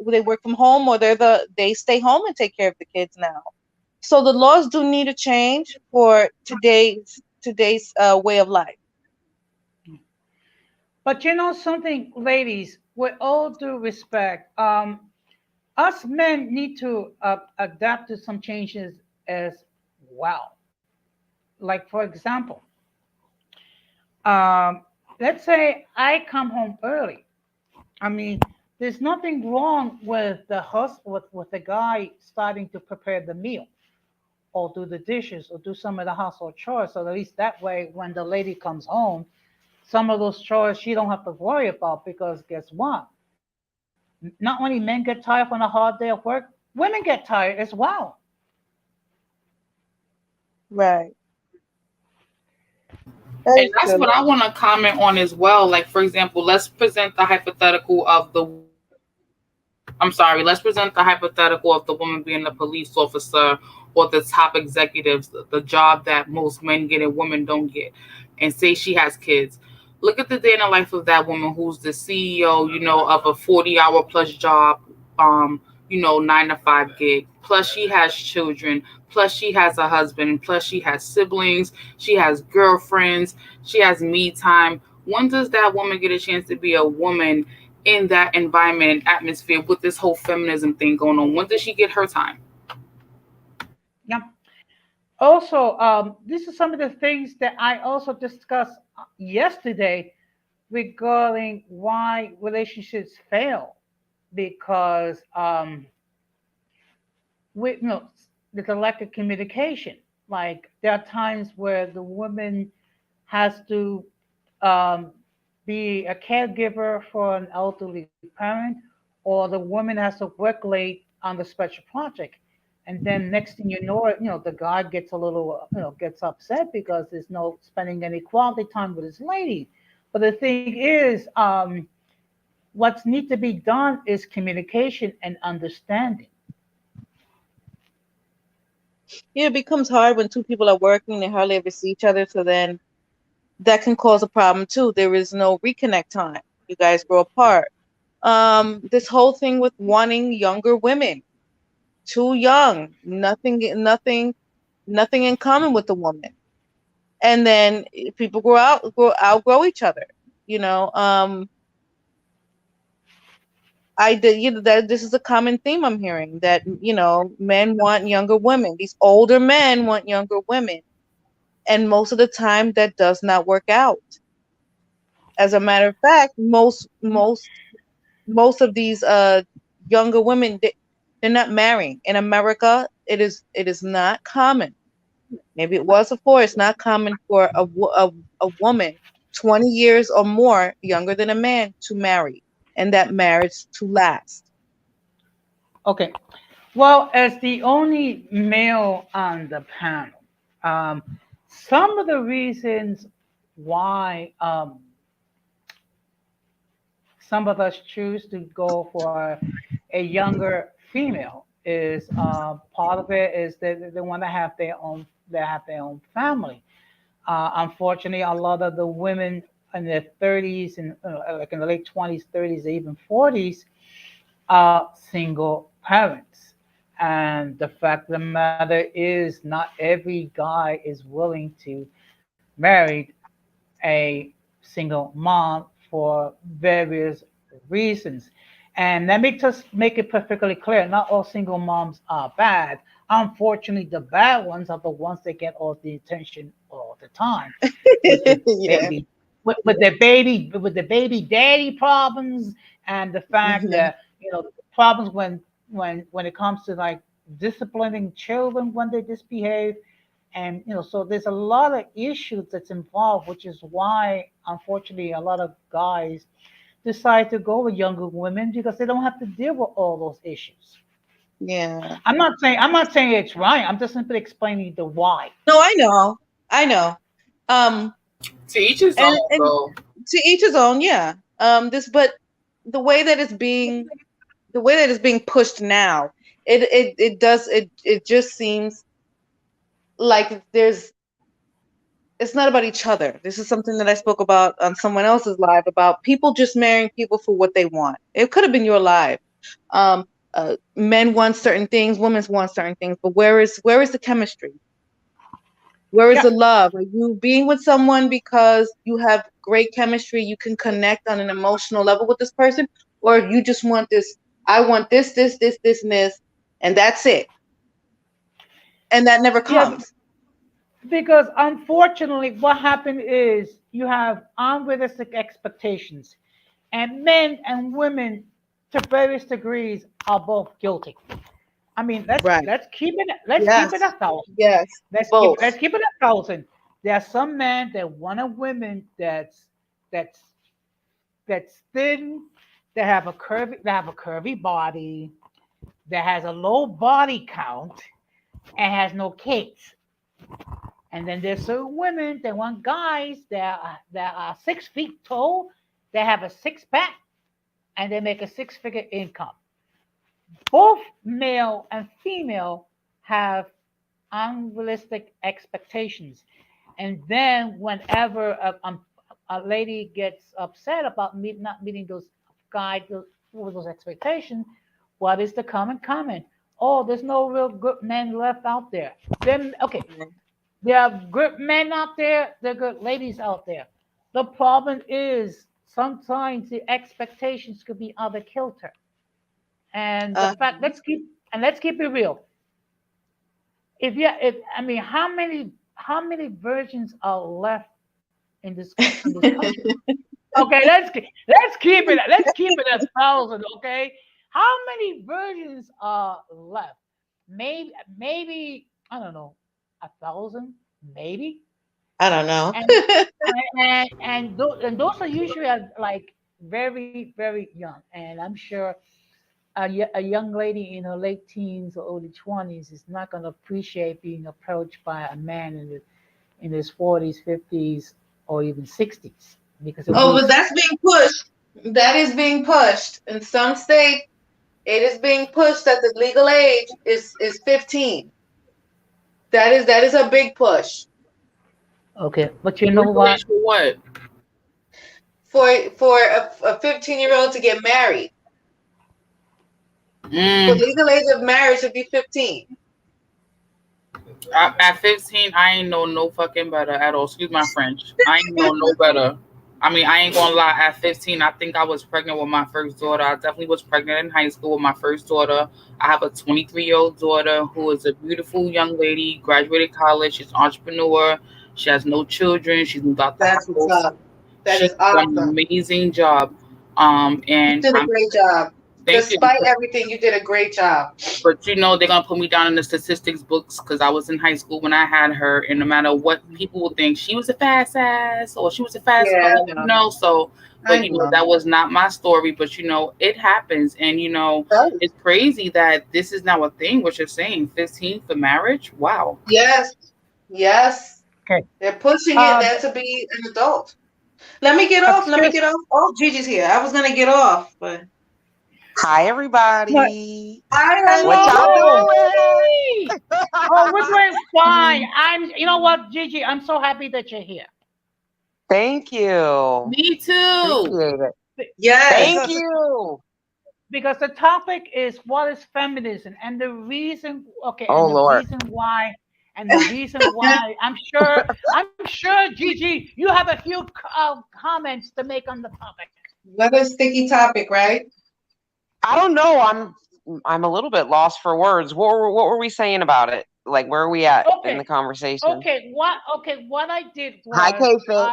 they work from home, or they stay home and take care of the kids now. So the laws do need a change for today's way of life. But you know something, ladies, with all due respect, us men need to adapt to some changes as well. Like, for example, um, let's say I come home early. I mean, there's nothing wrong with with the guy starting to prepare the meal or do the dishes or do some of the household chores. So at least that way, when the lady comes home, some of those chores she don't have to worry about because guess what? Not only men get tired from a hard day of work, women get tired as well. Right. That And is that's true. what I want to comment on as well. Like, for example, let's present the hypothetical of the I'm sorry, let's present the hypothetical of the woman being the police officer or the top executives, the job that most men get and women don't get, and say she has kids. Look at the day in the life of that woman who's the CEO, of a 40-hour plus job, 9 to 5 gig. Plus, she has children. Plus, she has a husband. Plus, she has siblings. She has girlfriends. She has me time. When does that woman get a chance to be a woman in that environment and atmosphere with this whole feminism thing going on? When does she get her time? Yeah. Also, this is some of the things that I also discussed yesterday regarding why relationships fail because you know, there's a lack of communication. Like there are times where the woman has to um, be a caregiver for an elderly parent, or the woman has to work late on the special project. And then next thing you know, the guy gets a little, gets upset because there's no spending any quality time with his lady. But the thing is, what's need to be done is communication and understanding. Yeah, it becomes hard when two people are working, they hardly ever see each other, so then that can cause a problem too. There is no reconnect time. You guys grow apart. This whole thing with wanting younger women, too young, nothing in common with the woman. And then people outgrow each other. You know, I did, that this is a common theme I'm hearing, that, men want younger women. These older men want younger women. And most of the time that does not work out. As a matter of fact, most of these younger women, they're not marrying. In America, it is not common. Maybe it was before. It's not common for a woman 20 years or more younger than a man to marry, and that marriage to last. Okay. Well, as the only male on the panel, um, some of the reasons why some of us choose to go for a younger female is part of it is that they want to have their own family. Unfortunately, a lot of the women in their 30s and like in the late 20s, 30s, even 40s are single parents. And the fact of the matter is, not every guy is willing to marry a single mom for various reasons. And let me just make it perfectly clear, not all single moms are bad. Unfortunately, the bad ones are the ones that get all the attention all the time with the Yeah. baby with the baby daddy problems and the fact Yeah. that problems when it comes to like disciplining children when they misbehave. And so there's a lot of issues that's involved, which is why unfortunately a lot of guys decide to go with younger women because they don't have to deal with all those issues. Yeah. I'm not saying it's right. I'm just simply explaining the why. No, I know. I know. Um, To each his and own, and though. to each his own, yeah. But the way that it's being pushed now, it just seems like it's not about each other. This is something that I spoke about on someone else's live, about people just marrying people for what they want. It could have been your live. Um, Men want certain things, women want certain things, but where is the chemistry? Where is Yeah, the love? Are you being with someone because you have great chemistry, you can connect on an emotional level with this person, or you just want this? I want this, and this, and that's it, and that never yeah, comes. because unfortunately, what happened is you have unrealistic expectations, and men and women, to various degrees, are both guilty. I mean, Right. let's keep it Yes. 1,000. Yes. Both. Let's keep it 1,000. There are some men that want a woman that's that's thin, that have a curvy body, that has a low body count, and has no kids. And then there's certain women that want guys that are 6 feet tall, that have a six pack, and they make a six-figure income. Both male and female have unrealistic expectations. And then whenever a lady gets upset about not meeting those expectations, what is the common comment? Oh, there's no real good men left out there. Then okay, there are good men out there, there are good ladies out there. The problem is sometimes the expectations could be out of kilter. And the Uh, fact let's keep it real. If I mean how many virgins are left in this country? Okay, let's keep it 1,000. Okay, how many virgins are left? Maybe I don't know, 1,000 maybe. I don't know. And and those are usually like very young. And I'm sure a young lady in her late teens or early 20s is not going to appreciate being approached by a man in his 40s, 50s, or even 60s because it'll Oh, be but that's being pushed. That is being pushed in some states. It is being pushed that the legal age is 15. That is a big push okay. But you know Legal what? age for what? for a 15-year-old to get married. The Mm. legal age of marriage should be 15. At 15, I ain't know no fucking better at all. Excuse my French. I ain't know no better. I mean, I ain't gonna lie. At 15, I think I was pregnant with my first daughter. I definitely was pregnant in high school with my first daughter. I have a 23-year-old daughter who is a beautiful young lady, graduated college. She's an entrepreneur. She has no children. She's moved out the That's what's house. up. That She's is done an awesome. amazing job. You And did a I'm great job. thank you. Despite everything, you did a great job. But they're gonna put me down in the statistics books because I was in high school when I had her, and no matter what people would think, she was a fast ass or she was a fast Yeah, butt, I know. So, but I know. that was not my story. But it happens, and Right. it's crazy that this is now a thing. What you're saying, 15 for marriage? Wow. Yes. Yes. Okay. They're pushing it Uh, there to be an adult. Let me get off. Let me excuse. get off. Oh, Gigi's here. I was gonna get off, but Hi, but everybody. I What y'all Hello, doing? Gigi. Oh, we're doing fine. You know what, Gigi? I'm so happy that you're here. Thank you. Me too. Appreciate it. Be- yes. Thank Because you. the topic is what is feminism, and the reason. Okay, Oh, Lord. and the reason why. I'm sure, Gigi, you have a few comments to make on the topic. What a sticky topic, right? I don't know. I'm a little bit lost for words. What were we saying about it? Like, where are we at in Okay, the conversation? what I did Hi, was K-Fit.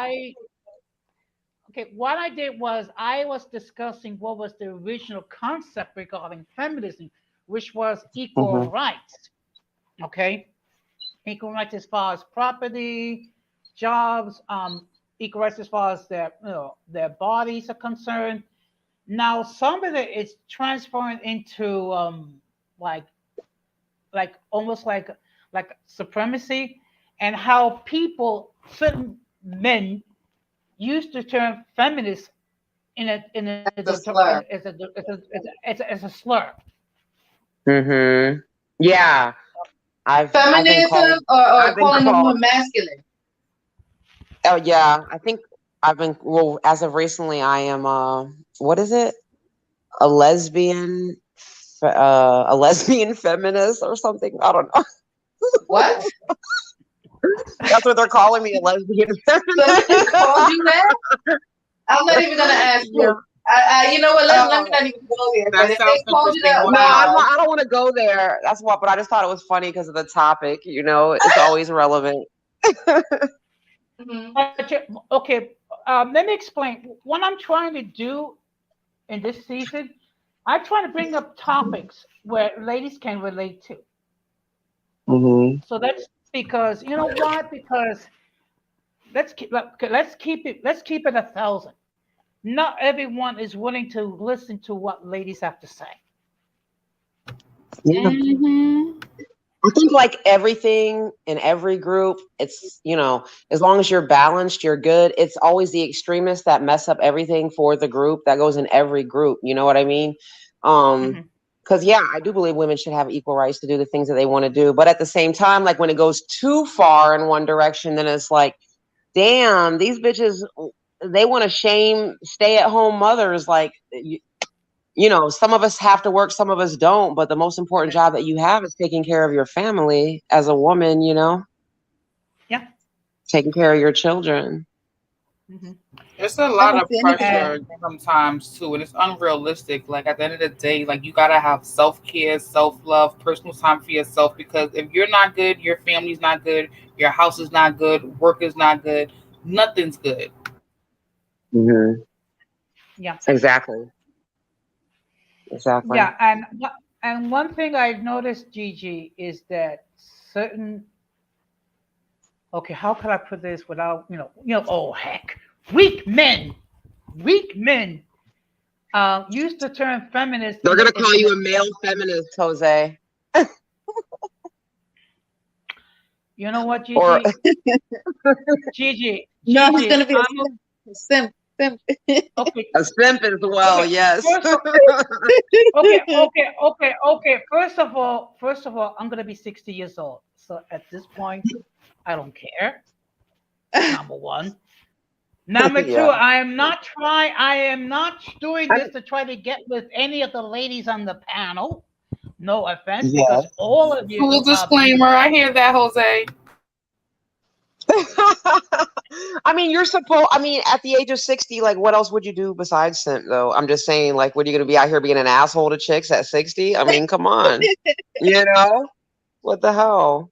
I was discussing what was the original concept regarding feminism, which was equal Hmm. rights. Okay, equal rights as far as property, jobs, equal rights as far as their bodies are concerned. Now some of it is transferring into like almost like supremacy, and how certain men used the term feminist The slur. as a slur. Hmm. Yeah. I've been Feminism called. or I've been calling a called. woman masculine. Oh, yeah. I think I've been. Well, as of recently, I am. What is it? A lesbian a lesbian feminist or something. I don't know. What? That's what they're calling me, a lesbian Somebody feminist. called you that? I'm not even gonna ask Yeah. you. You know what? Let me Uh, not even go there. But That if they sounds called you interesting. that, no, I'm Wow. not, I don't want to go there. That's what. But I just thought it was funny because of the topic. It's always relevant. mhm. Okay, let me explain. What I'm trying to do in this season, I try to bring up topics where ladies can relate to. Hmm. So that's because you know what? Because let's keep it 1,000. Not everyone is willing to listen to what ladies have to say. Yeah. Mm-hmm. I think like everything in every group, it's, as long as you're balanced, you're good. It's always the extremists that mess up everything for the group. That goes in every group. You know what I mean? Hmm. Because yeah, I do believe women should have equal rights to do the things that they want to do. But at the same time, like when it goes too far in one direction, then it's like, damn, these bitches, they want to shame stay-at-home mothers. Like, some of us have to work, some of us don't. But the most important job that you have is taking care of your family as a woman, Yeah. taking care of your children. Hmm. It's a I lot don't of see anything. pressure sometimes too, and it's unrealistic. Like at the end of the day, like you gotta have self care, self love, personal time for yourself. Because if you're not good, your family's not good, your house is not good, work is not good, nothing's good. Hmm. Yeah. Exactly. Exactly. Yeah. And one thing I've noticed, Gigi, is that certain. Okay, how could I put this without Oh heck, weak men, weak men. Use the term feminist They're in gonna a call you a male feminist, Jose. you know what, Or Gigi, Gigi, No, he's Gigi. gonna be a simp. Simp. Simp. Okay, a simp as well, okay. yes. First, okay. First of all, I'm gonna be 60 years old. So at this point, I don't care. Number one. Number two, Yeah. I am not doing I'm, this to try to get with any of the ladies on the panel. No offense, because yeah. all of Full you are disclaimer, beautiful. I hear that, Jose. I mean, at the age of 60, like, what else would you do besides simp, though? I'm just saying, like, what are you going to be out here being an asshole to chicks at 60? I mean, come on. You know? What the hell?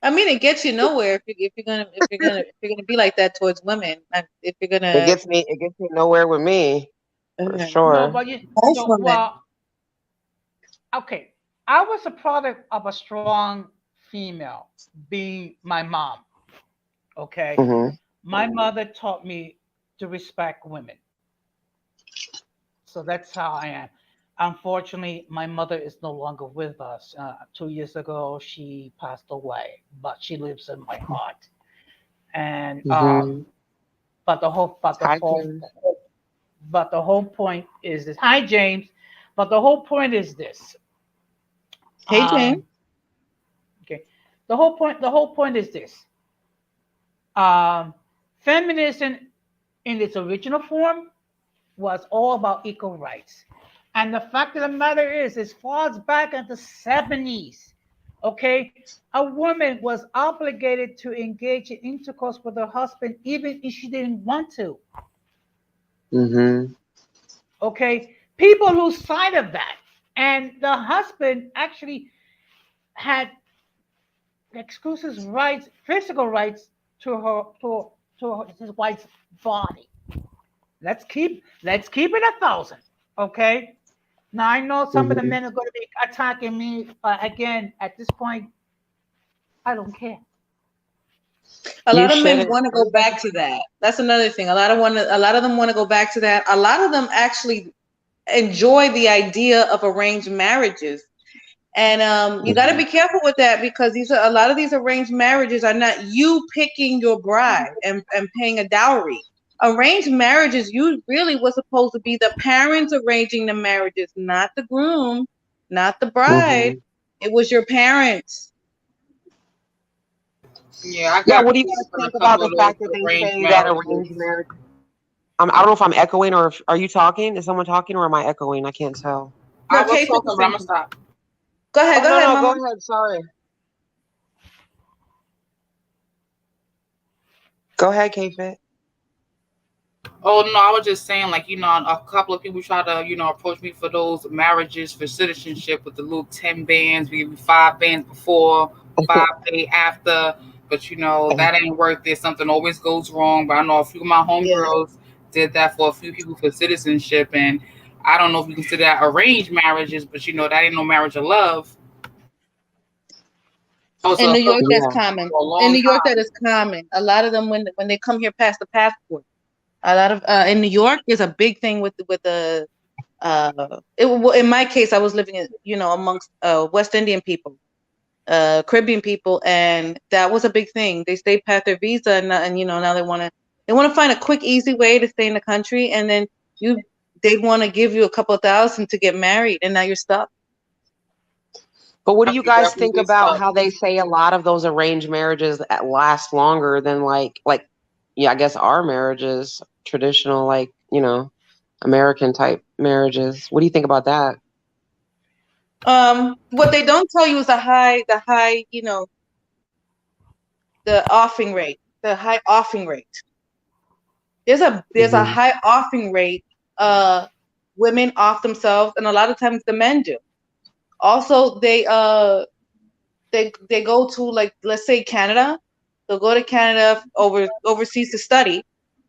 I mean, it gets you nowhere if you're gonna be like that towards women. If you're gonna It gets me nowhere with me, for No, sure. but most women. well, okay. I was a product of a strong female, being my mom. Okay, Hmm. my mother taught me to respect women, so that's how I am. Unfortunately, my mother is no longer with us. 2 years ago, she passed away, but she lives in my heart. And Hmm. but the whole, but the Hi, whole, Kim. but the whole point is this. Hi, James. But the whole point is this. Hey, James. Um, okay. The whole point is this. Um, Feminism, in its original form, was all about equal rights. And the fact of the matter is, it falls back in the 70s. Okay, a woman was obligated to engage in intercourse with her husband even if she didn't want to. Hmm. Okay, people lose sight of that, and the husband actually had exclusive rights, physical rights to his wife's body. Let's keep it 1,000. Okay. Now I know some of the Hmm. men are going to be attacking me again. At this point, I don't care. A You lot of men shouldn't. want to go back to that. That's another thing. A lot of them want to go back to that. A lot of them actually enjoy the idea of arranged marriages. And you got to Mhm. be careful with that because a lot of these arranged marriages are not you picking your bride and paying a dowry. Arranged marriages, you really was supposed to be the parents arranging the marriages, not the groom, not the bride. Mhm. It was your parents. Yeah, I Yeah, got what do you peace guys for a think about couple the of those fact that they arranged say that arranged marriages. marriage? I don't know if I'm echoing or are you talking? Is someone talking or am I echoing? I can't tell. I No, was Kate talking, was but I'm saying gonna something. stop. Oh Go no, ahead, no, go Mama. ahead. Sorry. Go ahead, K-Fit. Oh no, I was just saying, like, a couple of people try to, approach me for those marriages for citizenship with the little 10 bands. We give you 5 bands before, 5 day after, but that ain't worth it. Something always goes wrong. But I know a few of my Yeah. homegirls did that for a few people for citizenship, and I don't know if you consider that arranged marriages, but that ain't no marriage of love. That was In a New York, hookup that's Yeah. common. for a In long New York, that time. is common. A lot of them, when they come here past the passport, a lot of in New York, there's a big thing with the well, in my case, I was living in amongst West Indian people, Caribbean people, and that was a big thing. They stayed past their visa, and now they want to find a quick, easy way to stay in the country, and then you they want to give you a couple of thousand to get married, and now you're stuck. But what do I you think guys think definitely about stuff. how they say a lot of those arranged marriages last longer than yeah, I guess our marriages, traditional, American type marriages. What do you think about that? What they don't tell you is the high, the offing rate, the high offing rate. There's a Hmm. high offing rate. Uh, Women off themselves, and a lot of times the men do. Also, they go to, like, let's say Canada. They'll go to Canada overseas to study,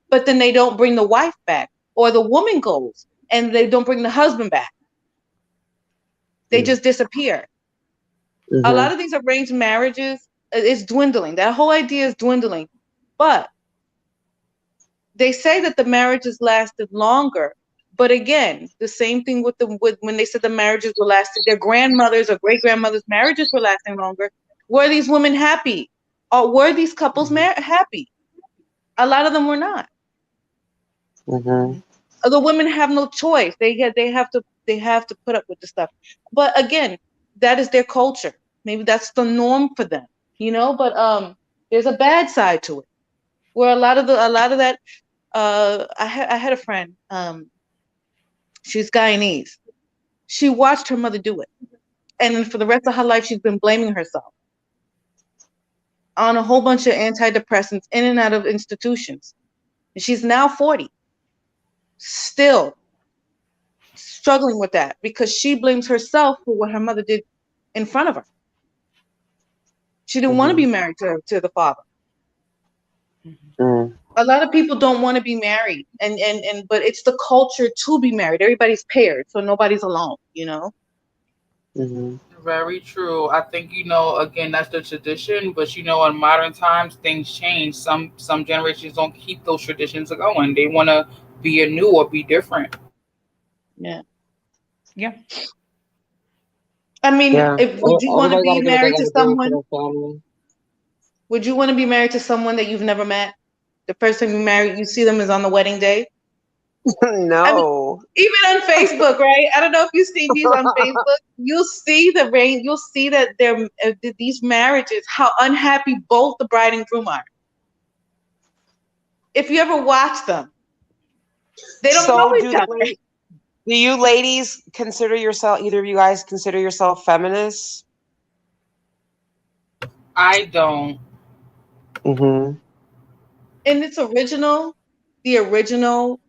but then they don't bring the wife back, or the woman goes and they don't bring the husband back. They just disappear. A Hmm. lot of these arranged marriages is dwindling. That whole idea is dwindling, but they say that the marriages lasted longer. But again, the same thing with when they said the marriages were lasting, their grandmothers or great grandmothers' marriages were lasting longer. Were these women happy? Or were these couples happy? A lot of them were not. Hmm. The women have no choice. They have to put up with the stuff. But again, that is their culture. Maybe that's the norm for them, But there's a bad side to it, where a lot of that. I had a friend. She's Guyanese. She watched her mother do it, and then for the rest of her life, she's been blaming herself on a whole bunch of antidepressants in and out of institutions. And she's now 40, still struggling with that because she blames herself for what her mother did in front of her. She didn't want to Hmm. be married to the father. Mhm. Hmm. A lot of people don't want to be married, and but it's the culture to be married. Everybody's paired, so nobody's alone. Hmm. Very true. I think again, that's the tradition, but in modern times things change. Some generations don't keep those traditions going. They want to be anew or be different. Yeah. Yeah. I mean, Yeah. if would you want to Everybody got be to do what they married got to to do for someone? their family. Would you want to be married to someone that you've never met? The person you marry, you see them is on the wedding day. I mean, No. even on Facebook, right? I don't know if you see these on Facebook. You'll see the rain. You'll see that these marriages, how unhappy both the bride and groom are. If you ever watch them, they don't know So each other. do you ladies consider yourself, either of you guys consider yourself feminists? I don't. Hmm. In its original, the original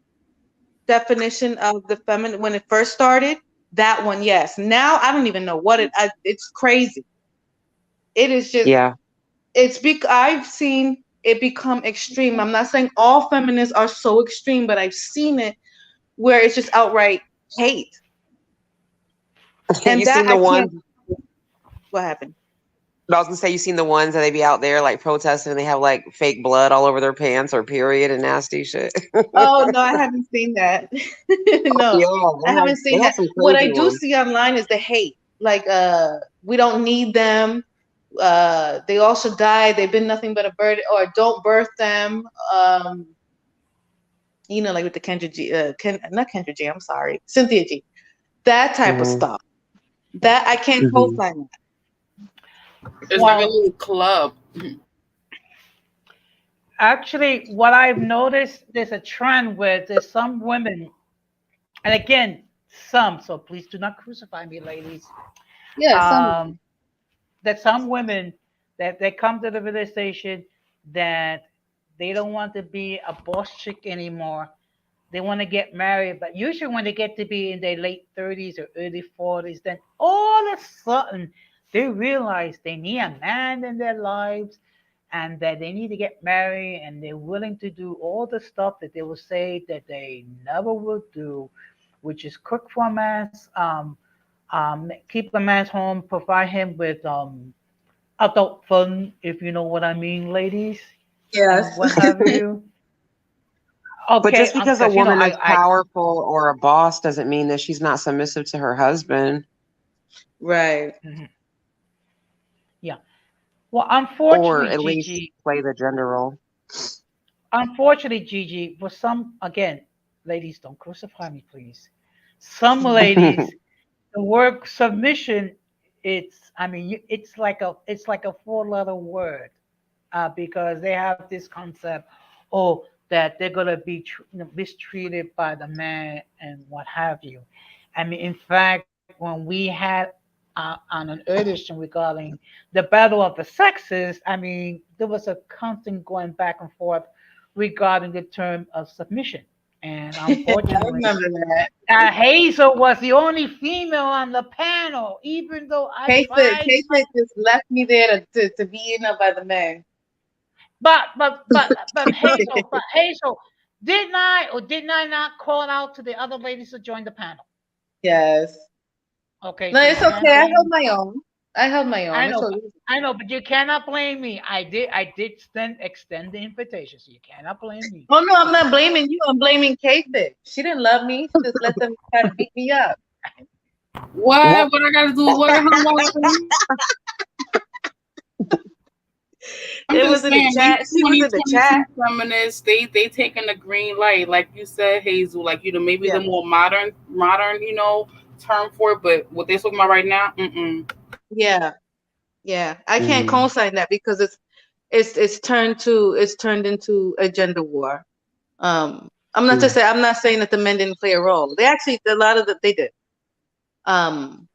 definition of the feminine when it first started, that one, yes. Now I don't even know it's crazy. It is just Yeah. I've seen it become extreme. I'm not saying all feminists are so extreme, but I've seen it where it's just outright hate. And You that seen I the can't. ones? What happened? I was gonna say, you seen the ones that they be out there like protesting and they have like fake blood all over their pants or period and nasty shit. Oh no, I haven't seen that. No, Yeah, I haven't they seen have that. some What I crazy do ones. see online is the hate. Like, we don't need them. They all should die. They've been nothing but a bird, or don't birth them. Like with the Kendra G, not Kendra G. I'm sorry, Cynthia G. That type of Hmm. stuff. That I can't Hmm. co-sign that. It's like a Well, little club. actually, what I've noticed, there's a trend where there's some women, and again, some, so please do not crucify me, ladies. Yeah, some. Um, that some women that they come to the realization that they don't want to be a boss chick anymore. They want to get married, but usually when they get to be in their late 30s or early 40s, then all of a sudden they realize they need a man in their lives and that they need to get married and they're willing to do all the stuff that they will say that they never will do, which is cook for a man's, keep a man's home, provide him with adult fun, if you know what I mean, ladies, and Yes. what have you. But Okay, just because a because woman is I powerful or a boss doesn't mean that she's not submissive to her husband. Right. mhm, yeah. Well, Or unfortunately, at least Gigi, play the gender role. For some, again, ladies, don't crucify me, please. Some ladies, the word submission, I mean, it's like a four-letter word, because they have this concept, oh, that they're gonna be mistreated by the man and what have you. I mean, in fact, when we had on an edition regarding the battle of the sexes, I mean, there was a constant going back and forth regarding the term of submission. And I unfortunately, remember that. Hazel was the only female on the panel, even though I tried. Kasich just left me there to be eaten up by the men. But Hazel, didn't I not call out to the other ladies to join the panel? Yes. Okay, No, so you it's can't okay. I held blame. my own. I held my own. I It's know, okay. I know, but you cannot blame me. I did extend the invitation, so you cannot blame me. Oh no, I'm not Okay. blaming you. I'm blaming Kasich. She didn't love me. She just let them try to beat me up. Well, What? What I gotta do? What? How do I do? I'm It was just in the saying, these chat. She was in the chat. 2022 feminists, they taking the green light, like you said, Hazel. Like maybe Yeah. the more modern, term for it. But what they're talking about right now, Yeah. Yeah. I can't mm, co-sign that because it's turned into a gender war. mm. I'm not saying that the men didn't play a role. They actually a lot of they did. Um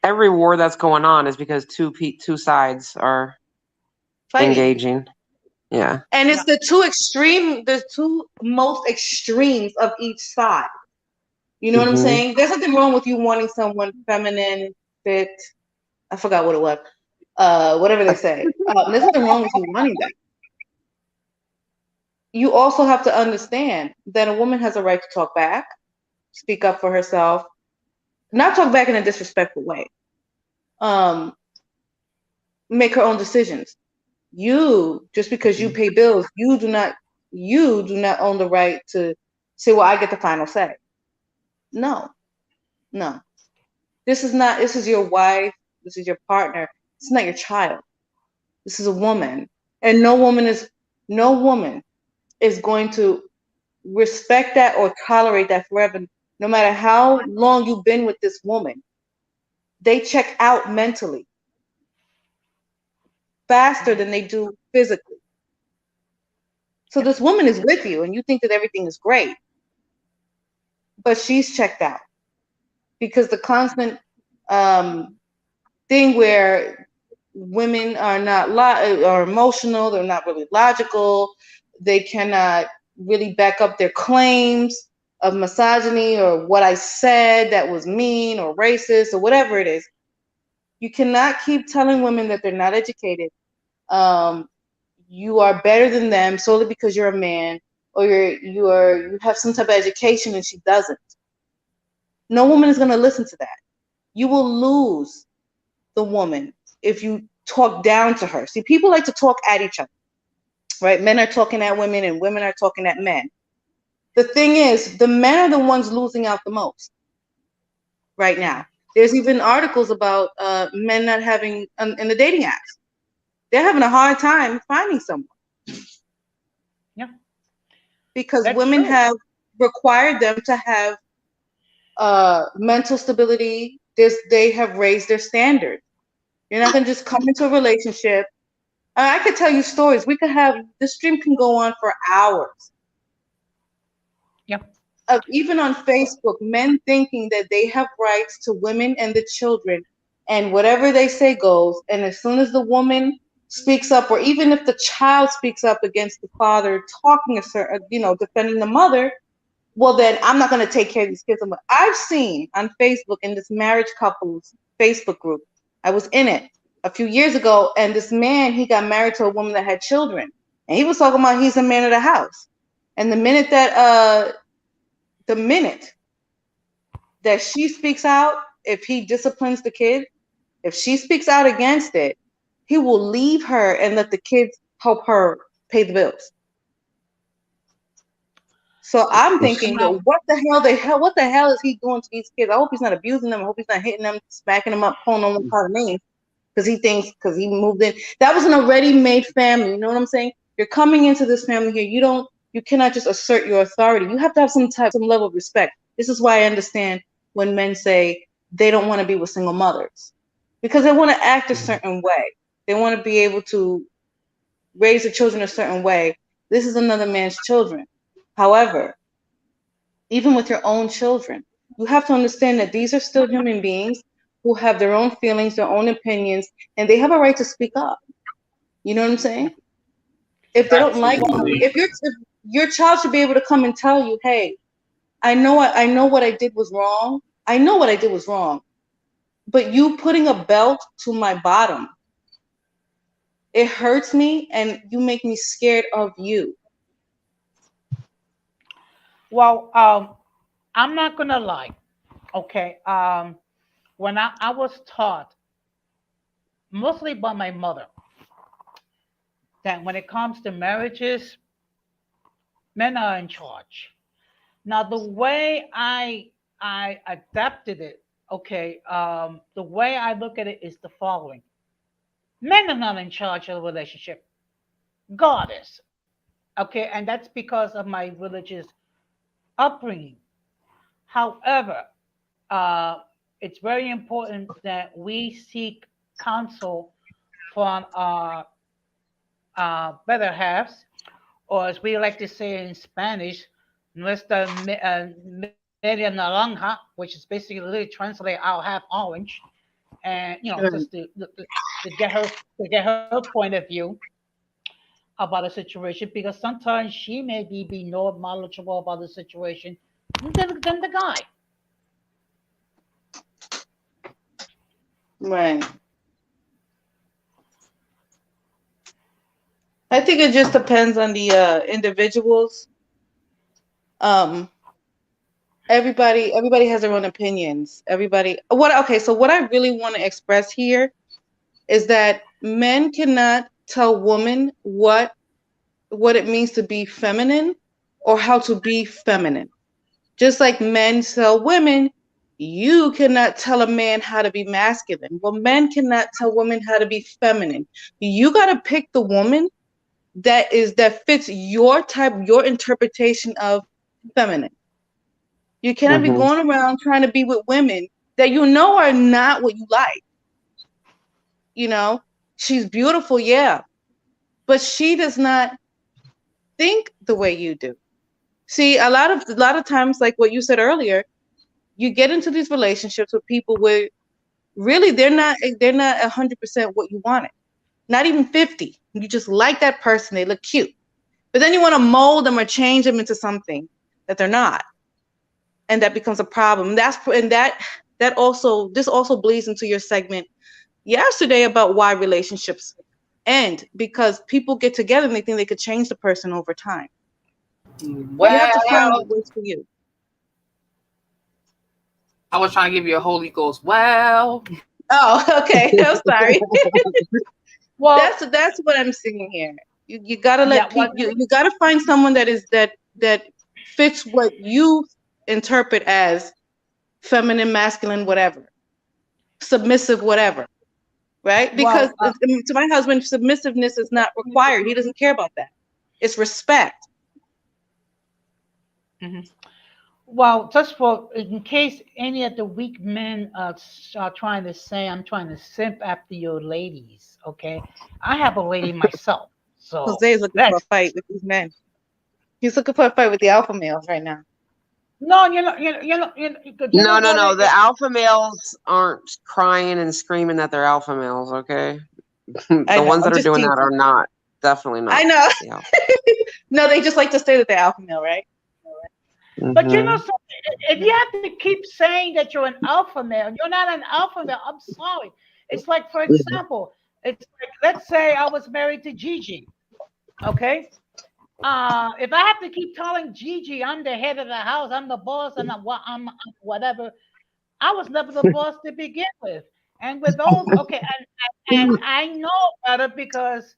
Every war that's going on is because two sides are Fighting. engaging. Yeah. And Yeah. it's the two most extremes of each side. You know what I'm Hmm. saying? There's nothing wrong with you wanting someone feminine, fit. I forgot what it was. Whatever they say. There's nothing wrong with you wanting that. You also have to understand that a woman has a right to talk back, speak up for herself, not talk back in a disrespectful way. Um, Make her own decisions. You, just because you pay bills, you do not own the right to say, well, I get the final say. No, no. This is your wife, this is your partner, it's not your child. This is a woman. And no woman is going to respect that or tolerate that forever, no matter how long you've been with this woman. They check out mentally faster Mhm. than they do physically. So Yep. this woman is with you and you think that everything is great, but she's checked out because the constant um, thing where women are not are emotional, they're not really logical, they cannot really back up their claims of misogyny or what I said that was mean or racist or whatever it is. You cannot keep telling women that they're not educated. Um, you are better than them solely because you're a man or you have some type of education and she doesn't. No woman is going to listen to that. You will lose the woman if you talk down to her. See, people like to talk at each other, right? Men are talking at women and women are talking at men. The thing is, the men are the ones losing out the most right now. There's even articles about men not having in the dating apps. They're having a hard time finding someone Yeah. because That's women true. have required them to have mental stability. They have raised their standards. You're not going to just come into a relationship. I could tell you stories. We could have this stream can go on for hours. Yep. even on Facebook, men thinking that they have rights to women and the children, and whatever they say goes. And as soon as the woman speaks up, or even if the child speaks up against the father, talking a certain, defending the mother, well, then I'm not going to take care of these kids. I've seen on Facebook in this marriage couples Facebook group, I was in it a few years ago, and this man, he got married to a woman that had children, and he was talking about he's the man of the house. And the minute that she speaks out, if he disciplines the kid, if she speaks out against it, he will leave her and let the kids help her pay the bills. So I'm thinking, Now, what the hell is he doing to these kids? I hope he's not abusing them. I hope he's not hitting them, smacking them up, calling them all kinds of names, because he moved in. That was an already made family. You know what I'm saying? You're coming into this family here. You cannot just assert your authority. You have to have some level of respect. This is why I understand when men say they don't want to be with single mothers, because they want to act a certain way. They want to be able to raise the children a certain way. This is another man's children. However, even with your own children, you have to understand that these are still human beings who have their own feelings, their own opinions, and they have a right to speak up. You know what I'm saying? If they don't like something, Absolutely. if your child should be able to come and tell you, hey, I know what I did was wrong. I know what I did was wrong. But you putting a belt to my bottom, it hurts me, and you make me scared of you. well, I'm not gonna lie. Okay. When I was taught, mostly by my mother, that when it comes to marriages, men are in charge. Now, the way I adapted it, okay, the way I look at it is the following: men are not in charge of the relationship. God is. Okay, and that's because of my religious upbringing. However, uh, it's very important that we seek counsel from our better halves, or as we like to say in Spanish, nuestra media naranja, which is basically literally translate "I'll have orange," and just Right. to get her point of view about a situation, because sometimes she may be more knowledgeable about the situation than the guy. Right. I think it just depends on the individuals. Um, everybody has their own opinions. So what I really want to express here is that men cannot tell women what it means to be feminine or how to be feminine. Just like men tell women, you cannot tell a man how to be masculine. Well, men cannot tell women how to be feminine. You got to pick the woman that fits your type, your interpretation of feminine. You cannot be Hmm. going around trying to be with women that you know are not what you like. You know, she's beautiful, yeah, but she does not think the way you do. See, a lot of times, like what you said earlier, you get into these relationships with people where really they're not 100% what you wanted, not even 50. You just like that person, they look cute, but then you want to mold them or change them into something that they're not, and that becomes a problem. This also bleeds into your segment yesterday about why relationships end, because people get together and they think they could change the person over time. You have to find Well, what works for you. I was trying to give you a Holy Ghost. Well, Oh, okay. I'm sorry. Well, That's what I'm seeing here. You gotta yeah. let What? people. You gotta find someone that fits what you interpret as feminine, masculine, whatever, submissive, whatever. Right? Because Well. to my husband, submissiveness is not required. He doesn't care about that. It's respect. Mhm. Well, just for in case any of the weak men are trying to say I'm trying to simp after your ladies, okay? I have a lady myself, so Jose is looking for a that's fight with these men. He's looking for a fight with the alpha males right now. No, you know No, no, what no. it, The alpha males aren't crying and screaming that they're alpha males. Okay, I the know. ones I'm that are just doing that teasing. are not definitely I not know. the alpha. No, they just like to say that they're alpha male, right? but you know Hmm. something, if you have to keep saying that you're an alpha male, you're not an alpha male. I'm sorry. It's like, for example, it's like, let's say I was married to Gigi. Okay. If I have to keep telling Gigi I'm the head of the house, I'm the boss, and I'm whatever, I was never the boss to begin with. And with those, okay, and I know better because,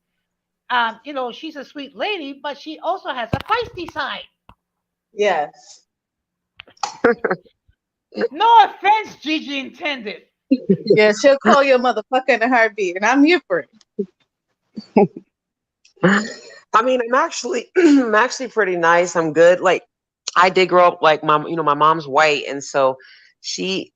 she's a sweet lady, but she also has a feisty side. Yes. No offense, Gigi intended. Yeah, she'll call you a motherfucker in a heartbeat, and I'm here for it. I mean, I'm actually, I'm actually pretty nice. I'm good. Like, I did grow up like my mom's white, and so she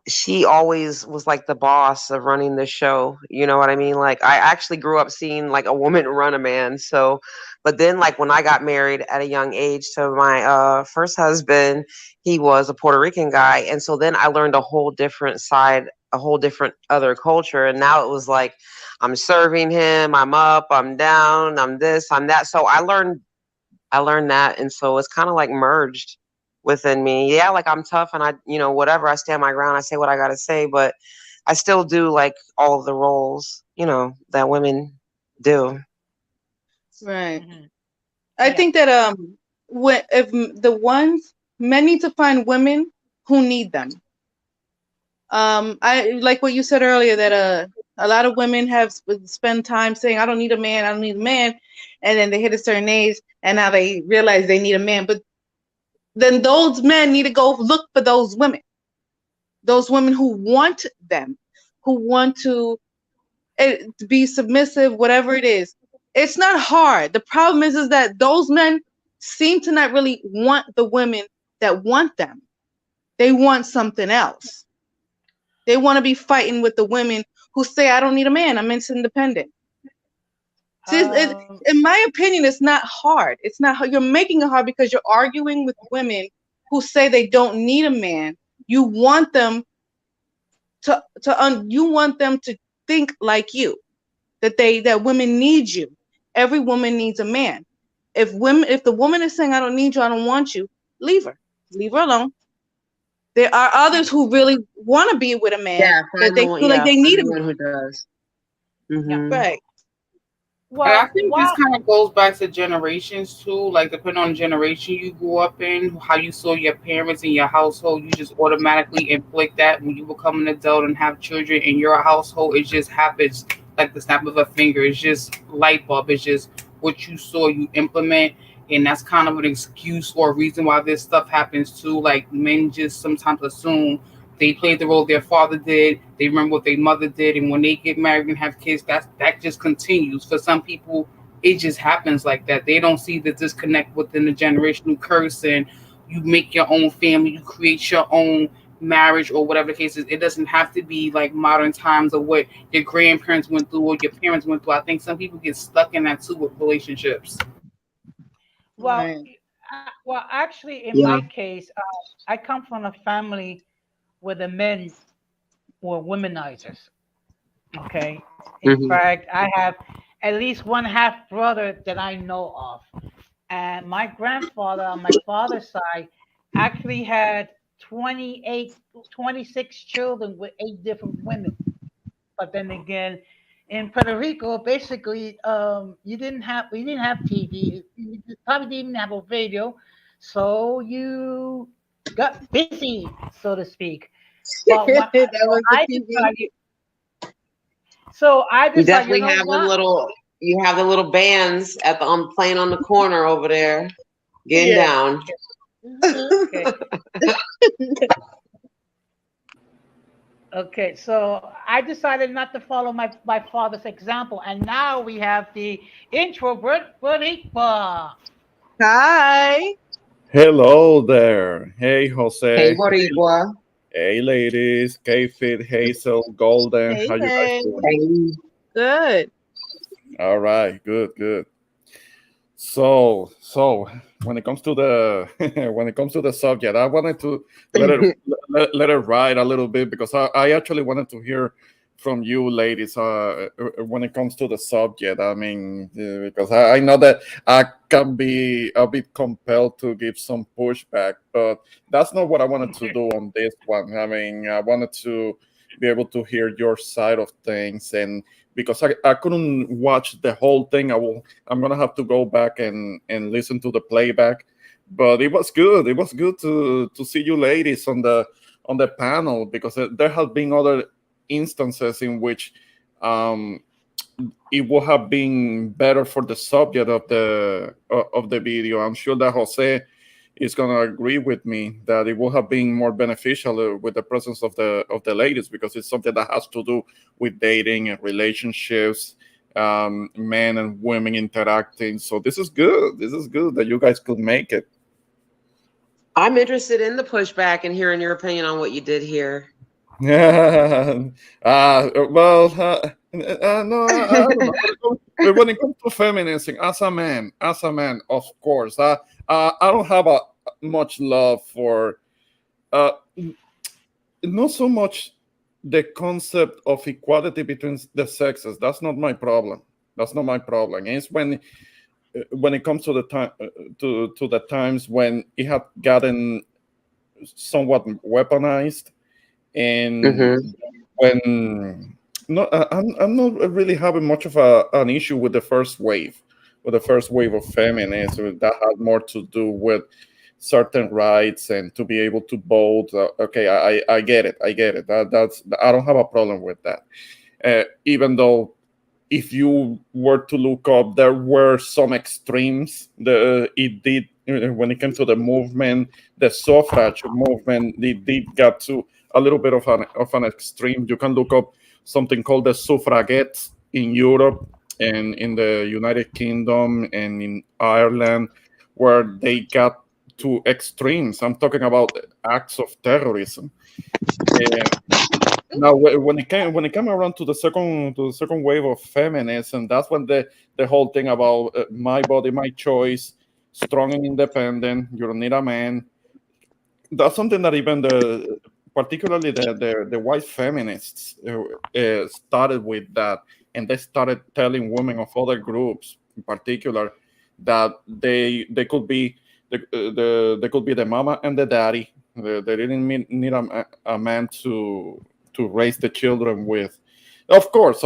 she always was like the boss of running the show. You know what I mean? Like I actually grew up seeing like a woman run a man. So, but then like when I got married at a young age to my first husband, he was a Puerto Rican guy, and so then I learned a whole different side, a whole different other culture, and now it was like I'm serving him, I'm up, I'm down, I'm this, I'm that. So I learned that, and so it's kind of like merged within me. Yeah, like I'm tough, and whatever. I stand my ground. I say what I gotta say, but I still do like all of the roles, that women do. Right. Hmm. I Yeah. think that when if the ones men need to find women who need them. I like what you said earlier that a lot of women have spent time saying I don't need a man, I don't need a man, and then they hit a certain age and now they realize they need a man. But then those men need to go look for those women who want them, who want to be submissive, whatever it is. It's not hard. The problem is that those men seem to not really want the women that want them. They want something else. They want to be fighting with the women who say, I don't need a man, I'm independent. See, Um. in my opinion, it's not hard. It's not You're making it hard because you're arguing with women who say they don't need a man. You want them you want them to think like you, that women need you. Every woman needs a man. If the woman is saying I don't need you, I don't want you, leave her. Leave her alone. There are others who really want to be with a man Yeah, that find the they one. feel like Yeah, they find need the a one man. who does. Yeah. Hmm. Right. And I Well, think this while kind of goes back to generations too. Like depending on the generation you grew up in, how you saw your parents in your household, you just automatically inflict that when you become an adult and have children in your household. It just happens like the snap of a finger. It's just light bulb. It's just what you saw you implement, and that's kind of an excuse or a reason why this stuff happens too. Like men just sometimes assume they played the role their father did. They remember what their mother did, and when they get married and have kids, that just continues. For some people, it just happens like that. They don't see the disconnect within the generational curse, and you make your own family, you create your own marriage or whatever the case is. It doesn't have to be like modern times or what your grandparents went through or your parents went through. I think some people get stuck in that too with relationships. well, Right. well, actually, in Yeah. my case, I come from a family where the men were womenizers. Okay. In Hmm. fact, I have at least one half brother that I know of. And my grandfather on my father's side actually had 28, 26 children with 8 different women. But then again, in Puerto Rico, basically, you didn't have TV. You probably didn't even have a radio, so you got busy, so to speak. But what, That so was the I TV. decided, so I You decided, you definitely know have them what? little. You have the little bands at the playing on the corner over there, getting Yeah. down. Okay, okay. So I decided not to follow my father's example, and now we have the introvert Boricua. Hi. Hello there. Hey, Hey, Jose. Boricua. Hey, ladies. K-Fit, Hazel, Golden. Hey, How you guys hey. doing? Hey. Good. All right. Good, good. So when it comes to the when it comes to the subject, I wanted to let it let it ride a little bit because I actually wanted to hear from you ladies when it comes to the subject. I mean, because I know that I can be a bit compelled to give some pushback, but that's not what I wanted to do on this one. I mean, I wanted to be able to hear your side of things, and because I couldn't watch the whole thing, I'm gonna have to go back and listen to the playback. But it was good. It was good to see you ladies on the panel because there have been other instances in which um, it would have been better for the subject of the video. I'm sure that Jose is going to agree with me that it would have been more beneficial with the presence of the ladies because it's something that has to do with dating and relationships, men and women interacting. So this is good. This is good that you guys could make it. I'm interested in the pushback and hearing your opinion on what you did here. Well, no, I don't know. When it comes to feminism, as a man, of course, I don't have a much love for uh, not so much the concept of equality between the sexes. That's not my problem. That's not my problem. It's when it comes to the time to the times when it had gotten somewhat weaponized and Hmm. when no, I'm not really having much of an issue with the first wave of feminism that had more to do with certain rights and to be able to vote. Okay, I get it, I get it. That's I don't have a problem with that. Even though if you were to look up, there were some extremes. The it did when it came to the movement, the suffrage movement. It did get to a little bit of an extreme. You can look up something called the suffragettes in Europe and in the United Kingdom and in Ireland, where they got to extremes. I'm talking about acts of terrorism. Uh, Now, when it came around to the second wave of feminism, that's when the whole thing about my body, my choice, strong and independent. You don't need a man. That's something that even particularly the white feminists started with that, and they started telling women of other groups, in particular, that they could be they could be the mama and the daddy. They didn't need a man to raise the children with. Of course,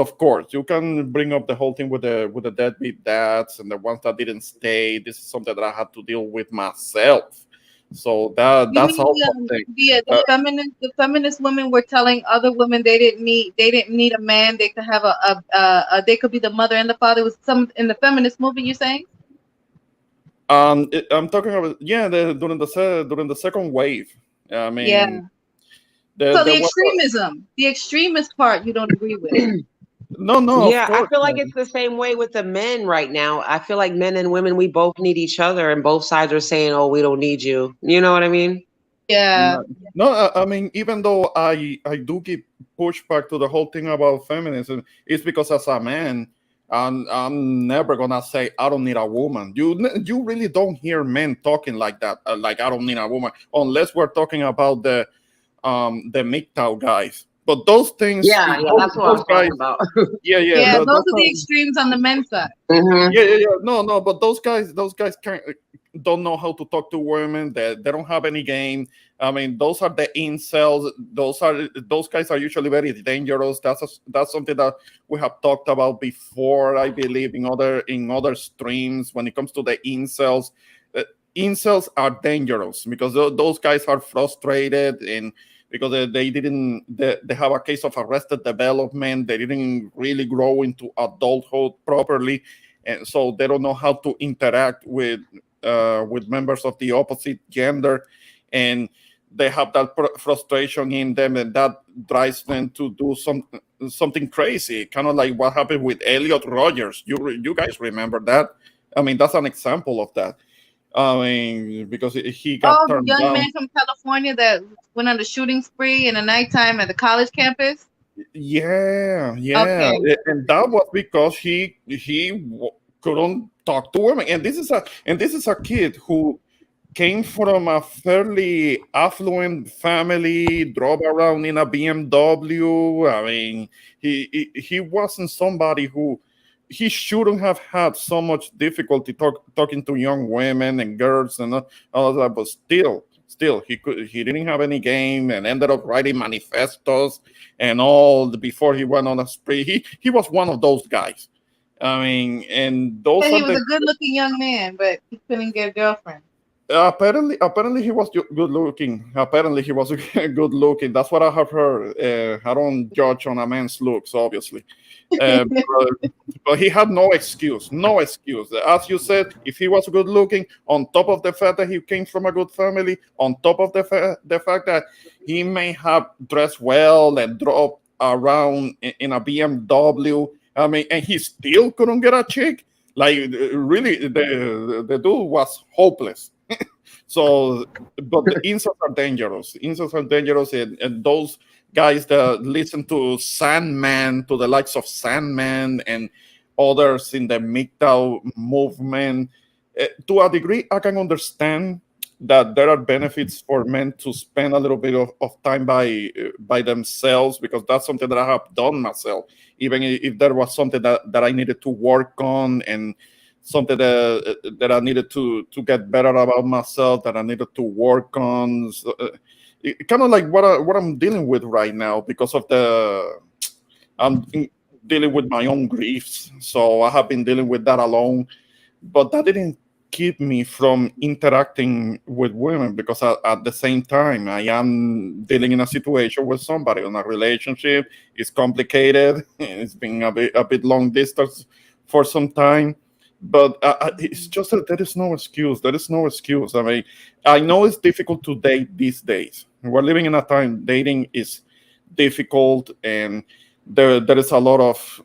you can bring up the whole thing with the deadbeat dads and the ones that didn't stay. This is something that I had to deal with myself. So You that's mean also a thing. Uh, the feminist women were telling other women they didn't need a man, they could have they could be the mother and the father. It was some in the feminist movement, you saying? I'm talking about during the second wave. I mean, Yeah. So there was the extremist part you don't agree with. no, of Yeah, I course. feel like it's the same way with the men right now. I feel like men and women, we both need each other, and both sides are saying, "Oh, we don't need you." You know what I mean? Yeah. No, no, I mean, even though I do give pushback to the whole thing about feminism, it's because as a man, I'm never gonna say I don't need a woman. You really don't hear men talking like that, like I don't need a woman, unless we're talking about the MGTOW guys. But those things, Yeah, yeah, that's what I those was guys, talking about. yeah, Yeah, those those are are, the extremes on the men's side. Hmm. yeah. No, but those guys can't, don't know how to talk to women. They don't have any game. I mean, those are the incels. Those guys are usually very dangerous. That's something that we have talked about before. I believe in other streams when it comes to the incels. Uh, Incels are dangerous because those guys are frustrated and because they have a case of arrested development. They didn't really grow into adulthood properly, and so they don't know how to interact with members of the opposite gender, and they have that frustration in them, and that drives them to do something crazy, kind of like what happened with Elliot Rogers. You guys remember that? I mean, that's an example of that. I mean, because he got Oh, the turned young down. man from California that went on a shooting spree in the nighttime at the college campus. Yeah, Okay. and that was because couldn't talk to women. And this is a kid who came from a fairly affluent family, drove around in a BMW. I mean, he wasn't somebody who he shouldn't have had so much difficulty talking to young women and girls and all that. But still, he didn't have any game and ended up writing manifestos and all before he went on a spree. He was one of those guys. I mean, and those Said are he was the a good-looking young man, but he couldn't get a girlfriend. apparently he was good looking. Apparently he was good looking. That's what I have heard. I don't judge on a man's looks, obviously. But he had no excuse. No excuse. As you said, if he was good looking, on top of the fact that he came from a good family, on top of the fact that he may have dressed well and drove around in a BMW. I mean, and he still couldn't get a chick. Like really, the dude was hopeless. So, but the insults are dangerous. Insults are dangerous, and those guys that listen to Sandman, to the likes of Sandman and others in the MGTOW movement, to a degree, I can understand that there are benefits for men to spend a little bit of time by themselves, because that's something that I have done myself. Even if there was something that I needed to work on, and something that I needed to get better about myself, that I needed to work on. So, kind of like what I'm dealing with right now, because of I'm dealing with my own griefs. So I have been dealing with that alone, but that didn't keep me from interacting with women, because at the same time I am dealing in a situation with somebody in a relationship. It's complicated. It's been a bit long distance for some time, but it's just that there is no excuse. There is no excuse. I mean, I know it's difficult to date these days. We're living in a time dating is difficult, and there is a lot of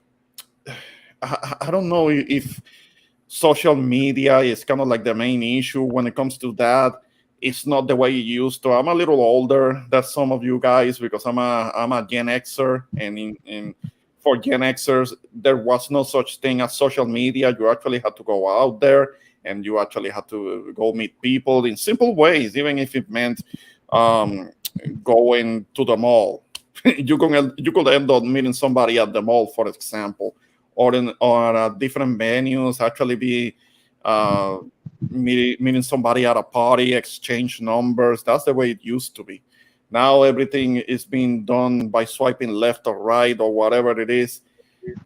I don't know if social media is kind of like the main issue when it comes to that. It's not the way it used to. I'm a little older than some of you guys, because I'm a Gen Xer, and for Gen Xers there was no such thing as social media. You actually had to go out there, and you actually had to go meet people in simple ways, even if it meant um, going to the mall. You could end up meeting somebody at the mall, for example, or different venues. Actually, be uh, meeting somebody at a party, exchange numbers. That's the way it used to be. Now everything is being done by swiping left or right or whatever it is,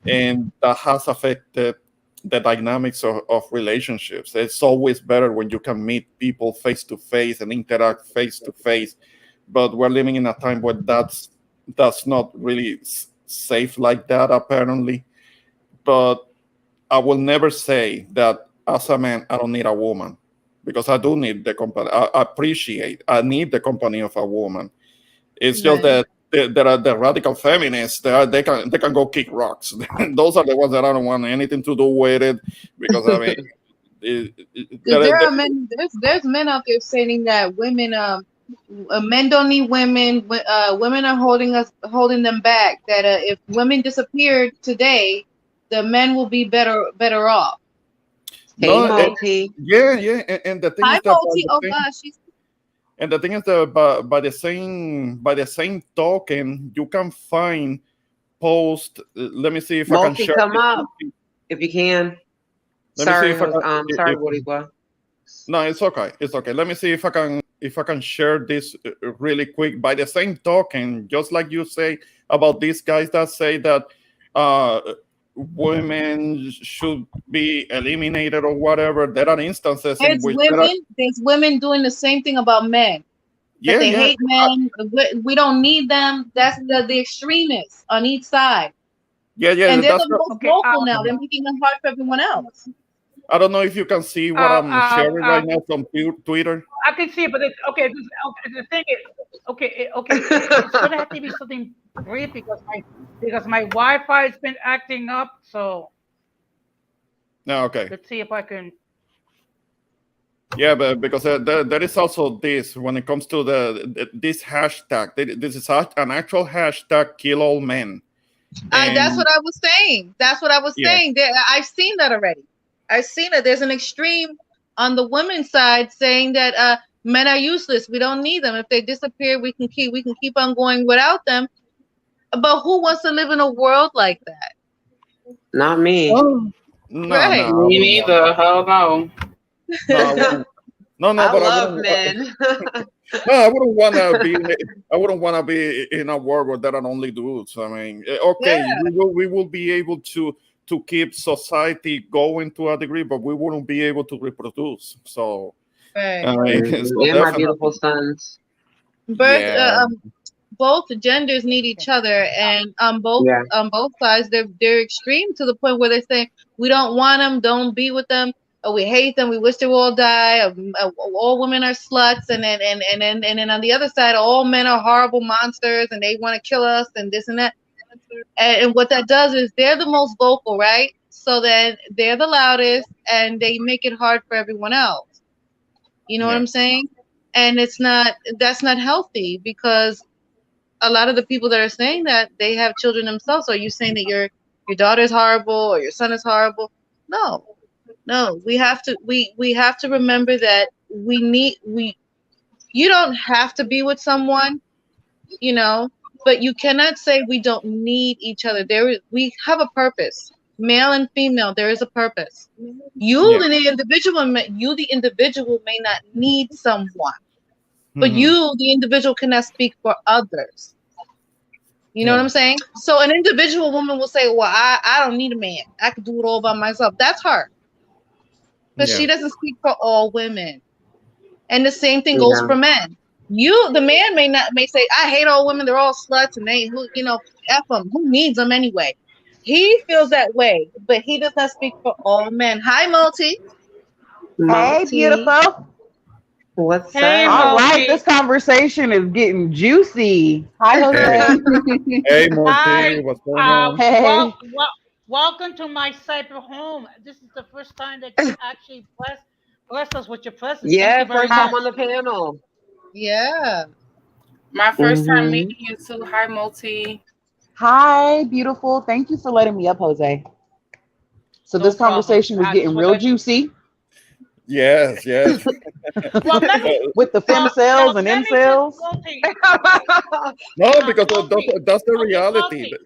and that has affected the dynamics of relationships. It's always better when you can meet people face to face and interact face to face, but we're living in a time where that's not really safe like that, apparently. But I will never say that as a man I don't need a woman, because I do need the company. I need the company of a woman. It's just Right. that there are the radical feminists. They can go kick rocks. Those are the ones that I don't want anything to do with it, because I mean, Because there are men, there's men out there saying that women, men don't need women. Women are holding them back. That if women disappeared today, the men will be better off. Hey, no, Multi. yeah, and the thing Hi, is that Multi. Oh gosh, she's by the same token, you can find post. Let me see if I can Multi, share come this. up if you can. Let me see Sorry, if I can. sorry, Boricua. No, it's okay. It's okay. Let me see if I can share this really quick. By the same token, just like you say about these guys that say that uh, women should be eliminated or whatever, there are instances in which there are. there's women doing the same thing about men. That Yeah, they yeah, hate men. We don't need them. That's the extremists on each side, yeah, yeah. and they're That's. the most Okay. vocal now. They're making it hard for everyone else. I don't know if you can see what Uh, I'm uh, sharing uh, right now from Twitter. I can see it, but okay. The thing is, it's gonna have to be something brief because my Wi-Fi has been acting up. So No, okay. let's see if I can. Yeah, but because there is also this when it comes to this hashtag. This is an actual hashtag, kill all men. That's And what I was saying. That's what I was yeah, saying. I've seen that already. I've seen it. There's an extreme on the women's side saying that men are useless. We don't need them. If they disappear, we can keep on going without them. But who wants to live in a world like that? Not me. Oh, no, no, Right. I Me wouldn't want neither. that. Hell no. No, I wouldn't. No, no, I but I love wouldn't. men. No, I wouldn't want to be. I wouldn't want to be in a world where there are only dudes. I mean, Yeah. okay, we will be able to keep society going to a degree, but we wouldn't be able to reproduce. So, I Right. mean, so And my beautiful definitely, sons. Birth. yeah, Both genders need each other, and Yeah. on both sides they're extreme to the point where they say we don't want them, don't be with them, or we hate them, we wish they would all die, all women are sluts, and then on the other side all men are horrible monsters and they want to kill us and this and that. And what that does is they're the most vocal, right? So then they're the loudest and they make it hard for everyone else. You know what yeah, I'm saying? And that's not healthy because a lot of the people that are saying that they have children themselves. So are you saying that your daughter is horrible or your son is horrible? No, no. We have to remember that we you don't have to be with someone, you know, but you cannot say we don't need each other. We have a purpose. Male and female, there is a purpose. yeah. You the individual may not need someone, but Hmm. you the individual cannot speak for others. You know what Yeah, I'm saying? So an individual woman will say, "Well, I don't need a man. I can do it all by myself." That's her, because yeah, she doesn't speak for all women. And the same thing goes Yeah. for men. The man may say, "I hate all women. They're all sluts, and they who f them. Who needs them anyway?" He feels that way, but he does not speak for all men. Hi, Multi. Hey, Multi. beautiful. What's Hey, All up? right, this Multi. conversation is getting juicy. Hi, hey, Jose. hey, Hi. Morty, what's going on? Well, Hey. well, welcome to my cyber home. This is the first time that you actually blessed us with your presence. Thank Yeah, you very first time Hi. on much. the panel. Yeah. My first time Hmm. meeting you too. Hi, Multi. Hi, beautiful. Thank you for letting me up, Jose. So No this problem. conversation was I just getting want real to. juicy Yes, yes. Well, let me. with the Well, femcells and let me just incels. Multi. No, because Multi. that's the Okay, reality. Multi.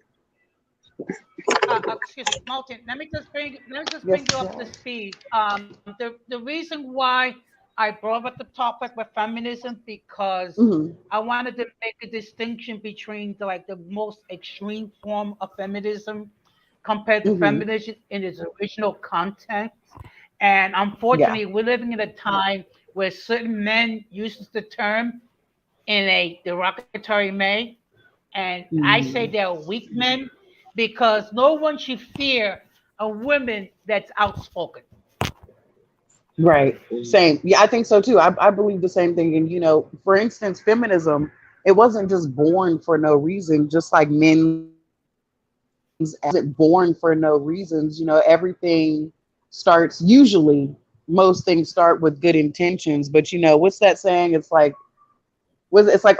Excuse me, Martin. Let me just bring Yes, you up to yes. speed. The reason why I brought up the topic with feminism because Hmm. I wanted to make a distinction between the most extreme form of feminism compared to Hmm. feminism in its original content. And Yeah. unfortunately, we're living in a time where certain men use the term in a derogatory way, and I say Hmm. they're weak men because no one should fear a woman that's outspoken. Right. Same. Yeah, I think so too. I believe the same thing. And, for instance, feminism, it wasn't just born for no reason, just like men's wasn't born for no reasons. Everything starts usually, most things start with good intentions. But, what's that saying? It's like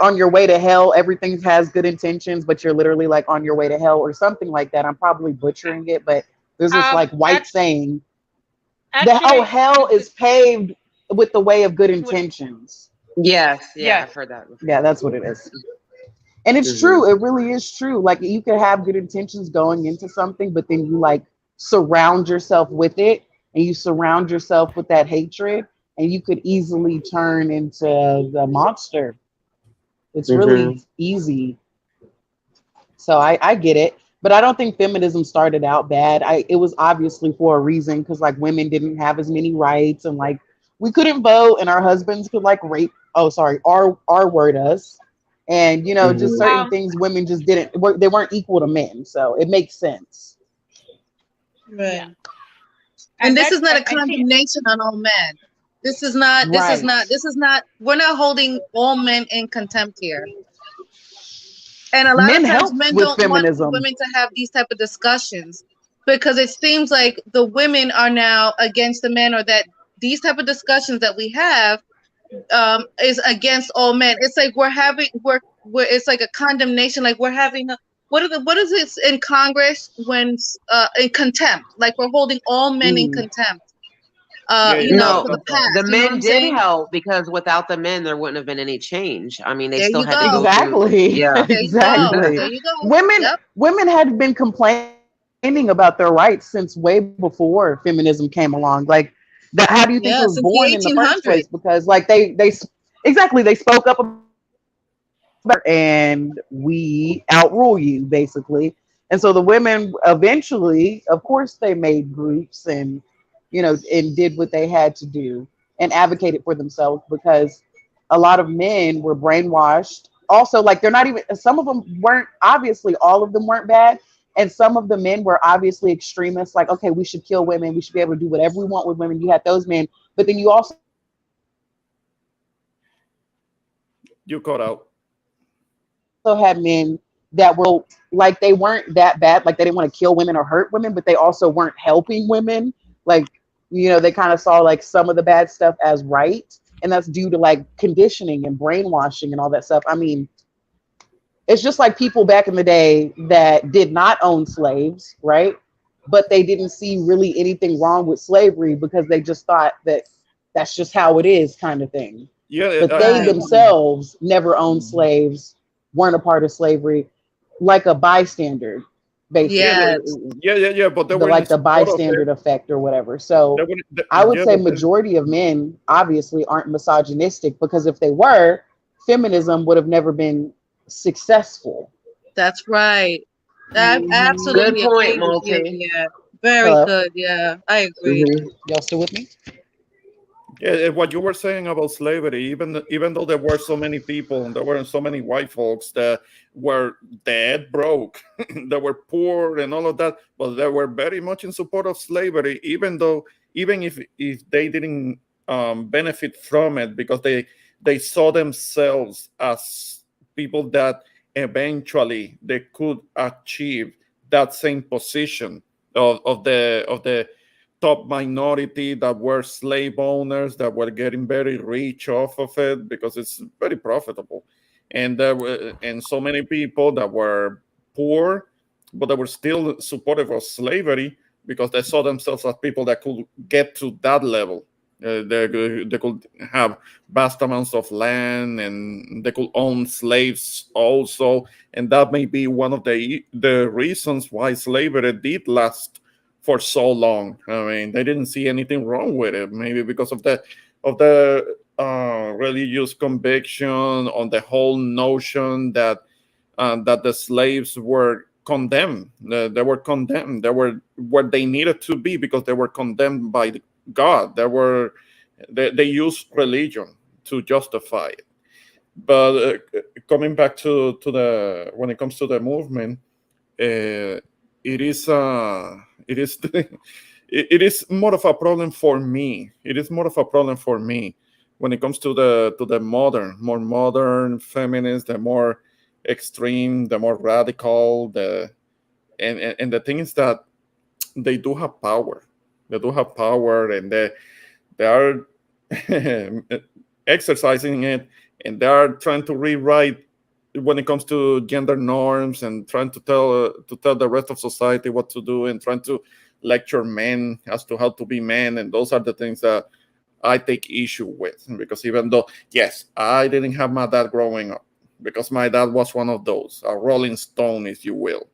on your way to hell, everything has good intentions, but you're literally like on your way to hell or something like that. I'm probably butchering it, but there's this like white Actually, saying that, oh, actually, hell is paved with the way of good with intentions. Yes, yeah, yes, I've heard that Yeah, before. that's what it is. And it's Hmm. true. It really is true. Like you could have good intentions going into something, but then you like surround yourself with it and you surround yourself with that hatred, and you could easily turn into the monster. It's Hmm. really easy. So I get it. But I don't think feminism started out bad. It was obviously for a reason because like women didn't have as many rights and like we couldn't vote and our husbands could like rape our word us. And just Hmm. certain um, things women just they weren't equal to men. So it makes sense. yeah, Right. And and this is that's not a and see, condemnation on all men. Right. We're not holding all men in contempt here. And a lot Men of times helped men with don't want feminism. women to have these type of discussions because it seems like the women are now against the men, or that these type of discussions that we have is against all men. It's like we're it's like a condemnation. Like we're having what is it in Congress when in contempt? Like we're holding all men in Mhm. contempt. Yeah, you yeah, know, No, for the the past. You know what men I'm did saying? help because without the men, there wouldn't have been any change. I mean, they There still you had to go. go through. Exactly. Yeah. There you go. There Exactly. you go. Women Yep. women had been complaining about their rights since way before feminism came along. Like that, how do you think it was Yeah, born in the since the first place? 1800s. Because like they exactly, they spoke up about it and we outrule you basically. And so the women eventually, of course, they made groups and and did what they had to do and advocated for themselves because a lot of men were brainwashed. Also, like they're not even, some of them weren't, obviously all of them weren't bad, and some of the men were obviously extremists, like, okay, we should kill women, we should be able to do whatever we want with women. You had those men, but then you also had men that were you cut out. like they weren't that bad, like they didn't want to kill women or hurt women, but they also weren't helping women. Like, they kind of saw like some of the bad stuff as right, and that's due to like conditioning and brainwashing and all that stuff. I mean, it's just like people back in the day that did not own slaves, right? But they didn't see really anything wrong with slavery because they just thought that that's just how it is, kind of thing. Yeah, But they Right. themselves never owned slaves, weren't a part of slavery, like a bystander, yeah, basically, Yes. yeah. But they the were in like the support of bystander it. effect or whatever. They So were, I would yeah, say but majority of men obviously aren't misogynistic, because if they were, feminism would have never been successful. That's right. I Hmm. Good absolutely point, agree with you. Multi. Yeah. Very Hello, good. Yeah. I agree. Hmm. y'all still with me? yeah, what you were saying about slavery, even though there were so many people and there were so many white folks that were dead broke, that were poor and all of that, but they were very much in support of slavery, even if they didn't benefit from it because they saw themselves as people that eventually they could achieve that same position of the top minority that were slave owners that were getting very rich off of it because it's very profitable, and there were and so many people that were poor, but they were still supportive of slavery because they saw themselves as people that could get to that level. They could have vast amounts of land and they could own slaves also, and that may be one of the reasons why slavery did last for so long. I mean, they didn't see anything wrong with it. Maybe because of the religious conviction on the whole notion that the slaves were condemned. They were condemned. They were where they needed to be because they were condemned by God. They used religion to justify it. But coming back to the when it comes to the movement, uh, it is it is it is more of a problem for me. It is more of a problem for me when it comes to the more modern feminists, the more extreme, the more radical, and the thing is that they do have power. They do have power, and they are exercising it, and they are trying to rewrite when it comes to gender norms and trying to tell the rest of society what to do and trying to lecture men as to how to be men, and those are the things that I take issue with, because even though, yes, I didn't have my dad growing up, because my dad was one of those, a rolling stone, if you will.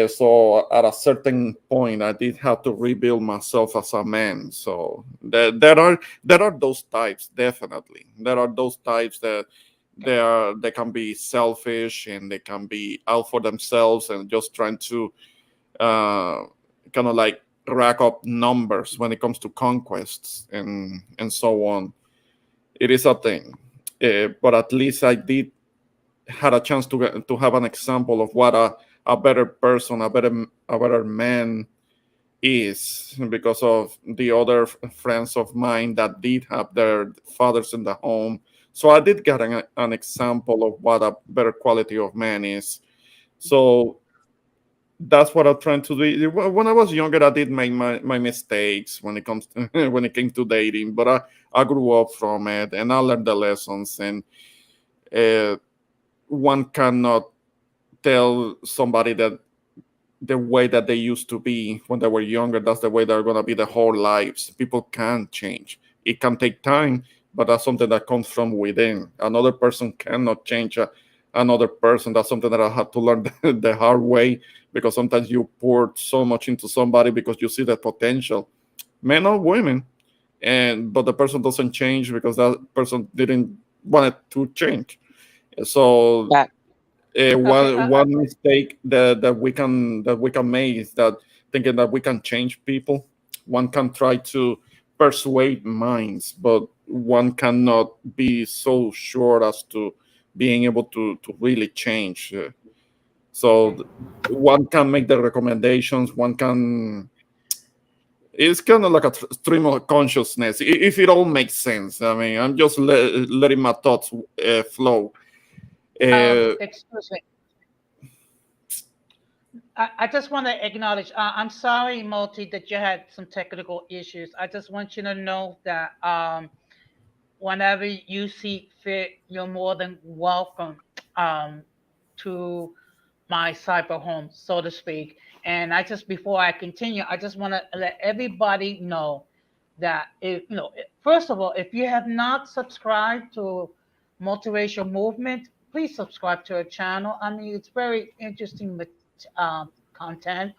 So at a certain point, I did have to rebuild myself as a man. So there are those types, definitely. There are those types that they can be selfish and they can be out for themselves and just trying to uh, kind of like rack up numbers when it comes to conquests and so on. It is a thing, but at least I did had a chance to have an example of what a better person, a better man is, because of the other friends of mine that did have their fathers in the home. So I did get an example of what a better quality of man is. So that's what I'm trying to do. When I was younger, I did make my mistakes when it comes to, when it came to dating, but I grew up from it and I learned the lessons. And uh, one cannot tell somebody that the way that they used to be when they were younger. That's the way they're going to be their whole lives. People can change. It can take time, but that's something that comes from within. Another person cannot change another person. That's something that I had to learn the hard way, because sometimes you pour so much into somebody because you see the potential, men or women, and but the person doesn't change because that person didn't want it to change. So That Okay. one mistake that we can make is that thinking that we can change people. One can try to persuade minds, but one cannot be so sure as to being able to really change. So one can make the recommendations. One can. It's kind of like a stream of consciousness, if it all makes sense. I mean, I'm just letting my thoughts flow. Uh, Excuse me. I just want to acknowledge. I'm sorry, Multi, that you had some technical issues. I just want you to know that whenever you see fit, you're more than welcome to my cyber home, so to speak. And I just, before I continue, I just want to let everybody know that if first of all, if you have not subscribed to Multiracial Movement, please subscribe to our channel. I mean, it's very interesting content.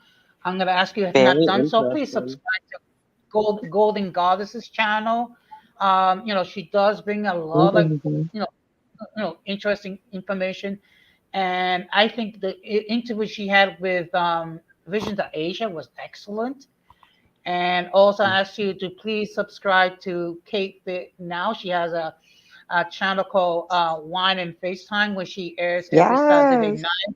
I'm going to ask you if you've not very done so, please interesting. subscribe to Golden Goddess's channel. She does bring a lot of Mhm. you know interesting information, and I think the interview she had with Visions of Asia was excellent. And also ask you to please subscribe to Kate Fit Now. She has a channel called Wine and FaceTime, where she airs every Saturday Yes. night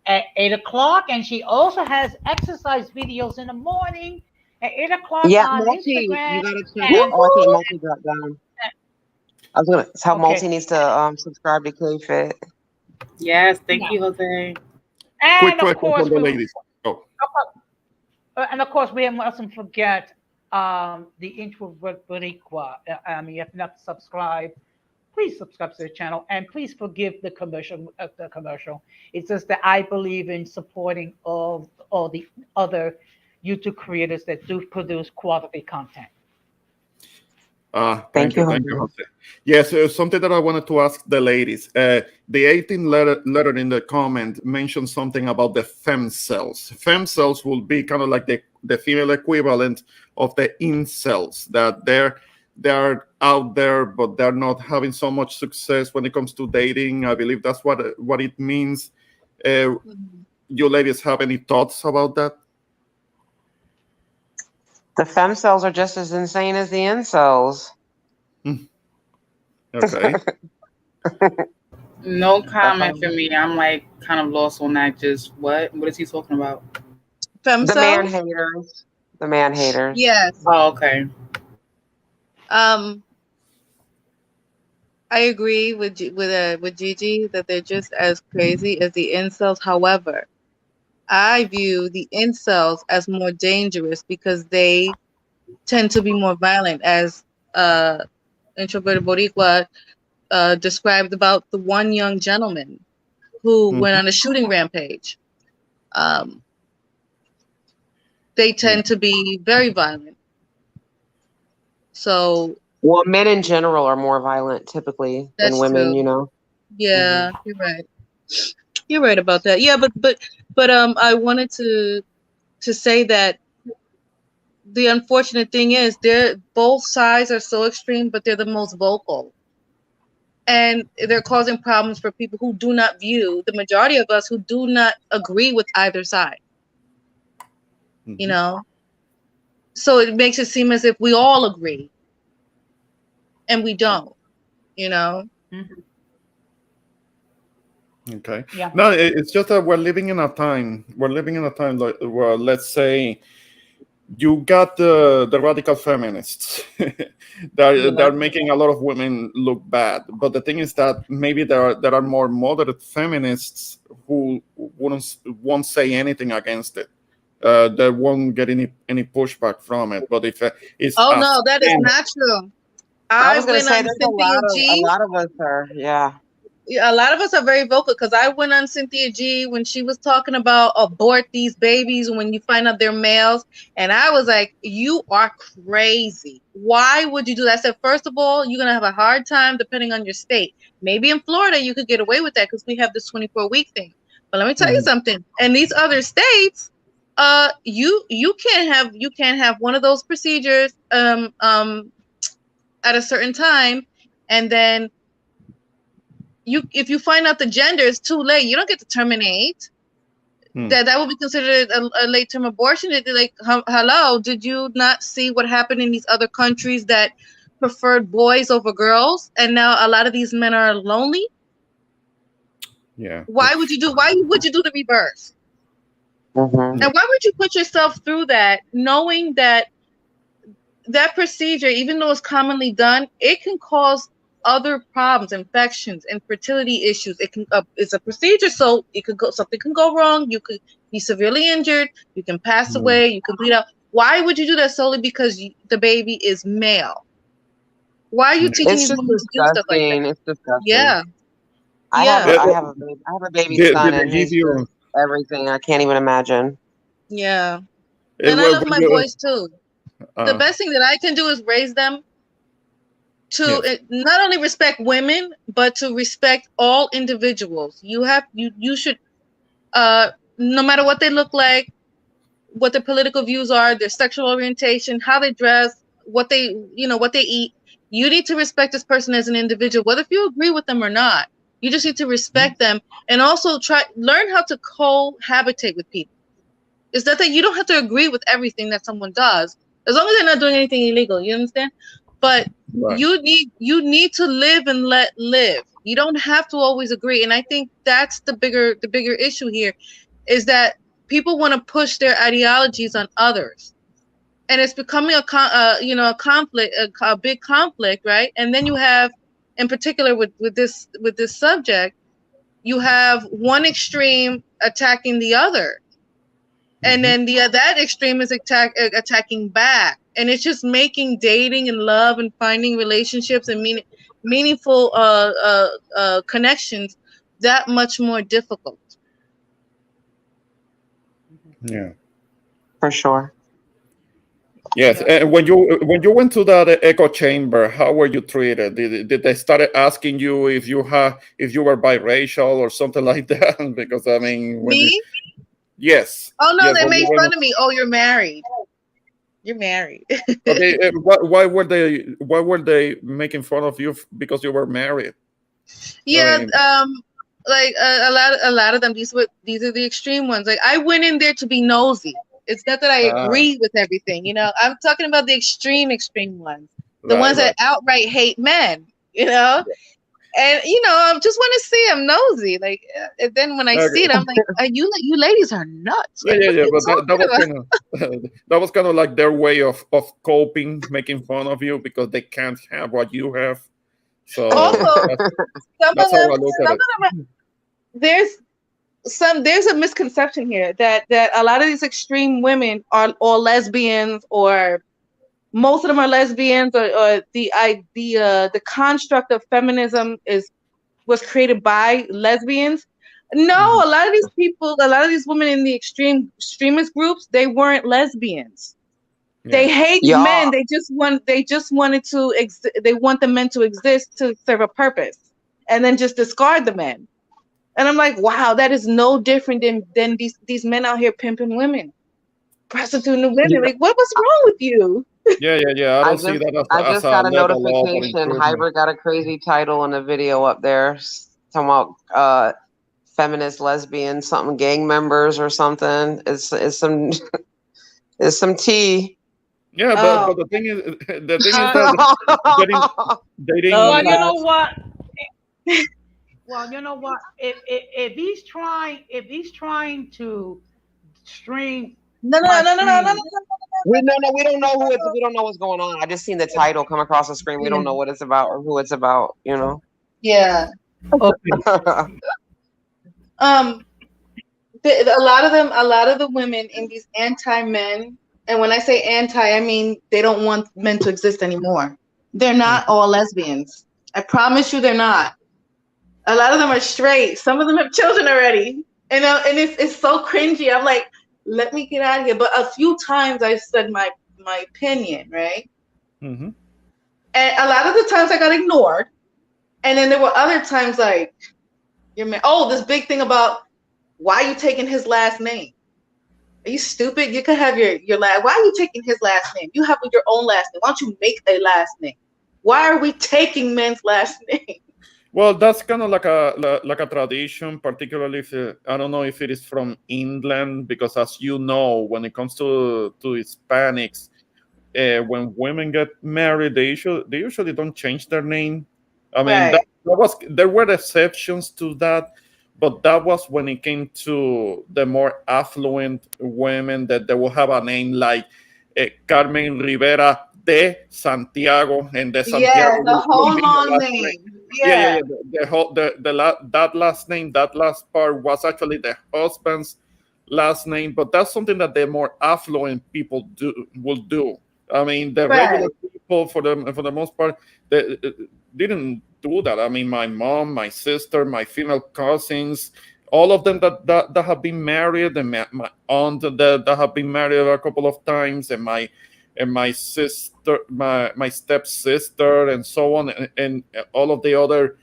at 8 o'clock, and she also has exercise videos in the morning at 8 o'clock Yeah, on multi. Instagram. You gotta check out. And Oh, I think Woohoo! multi dropped down. I was gonna. It's how multi okay, needs to subscribe to KFit. Yes, thank yeah, you, Jose. Quick and of question for course the ladies. Oh, we mustn't forget the introvert Boricua. I mean, if not subscribe, please subscribe to the channel and please forgive the commercial. It's just that I believe in supporting all the other YouTube creators that do produce quality content. Thank you, thank you, Jose. Jose. Yes, something that I wanted to ask the ladies. The 18th letter in the comment mentioned something about the fem cells. Fem cells will be kind of like the female equivalent of the incels, that they're out there, but they're not having so much success when it comes to dating. I believe that's what it means. Uh, Mhm. you ladies have any thoughts about that? The fem cells are just as insane as the incels. Hmm, okay. No That's comment all. for me. I'm like kind of lost on that. Just what? What is he talking about? Fem The man cells? haters. The man haters. Yes. Oh, okay. Um, I agree with with Gigi that they're just as crazy as the incels. However, I view the incels as more dangerous because they tend to be more violent, as uh, introverted Boricua described about the one young gentleman who went Mhm. on a shooting rampage. Um, they Yeah. tend to be very violent. So Well, men in general are more violent typically than that's women. You true. know. Hmm. Yeah, you're right. You're right about that. Yeah, but I wanted to say that the unfortunate thing is they're both sides are so extreme, but they're the most vocal. And they're causing problems for people who do not view the majority of us who do not agree with either side, you Mhm. know? So it makes it seem as if we all agree and we don't, you know? Mhm. Okay. Yeah. No, it's just that we're living in a time. We're living in a time like where, let's say, you got the radical feminists. They're Yeah. making a lot of women look bad. But the thing is that maybe there are more moderate feminists who won't say anything against it. They won't get any pushback from it. But if it's Oh a no, that is sin, not true. I I was gonna went say on there's Cynthia a G. lot of us are. Yeah. a lot of us are very vocal because I went on Cynthia G when she was talking about abort these babies when you find out they're males. And I was like, you are crazy. Why would you do that? I said, first of all, you're going to have a hard time depending on your state. Maybe in Florida, you could get away with that because we have this 24-week thing. But let me tell you something. In these other states, you can't have one of those procedures at a certain time, and then if you find out the gender is too late, you don't get to terminate. That would be considered a late term abortion. It'd be like, hello, did you not see what happened in these other countries that preferred boys over girls, and now a lot of these men are lonely? Yeah. Why would you do the reverse? Mhm. And why would you put yourself through that, knowing that that procedure, even though it's commonly done, it can cause other problems, infections, infertility issues. It can it's a procedure, so it could go, something can go wrong. You could be severely injured. You can pass away. You can bleed out. Why would you do that solely because the baby is male? Why are you teaching It's these just women to do stuff like that? disgusting. It's disgusting. Yeah, yeah, I have a baby son, Did they and give he's you? just everything. I can't even imagine. yeah. And I love When my you, boys too. The uh, best thing that I can do is raise them to yes. not only respect women, but to respect all individuals. You should, no matter what they look like, what their political views are, their sexual orientation, how they dress, what they eat. You need to respect this person as an individual, whether if you agree with them or not. You just need to respect them, and also learn how to cohabitate with people. It's that you don't have to agree with everything that someone does, as long as they're not doing anything illegal. You understand? But Right. you need to live and let live. You don't have to always agree, and I think that's the bigger issue here, is that people want to push their ideologies on others, and it's becoming a conflict, a big conflict, right? And then you have, in particular with this subject, you have one extreme attacking the other, and then that extreme is attacking back, and it's just making dating and love and finding relationships and meaningful connections that much more difficult. Yeah. For sure. Yes, Yeah. and when you went to that echo chamber, how were you treated? Did they start asking you if you were biracial or something like that? Because I mean, Me? yes, Oh no, yes, they when you made went. fun of me. Oh, you're married. You're married. Okay, why were they making fun of you because you were married? I Yeah, mean, like a lot of them. These are the extreme ones. Like I went in there to be nosy. It's not that I ah, agree with everything. I'm talking about the extreme ones, the right, ones that right. outright hate men. And I just want to see. I'm nosy. Like, and then when I see it, Okay. I'm like, you ladies are nuts. Yeah, Like, yeah, what are yeah. you But that talking was about? kind of that was kind of like their way of coping, making fun of you because they can't have what you have. So Also, that's how I look at some it. of them, there's a misconception here that a lot of these extreme women are all lesbians, or most of them are lesbians, or the construct of feminism was created by lesbians. No, Mhm. a lot of these people, a lot of these women in the extremist groups, they weren't lesbians. Yeah. They hated men. Y'all, They just wanted to they want the men to exist to serve a purpose, and then just discard the men. And I'm like, wow, that is no different than these men out here pimping women, prostituting the women. Like, what was wrong with you? Yeah, yeah, yeah. I I don't see just that I as just a got a level of notification. improvement. Hybrid got a crazy title in the video up there. Talking about feminist lesbian something gang members or something. It's some it's some tea. Yeah, Oh, but the thing is uh, that getting oh Well, dating. you know gosh. what? Well, you know what? If he's trying to stream No, no, my no, no, no, no, no, no, stream, no, We don't know we don't know what's going on. I just seen the title come across the screen. We no, don't no. know what it's about or who it's about. You know. Yeah. okay. Um. A lot of the women in these anti-men, and when I say anti, I mean they don't want men to exist anymore. They're not all lesbians. I promise you, they're not. A lot of them are straight. Some of them have children already, and it's so cringy. I'm like, let me get out of here. But a few times I said my opinion, right? Hmm. And a lot of the times I got ignored. And then there were other times like, oh, this big thing about why are you taking his last name? Are you stupid? You could have your last. Why are you taking his last name? You have your own last name. Why don't you make a last name? Why are we taking men's last name? Well, that's kind of like like a tradition, particularly if I don't know if it is from England, because as you know, when it comes to Hispanics, when women get married, they usually don't change their name. I mean, Right. that was there were exceptions to that, but that was when it came to the more affluent women that they will have a name like Carmen Rivera de Santiago, and de Yeah, Santiago the will whole be the long last name. name. Yeah, yeah, Yeah. yeah. The whole that last name, that last part was actually the husband's last name, but that's something that the more affluent people will do. I mean, the regular Right. people, for the most part, they didn't do that. I mean, my mom, my sister, my female cousins, all of them that have been married, and my aunt that have been married a couple of times, and my sister, my stepsister, and so on, and all of the other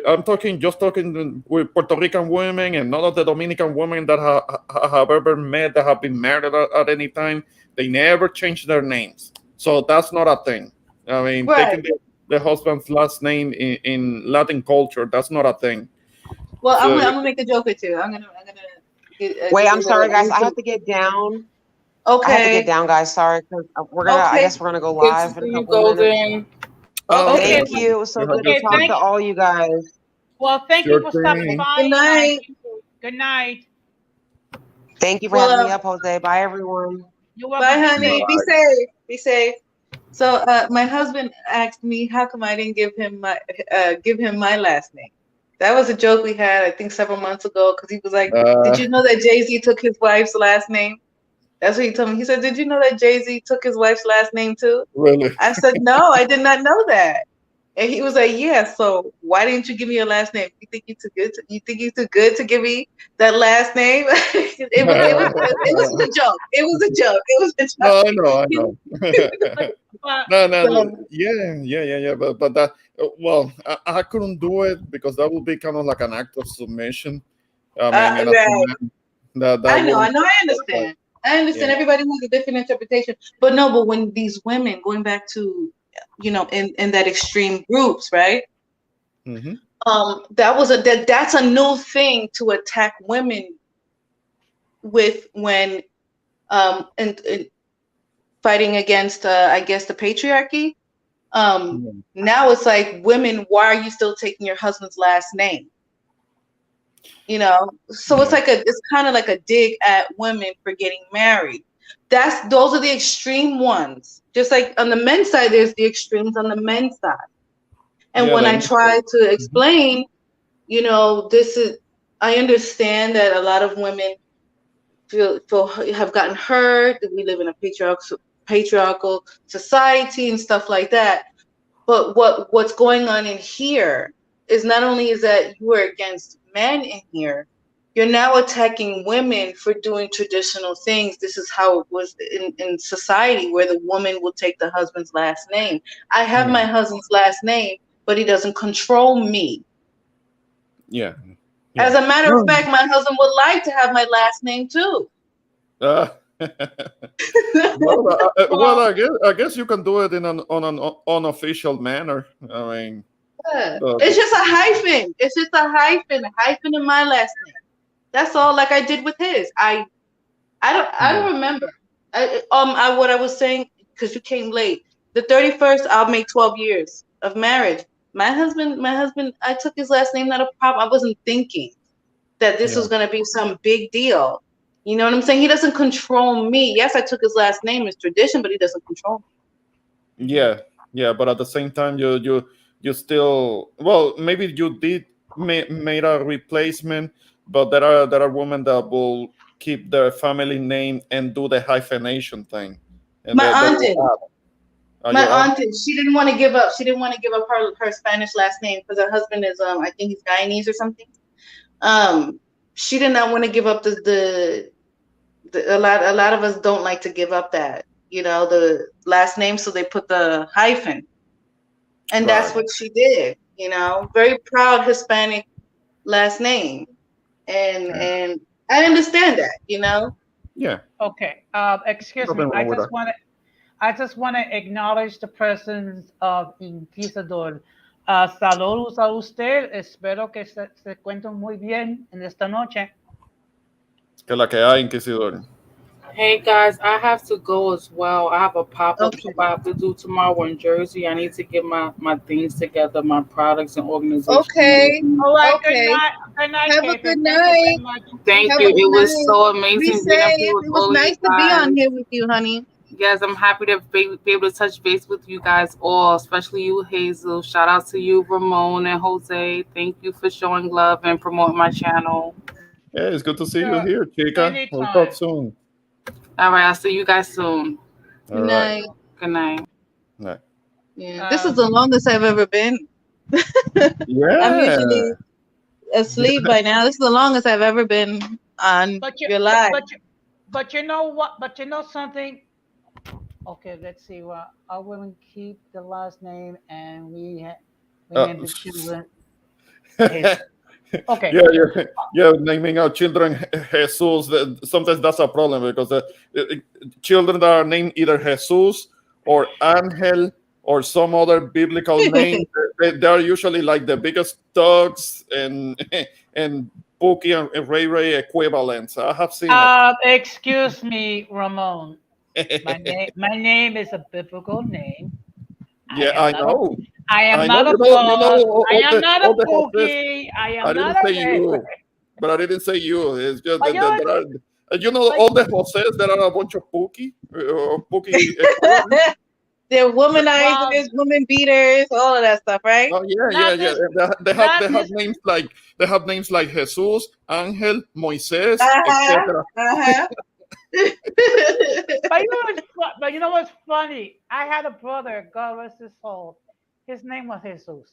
I'm talking just talking with Puerto Rican women and none of the Dominican women that have ever met that have been married at any time. They never change their names, so that's not a thing. I mean, Right. taking the husband's last name in Latin culture, that's not a thing. Well, So I'm gonna make a joke or two. I'm gonna Wait, give a I'm little sorry, guys. I have anecdote. to get down. I have to get Okay. down, guys. Sorry, 'cause we're gonna. I Okay. guess we're gonna go Good to live in a see you, couple of minutes. Golden. Okay. okay, Thank you. It was so you have good to good Okay, talk sleep. to thank all you guys. well, thank you Sure for stopping thing. by, Good and I night. thank you. Good night. Thank you for Well, having me up, Jose. Bye, everyone. You're bye, welcome. Be honey. safe. Be Bye. safe. Be safe. So, my husband asked me how come I didn't give him my last name. That was a joke we had, I think, several months ago, because he was like, "Did Uh, you know that Jay-Z took his wife's last name?" That's what he told me. He said, "Did you know that Jay-Z took his wife's last name too?" really? I said, "No, I did not know that." And he was like, "Yeah, so why didn't you give me your last name? You think you too good to give me that last name?" It was a joke. It was a joke. It was a No, I know, I joke. know. But No, no, So, yeah. But that, well, I couldn't do it because that would be kind of like an act of submission. I mean, and as a right. man, that I wouldn't know, I work. Like, understand. I yeah. understand. Everybody has a different interpretation. But when these women, going back to, in that extreme groups, right? Hmm. That's a new thing to attack women with when and fighting against I guess the patriarchy. Now it's like, women, why are you still taking your husband's last name? So Yeah. it's kind of like a dig at women for getting married. Those are the extreme ones. Just like on the men's side, there's the extremes on the men's side. And Yeah, when they I need try to to. explain, this is, I understand that a lot of women feel have gotten hurt, that we live in a patriarchal society and stuff like that. But what's going on in here is, not only is that you are against men in here, you're now attacking women for doing traditional things. This is how it was in society, where the woman will take the husband's last name. I have Yeah, my husband's last name, but he doesn't control me. yeah, yeah. As a matter of No. fact, my husband would like to have my last name too. Uh, well, well, I guess you can do it in an unofficial manner. I mean, Yeah. the, It's just a hyphen. It's just a hyphen in my last name. That's all. Like I did with his. I yeah, don't remember. What I was saying, because you came late. The 31st, I'll make 12 years of marriage. My husband, I took his last name, not a problem. I wasn't thinking that this yeah. was gonna be some big deal. You know what I'm saying? He doesn't control me. Yes, I took his last name. It's tradition, but he doesn't control Yeah, yeah, but at the same time, you still, well, maybe you did made a replacement, but there are women that will keep their family name and do the hyphenation thing, me. and My they aunt will did. add. My Your aunt. auntie, she didn't want to give up. She didn't want to give up her Spanish last name because her husband is I think he's Guyanese or something. Um, she did not want to give up a lot of us don't like to give up that, the last name, so they put the hyphen, and that's Right. what she did. Very proud Hispanic last name, and Yeah. and I understand that. Yeah. Okay. Excuse me. Nothing wrong with that. I just want to acknowledge the presence of Inquisidor. Saludos a usted. Espero que se encuentren muy bien en esta noche. Que la que hay, Inquisidor. Hey guys, I have to go as well. I have a pop up shop Okay. I have to do tomorrow in Jersey. I need to get my things together, my products and organization. Okay. All right. Good Okay. night. Good night, Have a Kate. good Thank you night. very much. Thank Have you. a Appreciate good It it. was night. so Be amazing being up safe. here with It was all of you nice to be on guys. here with you, honey. Yes, I'm happy to be able to touch base with you guys all, especially you, Hazel. Shout out to you, Ramon and Jose. Thank you for showing love and promoting my channel. Yeah, it's good to see you Sure. here, Chica. We'll talk Anytime. soon. All right, I'll see you guys soon. All Good right. night. Good night. Right. Yeah, this is Um, the longest I've ever been. I'm Yeah. usually asleep by now. This is the longest I've ever been on but you, your but, live. but you, but you know what? But you know something? Okay, let's see. Well, our women keep the last name, and we Uh, name the children. His. Okay. yeah, naming our children Jesus. Sometimes that's a problem because children that are named either Jesus or Angel or some other biblical name, they are usually like the biggest thugs and and Pookie and Ray Ray equivalents. I have seen Excuse me, Ramon. it. My name is a biblical name. I Yeah, am I not a know. I am I know. not a You know thug. I am not a all the Joses. Pookie. I I am not didn't a say Ray you, Ray. but I didn't say you. It's just But that, you know what? there are, you know, But all the Joses. There are a bunch of Pookie equivalents. They're well, womanizers, woman beaters, all of that stuff, right? Oh yeah, yeah, not yeah. this, They not have this. names like Jesus, Angel, Moises, Uh-huh. etc. Uh-huh. But you know what's funny? I had a brother, God rest his soul. His name was Jesus,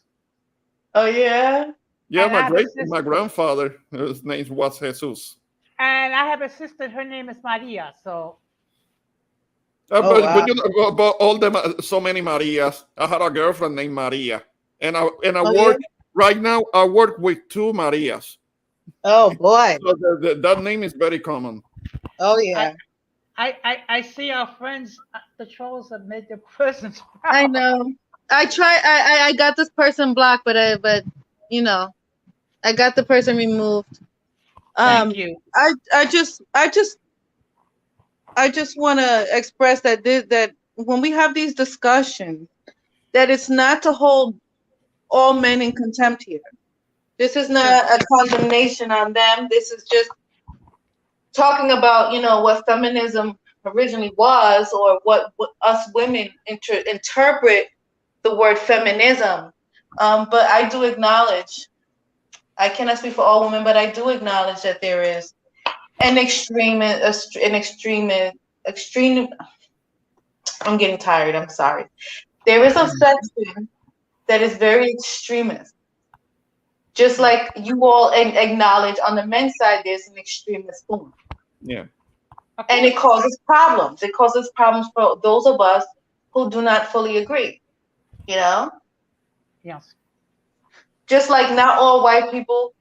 Oh yeah. Yeah, and I have a my sister, grandfather, his name was Jesus. and I have a sister. Her name is Maria. So Oh wow. But you know, but so many Marias. I had a girlfriend named Maria, and I Oh yeah. work right now. I work with two Marias, Oh boy. so that name is very common. Oh I, yeah. I see our friends, the trolls, have made their presence I proud. know. I try. I got this person blocked, but you know, I got the person removed. Thank Um, you. I just want to express that when we have these discussions, that it's not to hold all men in contempt here. This is Sure. not a condemnation on them. This is just talking about, what feminism originally was, or what us women interpret the word feminism. But I do acknowledge, I cannot speak for all women, but I do acknowledge that there is an extreme. I'm getting tired. I'm sorry. There is a section that is very extremist. Just Yeah. like you all acknowledge on the men's side, there's an extremist form. Yeah, Of And it course. causes problems. It causes problems for those of us who do not fully agree. You know, Yes. just like not all white people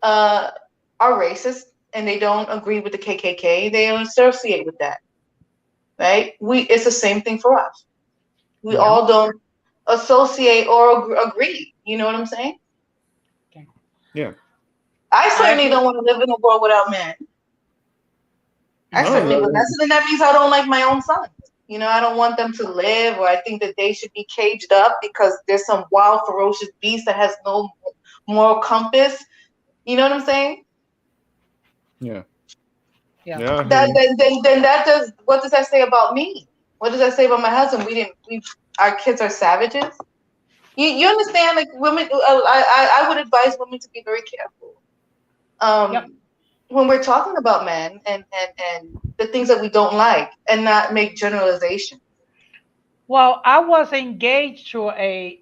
uh, are racist and they don't agree with the KKK. They associate with that, right? It's the same thing for us. We yeah, all don't associate or agree. You know what I'm saying? Okay. yeah. I I certainly agree. don't want to live in a world without men. I I No, certainly agree. would. Then that means I don't like my own sons. I don't want them to live, or I think that they should be caged up because there's some wild, ferocious beast that has no moral compass. You know what I'm saying? yeah, Yeah. yeah. I hear That you. then that does. What does that say about me? What does that say about my husband? Our kids are savages. You understand? Like women, I would advise women to be very careful. Yep. When we're talking about men and the things that we don't like, and not make generalizations. Well, I was engaged to a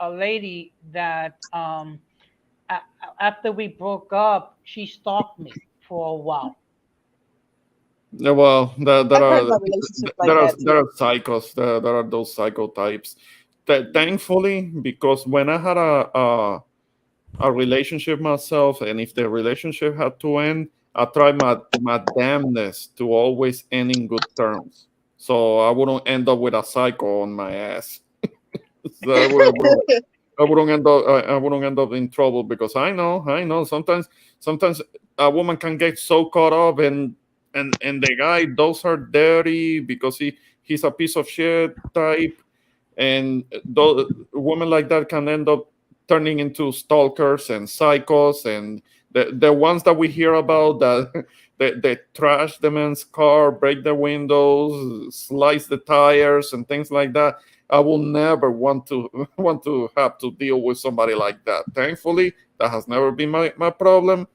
lady that a- after we broke up, she stalked me for a while. Yeah, well, I've heard about relationships like that there too. are psychos. There are those psychotypes. Thankfully, because when I had a relationship myself, and if the relationship had to end, I tried my damnness to always end in good terms, so I wouldn't end up with a psycho on my ass. So I wouldn't end up in trouble because I know sometimes a woman can get so caught up and the guy does her dirty because he's a piece of shit type, and women like that can end up turning into stalkers and psychos, and the ones that we hear about that they trash the man's car, break the windows, slice the tires, and things like that. I will never want to want to have to deal with somebody like that. Thankfully, that has never been my problem.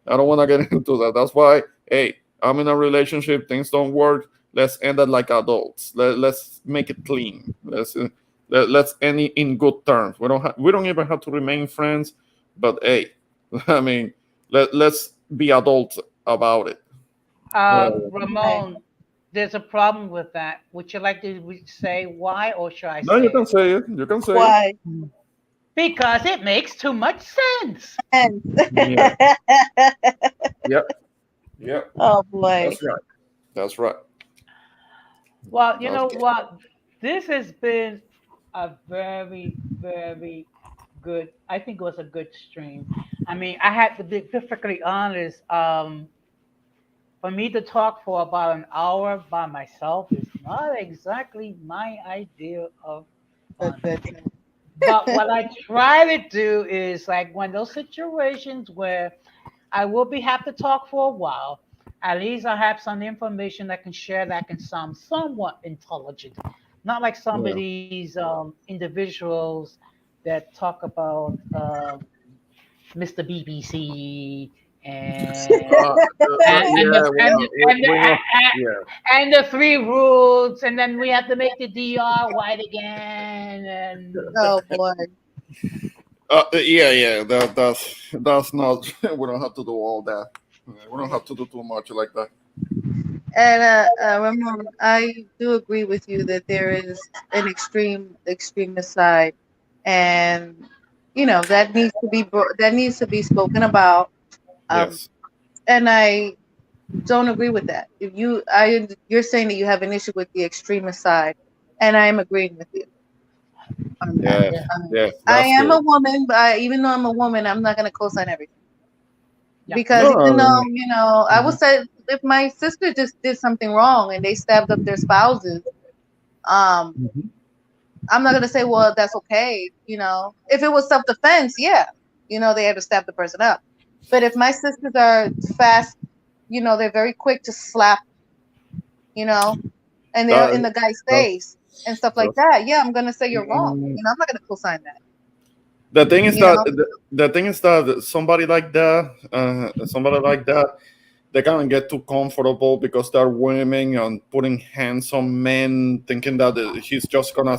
I don't want to get into that. That's why, hey, I'm in a relationship, things don't work. Let's end it like adults. Let's make it clean. Let's end it in good terms. We don't even have to remain friends, but hey, I mean, let's be adults about it. Right. Ramon, there's a problem with that. Would you like to say why, or should I No, you say can it? say it. You can say it. Why? Because it makes too much sense. And Yeah, yeah, yeah. oh boy. That's right. That's right. Well, you That's know right. what? This has been a very, very good. I think it was a good stream. I mean, I had to be perfectly honest. For me to talk for about an hour by myself is not exactly my idea of Good, fun. good. But what I try to do is like when those situations where I will be have to talk for a while. At least I have some information that can share that can sound somewhat intelligent, not like some of Yeah. these individuals that talk about Mr. BBC and and the Yeah. Well, we know. Yeah. and the three rules, and then we have to make the DR white again, and Oh boy. Yeah. Yeah. That's not. We don't have to do all that. We don't have to do too much like that. And Ramon, I do agree with you that there is an extremist side, and that needs to be that needs to be spoken about. Um, Yes. and I don't agree with that. If you're saying that you have an issue with the extremist side, and I am agreeing with you on that. Yes. yeah, Yes. I That's am a good. woman, but even though I'm a woman, I'm not going to co-sign everything yeah. because No. I even though mean, I would mhm. say if my sister just did something wrong and they stabbed up their spouses, um, Mhm. I'm not gonna say, well, that's okay. If it was self-defense, yeah, they had to stab the person up. But if my sisters are fast, they're very quick to slap, you know, and they're That in the guy's that's face and stuff like that's. that, yeah, I'm gonna say you're wrong. Mm, I'm not gonna co-sign that. the thing is You that know, the thing is that somebody like that, they can't get too comfortable because they're women and putting hands on men, thinking that he's just gonna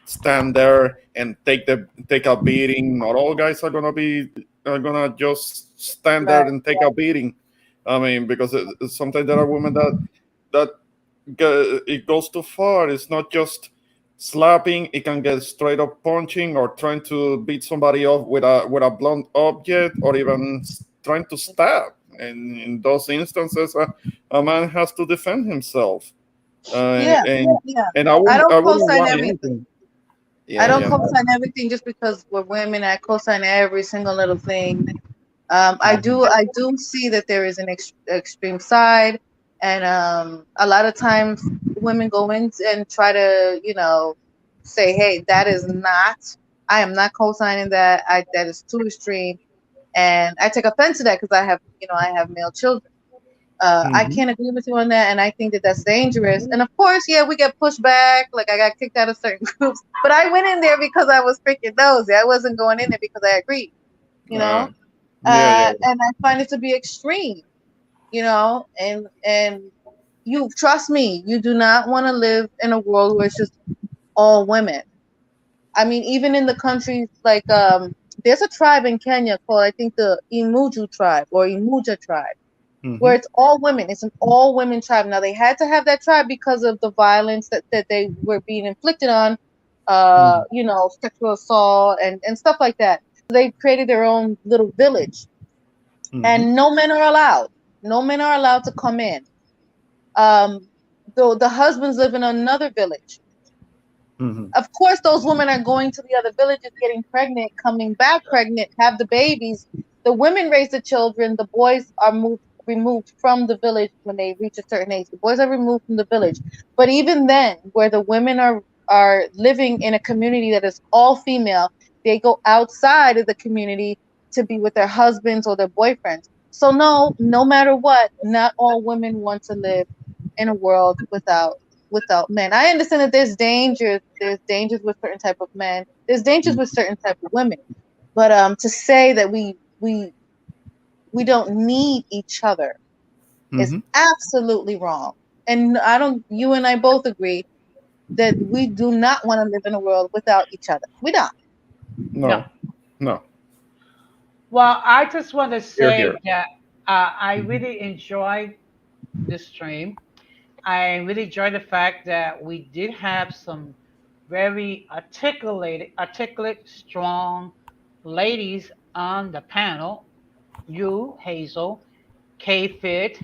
stand there and take a beating. Not all guys are gonna just stand there right? and take a beating. I mean, because sometimes there are women that it goes too far. It's not just slapping; it can get straight up punching or trying to beat somebody up with a blunt object, or even trying to stab. And in those instances, a man has to defend himself. Yeah, And yeah. I I don't wouldn't co-sign want everything. anything. I Yeah, don't yeah, co-sign everything just because we're women. I co-sign every single little thing. I mhm. do see that there is an extreme side, and a lot of times women go in and try to, say, "Hey, that is not. I am not co-signing that. That is too extreme," and I take offense to that because I have male children. I Mhm. can't agree with you on that, and I think that that's dangerous. And of course, yeah, we get pushed back. Like I got kicked out of certain groups, but I went in there because I was freaking nosy. I wasn't going in there because I agreed. You Uh, know, yeah, yeah. and I find it to be extreme, and you trust me, you do not want to live in a world where it's just all women. I mean, even in the countries like there's a tribe in Kenya called, I think, the Imuju tribe or Imuja tribe, where Hmm. it's all women. It's an all women tribe. Now they had to have that tribe because of the violence that they were being inflicted on, Hmm. sexual assault and stuff like that. So they created their own little village, Hmm. and no men are allowed. No men are allowed to come in. Um, the husbands live in another village. Hmm. Of course, those women are going to the other villages, getting pregnant, coming back pregnant, have the babies. The women raise the children. The boys are removed from the village when they reach a certain age. The boys are removed from the village. But even then, where the women are living in a community that is all female, they go outside of the community to be with their husbands or their boyfriends. So no matter what, not all women want to live in a world without men. I understand that there's dangers. There's dangers with certain type of men. There's dangers with certain type of women. But to say that we don't need each other is Hmm. absolutely wrong. And I don't. You and I both agree that we do not want to live in a world without each other. We don't. No. No, no. Well, I just want to Here, say here. that I Hmm. really enjoyed this stream. I really enjoyed the fact that we did have some very articulate, strong ladies on the panel. You, Hazel, K Fit,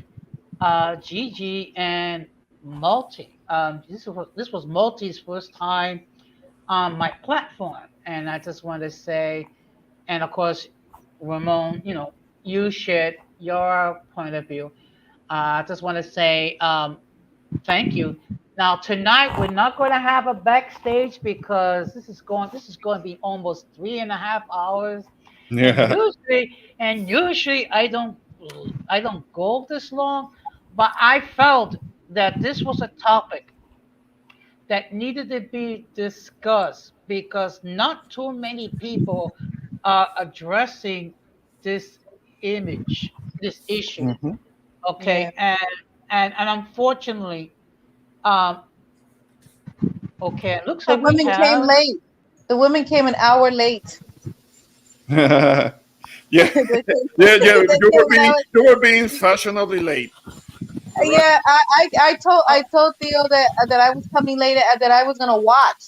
Gigi, and Multi. This was Multi's first time on my platform, and I just want to say, and of course, Ramon, you shared your point of view. I just want to say thank you. Now tonight we're not going to have a backstage because this is going to be almost 3.5 hours, and Yeah. usually I don't go this long, but I felt that this was a topic that needed to be discussed because not too many people are addressing this this issue. Hmm. Yeah. Okay, and unfortunately, um, okay, it looks The like we women came have. late. The women came an hour late. Yeah, they yeah, came, yeah. they came an hour. You were being fashionably late. Right. Yeah, I told Theo that I was coming later, that I was gonna watch,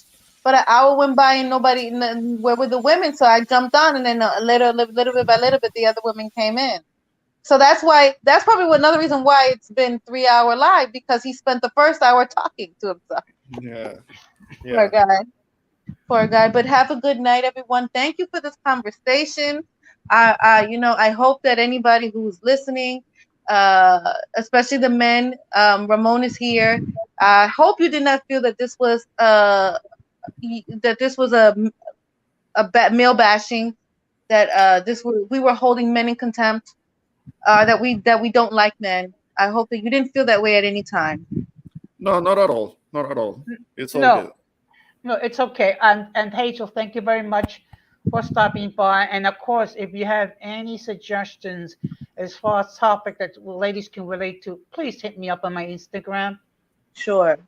but an hour went by and nobody. Where were the women? So I jumped on, and then little bit by little bit, the other women came in. So that's why. That's probably another reason why it's been 3 hour live, because he spent the first hour talking to himself. Yeah, Poor yeah. guy. Poor guy. But have a good night, everyone. Thank you for this conversation. I hope that anybody who's listening, especially the men, Ramon is here. I hope you did not feel that this was a male bashing. That we were holding men in contempt. That we don't like men. I hope that you didn't feel that way at any time. No, not at all. Not at all. It's all No, good. no, it's okay. And Hazel, thank you very much for stopping by. And of course, if you have any suggestions as far as topic that ladies can relate to, please hit me up on my Instagram. Sure.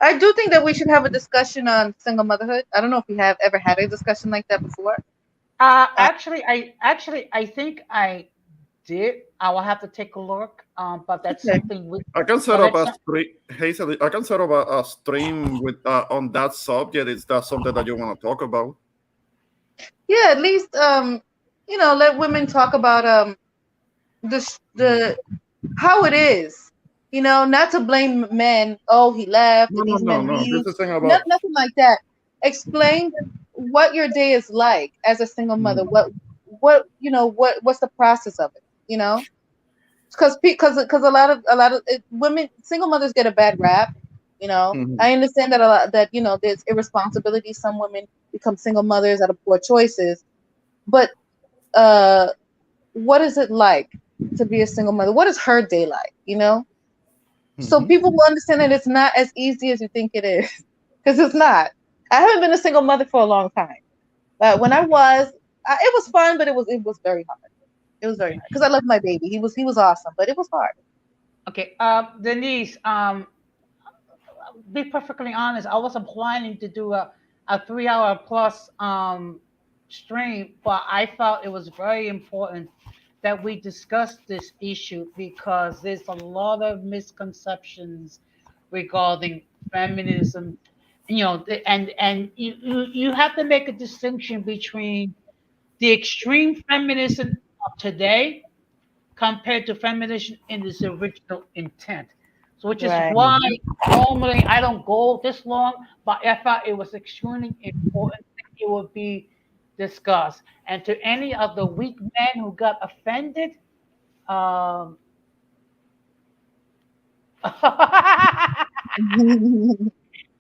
I do think that we should have a discussion on single motherhood. I don't know if we have ever had a discussion like that before. Uh, Actually, I think I did. I will have to take a look. But that's okay. something we. I can set But up that's a stream. Hazel, I can set up a stream with on that subject. Is that something that you want to talk about? Yeah, at least let women talk about the how it is. Not to blame men. Oh, he left No, and no, these no, men no. leave. This is thing about. Nothing like that. Explain what your day is like as a single mother. Mm-hmm. What's the process of it? Because a lot of women, single mothers, get a bad rap. Mm-hmm. I understand that a lot, that there's irresponsibility. Some women become single mothers out of poor choices, but uh what is it like to be a single mother? What is her day like? So Mm-hmm. people will understand that it's not as easy as you think it is, because it's not. I haven't been a single mother for a long time, but when I was, it was fun, but it was very hard. It was very hard because I loved my baby. He was awesome, but it was hard. Okay, Denise. Be perfectly honest, I wasn't planning to do a 3 hour plus stream, but I felt it was very important that we discuss this issue because there's a lot of misconceptions regarding feminism. And you have to make a distinction between the extreme feminism of today compared to feminism in its original intent. So, which is Right. why normally I don't go this long, but I thought it was extremely important that it would be discussed. And to any of the weak men who got offended, um,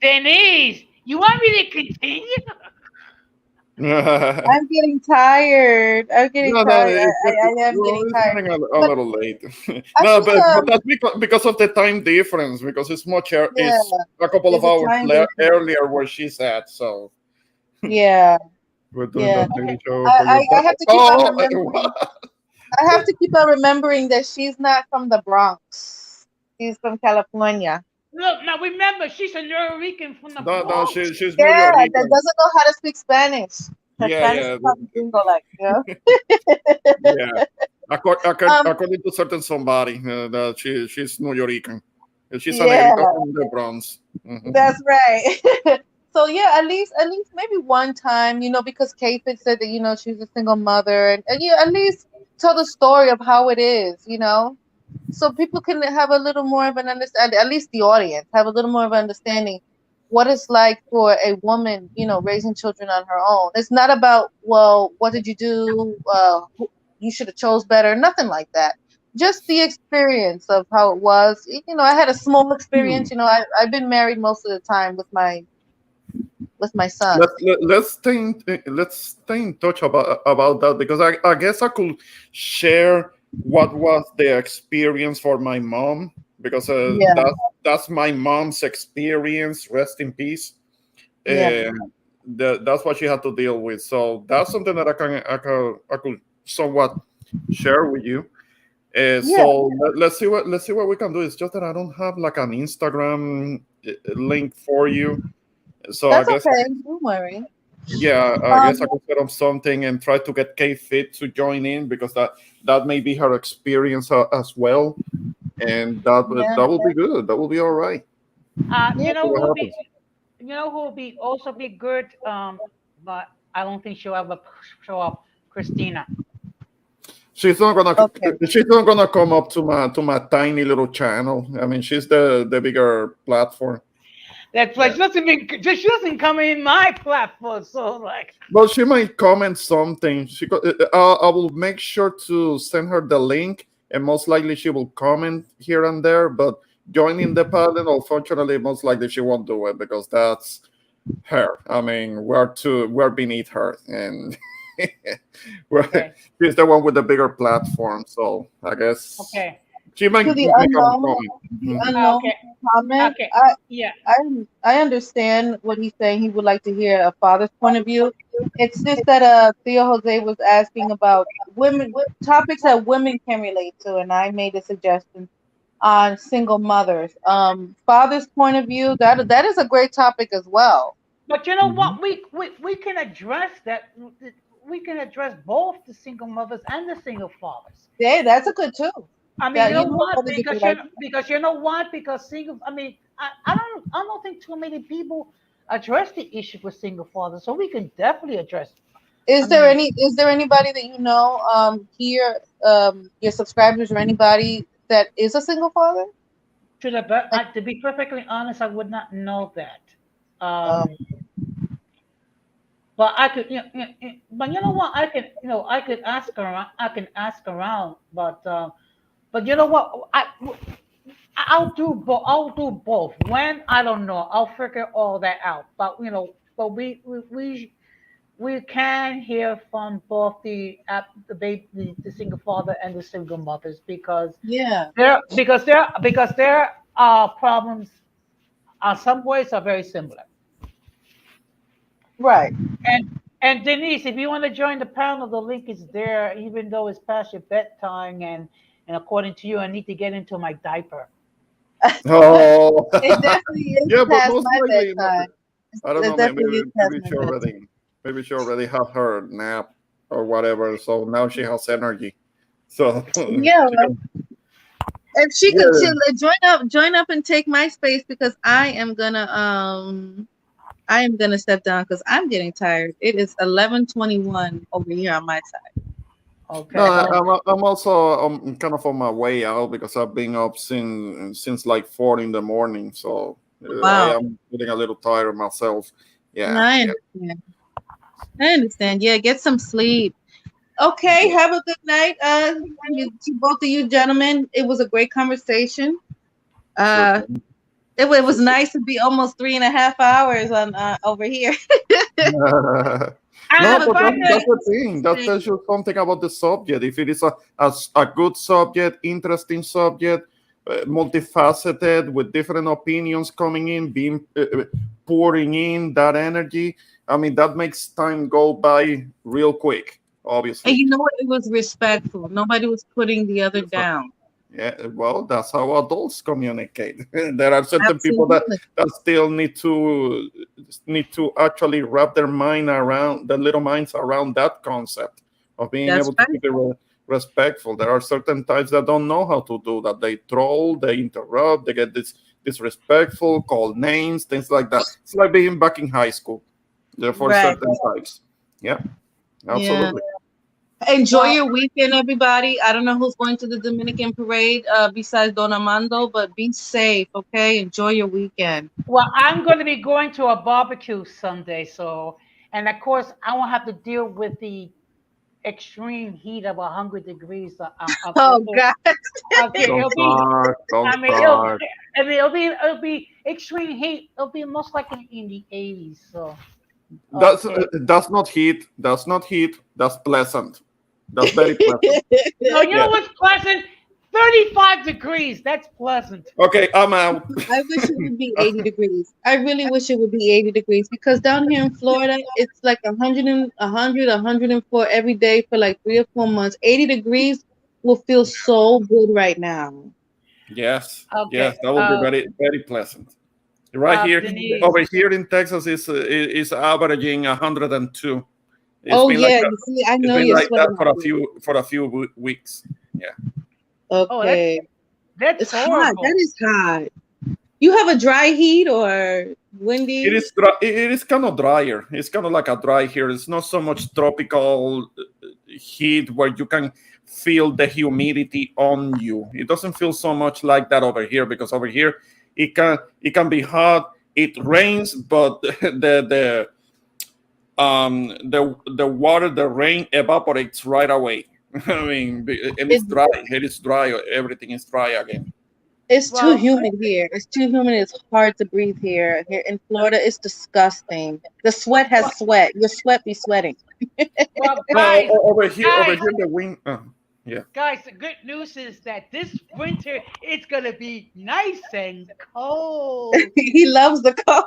Denise, you want me to continue? No, I'm getting tired. I'm getting no, tired. I am well, getting it's tired. running a But little late. I No, think but that's because of the time difference. Because yeah, it's a couple of there's a hours time difference. earlier where she's at. So Yeah, we're doing yeah. that daily show I, for you. I have to keep on Oh, remembering. I have to keep on remembering that she's not from the Bronx. She's from California. Look, now remember, she's a Puerto Rican from the no, Bronx. she's New Yeah, that Yorican. doesn't know how to speak Spanish. Her Yeah, Spanish is yeah, probably gringo like, yeah. um, According to certain somebody, that she's New Yorican. She's a yeah, negrita from the Bronx. Mhm. that's right. So yeah, at least maybe one time, because Kate had said that, she's a single mother, and yeah, at least tell the story of how it is. So people can have a little more of an understanding, at least the audience have a little more of an understanding what it's like for a woman, raising children on her own. It's not about, well, what did you do? You should have chose better. Nothing like that. Just the experience of how it was. I had a small experience. I've been married most of the time with my son. Let's stay in touch about that, because I guess I could share what was the experience for my mom, because Yeah, that's my mom's experience. Rest in peace. yeah, That's what she had to deal with. So that's something that I could somewhat share with you. yeah. So let's see what we can do. It's just that I don't have like an Instagram link for you. So I That's guess, okay. Don't worry. yeah, I guess I Um, could set up something and try to get K Fit to join in, because that may be her experience as well, and yeah, that will be good. That will be all right. yeah. You See know who what will be, happens. also be good, but I don't think she'll ever show up. Christina. She's not gonna Okay. she's not gonna come up to my tiny little channel. I mean, she's the bigger platform. That's why Yeah. she doesn't come in my platform. So like, Well, she might comment something. I will make sure to send her the link, and most likely she will comment here and there. But joining the panel, unfortunately, most likely she won't do it, because that's her. I mean, we're beneath her, and we're, okay, she's the one with the bigger platform. So I guess okay, she might To the make a unknown, comment. the Mhm. unknown okay, comment. okay, yeah. I I understand what he's saying. He would like to hear a father's point of view. It's just that Theo Jose was asking about women topics that women can relate to, and I made a suggestion on single mothers. Father's point of view, that is a great topic as well. But you know Mhm. what? We can address that. We can address both the single mothers and the single fathers. Yeah, that's a good too. I mean, you That know what? that is a good idea. Because you know what? Because single. I mean, I don't think too many people address the issue with single fathers. So we can definitely address. I mean, Is there anybody that here, your subscribers or anybody that is a single father? Like, to be perfectly honest, I would not know that. um, Um, but I could, but you know what? I could ask around. I can ask around, but you know what? I'll do both. I'll do both. When I don't know, I'll figure all that out. But we can hear from both the baby, the single father and the single mothers yeah, because their problems, some ways are very similar. right. And Denise, if you want to join the panel, the link is there. Even though it's past your bedtime, and and according to you, I need to get into my diaper. Oh, It definitely is yeah, but past most my likely, bedtime. I don't It know. Maybe definitely is past my bedtime. maybe she already had her nap or whatever. So now she has energy. So Yeah, she well, can. if she could Yeah. join up and take my space because I am gonna step down because I'm getting tired. It is 11:21 over here on my side. No, Okay. I'm also kind of on my way out because I've been up since like 4 in the morning. So I Wow. am getting a little tired myself. No, Yeah, I yeah, understand. I understand. Yeah, get some sleep. Okay, yeah. have a good night. To both of you gentlemen, it was a great conversation. Sure Uh, thing. it was Sure thing. nice to be almost 3.5 hours on over here. No, I'm but fine. that's the thing. That Interesting. tells you something about the subject. If it is a good subject, interesting subject, multifaceted, with different opinions coming in, being pouring in that energy, I mean, that makes time go by real quick, And obviously. you know what? It was respectful. Nobody was putting the other down. Yeah, well, that's how adults communicate. There are certain people Absolutely. that still need to actually wrap their little minds around that concept of being That's able to right. keep it respectful. There are certain types that don't know how to do that. They troll, they interrupt, they get disrespectful, call names, things like that. It's like being back in high school. There for Right. certain types. Yeah, Yeah. absolutely. Enjoy Well, your weekend, everybody. I don't know who's going to the Dominican parade besides Don Armando, but be safe, okay? Enjoy your weekend. well, I'm going to be going to a barbecue Sunday, so and of course I won't have to deal with the extreme heat of 100 degrees. Oh, God. Okay, Don't it'll be. start. Don't I mean, it'll. start. I mean, it'll be extreme heat. It'll be most likely in the 80s. So okay. That's not heat. That's not heat. That's pleasant. That's very pleasant. No, you know Yeah. what's pleasant? 35 degrees. That's pleasant. Okay, I'm out. I wish it would be 80 degrees. I really wish it would be 80 degrees because down here in Florida, it's like 100 and 100, 104 every day for like 3 or 4 months. 80 degrees will feel so good right now. Yes, yes, Okay. that will be very, very pleasant. Right here, Denise. over here in Texas, is averaging 102. It's Oh, been like yeah. that. You see, I It's know been you're like that sweating for out a there. few weeks. Yeah. Oh, that's Okay. that's It's hot. That horrible. is hot. You have a dry heat or It windy? is it is kind of drier. It's kind of like a dry here. It's not so much tropical heat where you can feel the humidity on you. It doesn't feel so much like that over here because over here it can be hot. It rains, but the water, the rain evaporates right away. I mean, and It, it's dry. It is dry. Everything is dry again. it's too Well, humid here. It's too humid. It's hard to breathe here. Here in Florida, it's disgusting. The sweat has well, sweat. Your sweat be sweating. well, No, guys, over guys, here the wind. Yeah. guys. The good news is that this winter it's gonna be nice and cold. He loves the cold.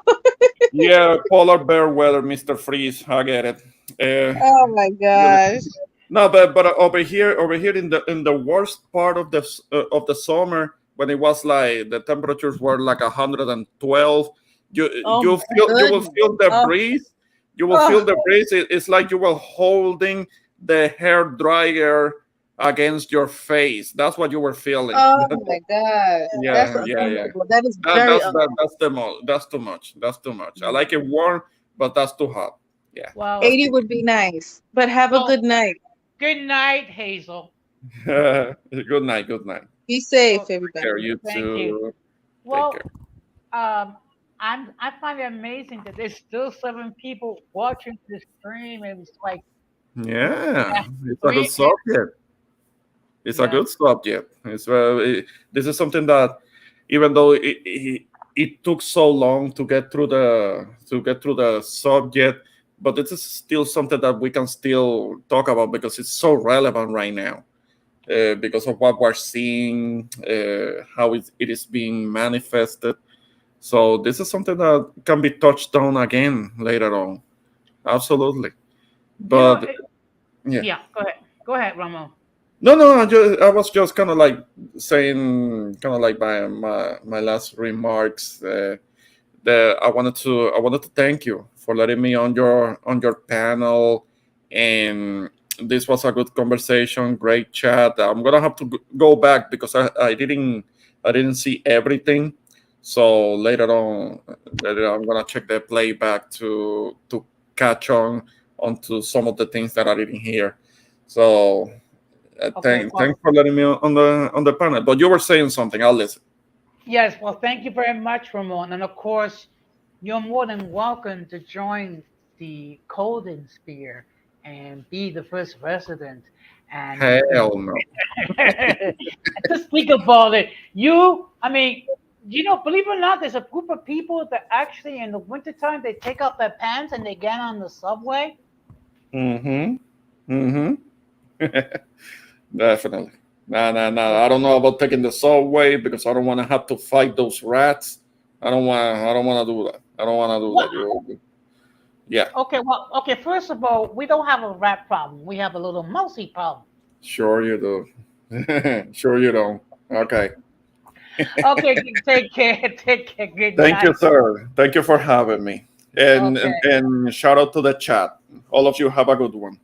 Yeah, polar bear weather, Mister Freeze. I get it. Uh, Oh my gosh. no, but over here in the worst part of the summer when it was like the temperatures were like 112, Oh my you will goodness. feel the Oh, breeze. You will oh, feel the breeze. It's like you were holding the hair dryer against your face. That's what you were feeling. oh my gosh. That's Yeah, yeah, yeah. uncomfortable. That is That, very that's that, uncomfortable. that's the that's too much. That's too much. I like it warm, but that's too hot. Yeah, Well, that's 80 too would be nice. But have a well, good night. good night, Hazel. much. Good night. Good night. Be safe, Oh, Take care. everybody. You thank you. too. Take care. Well, I find it amazing that there's still 7 people watching this stream. And it's like Yeah, yeah, it's a good three. subject. It's a Yeah. good subject. This is something that, even though it took so long to get through the subject, but it is still something that we can still talk about because it's so relevant right now. Because of what we're seeing, how it is being manifested. So this is something that can be touched on again later on. Absolutely. You know, But yeah, yeah. Go ahead. Go ahead, Ramon. No, no, I was just kind of like saying, kind of like my last remarks. That I wanted to thank you for letting me on your panel, and this was a good conversation, great chat. I'm gonna have to go back because I didn't see everything. So later on, I'm gonna check the playback to catch on onto some of the things that I didn't hear. So Okay, thanks well, for letting me on the panel. But you were saying something. I'll listen. yes, well, thank you very much, Ramon. And of course, you're more than welcome to join the Golden Sphere and be the first resident. And you can Hell no. just think about it. I mean, believe it or not, there's a group of people that actually in the wintertime they take off their pants and they get on the subway. Mm-hmm. Mm-hmm. Definitely. Nah, nah, nah. So, I don't know about taking the subway because I don't want to have to fight those rats. I don't want to do that. I don't want to do what? that. Yeah, Okay, well, okay. First of all, we don't have a rat problem. We have a little mousy problem. sure you do. Sure you don't. Okay. Okay, take care. Take care. Good Thank you, night. sir. Thank you for having me. Okay. And shout out to the chat. All of you have a good one.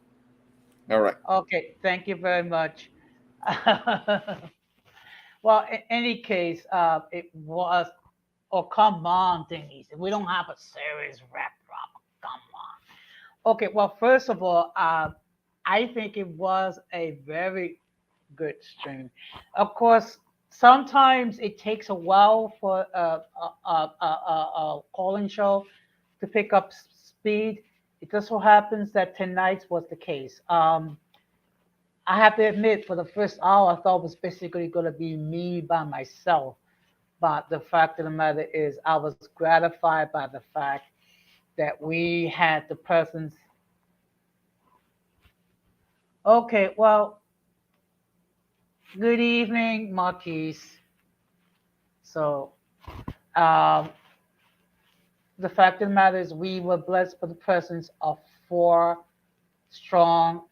All right. Okay. Thank you very much. Well, in any case, it was. Oh, come on, Denise. We don't have a serious rap problem. Come on. Okay. Well, first of all, I think it was a very good stream. Of course, sometimes it takes a while for a calling show to pick up speed. It just so happens that tonight's was the case. I have to admit, for the first hour, I thought it was basically going to be me by myself. But the fact of the matter is, I was gratified by the fact that we had the presence. Okay, well, good evening, Marquise. So, um, the fact of the matter is, we were blessed with the presence of four strong,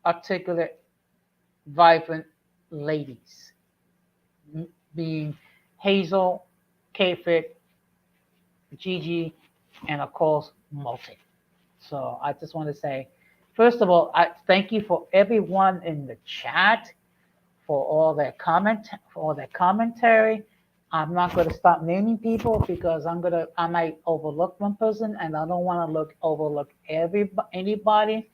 articulate, vibrant ladies, being Hazel, Kfit, Gigi, and of course, Multi. So I just want to say, first of all, I thank you for everyone in the chat for all their commentary. I'm not going to stop naming people because I might overlook one person, and I don't want to overlook anybody.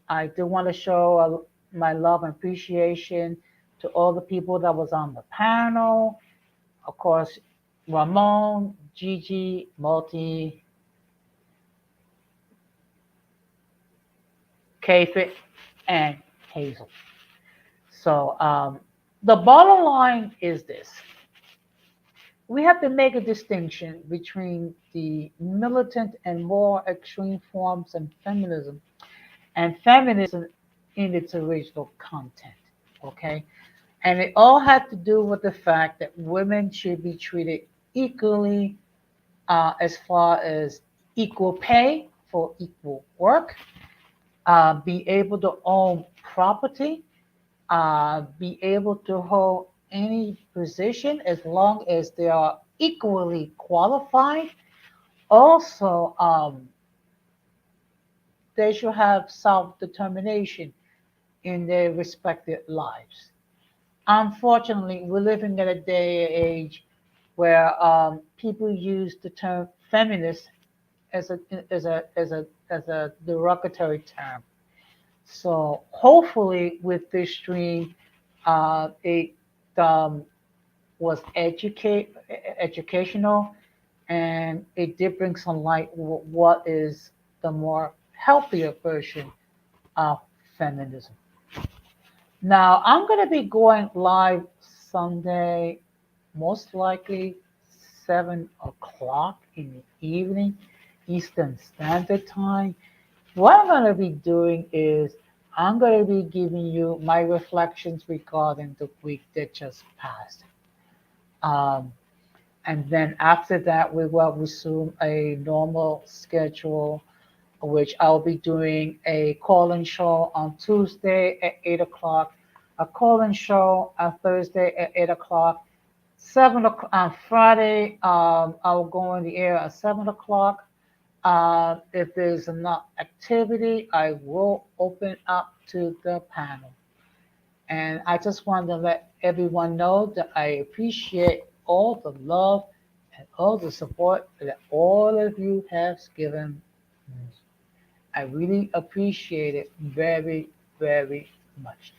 I do want to show my love and appreciation to all the people that was on the panel. Of course, Ramon, Gigi, Multi, Kafit, and Hazel. So the bottom line is this: we have to make a distinction between the militant and more extreme forms of feminism and feminism in its original content. Okay? And it all had to do with the fact that women should be treated equally as far as equal pay for equal work, be able to own property, be able to hold any position as long as they are equally qualified. Also, they should have self determination in their respective lives. Unfortunately, we're living in a day and age where people use the term feminist as a derogatory term. So hopefully, with this stream, it um, was educational, and it did bring some light what is the more healthier version of feminism. Now, I'm going to be going live Sunday, most likely 7 o'clock in the evening, Eastern Standard Time. What I'm going to be doing is I'm going to be giving you my reflections regarding the week that just passed. Um, and then after that, we will resume a normal schedule, which I'll be doing a call-in show on Tuesday at 8 o'clock, a call-in show on Thursday at 8 o'clock. 7 o'clock on Friday. I will go on the air at 7 o'clock. If there's enough activity, I will open up to the panel. And I just wanted to let everyone know that I appreciate all the love and all the support that all of you have given me. I really appreciate it very, very much.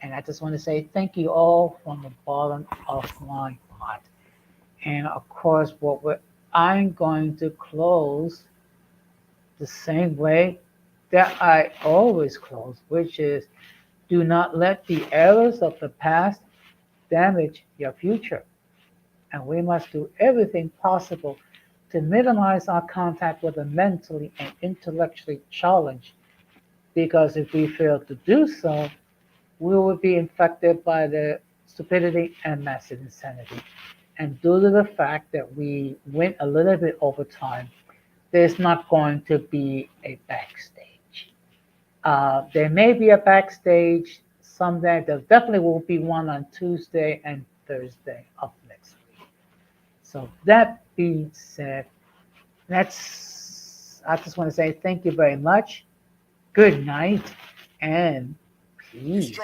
And I just want to say thank you all from the bottom of my heart. And of course, I'm going to close the same way that I always close, which is do not let the errors of the past damage your future. And we must do everything possible to minimize our contact with the mentally and intellectually challenged, because if we fail to do so, we will be infected by the stupidity and massive insanity. And due to the fact that we went a little bit over time, there's not going to be a backstage. There may be a backstage someday. There definitely will be one on Tuesday and Thursday of next week. So that being said, I just want to say thank you very much. Good night and peace.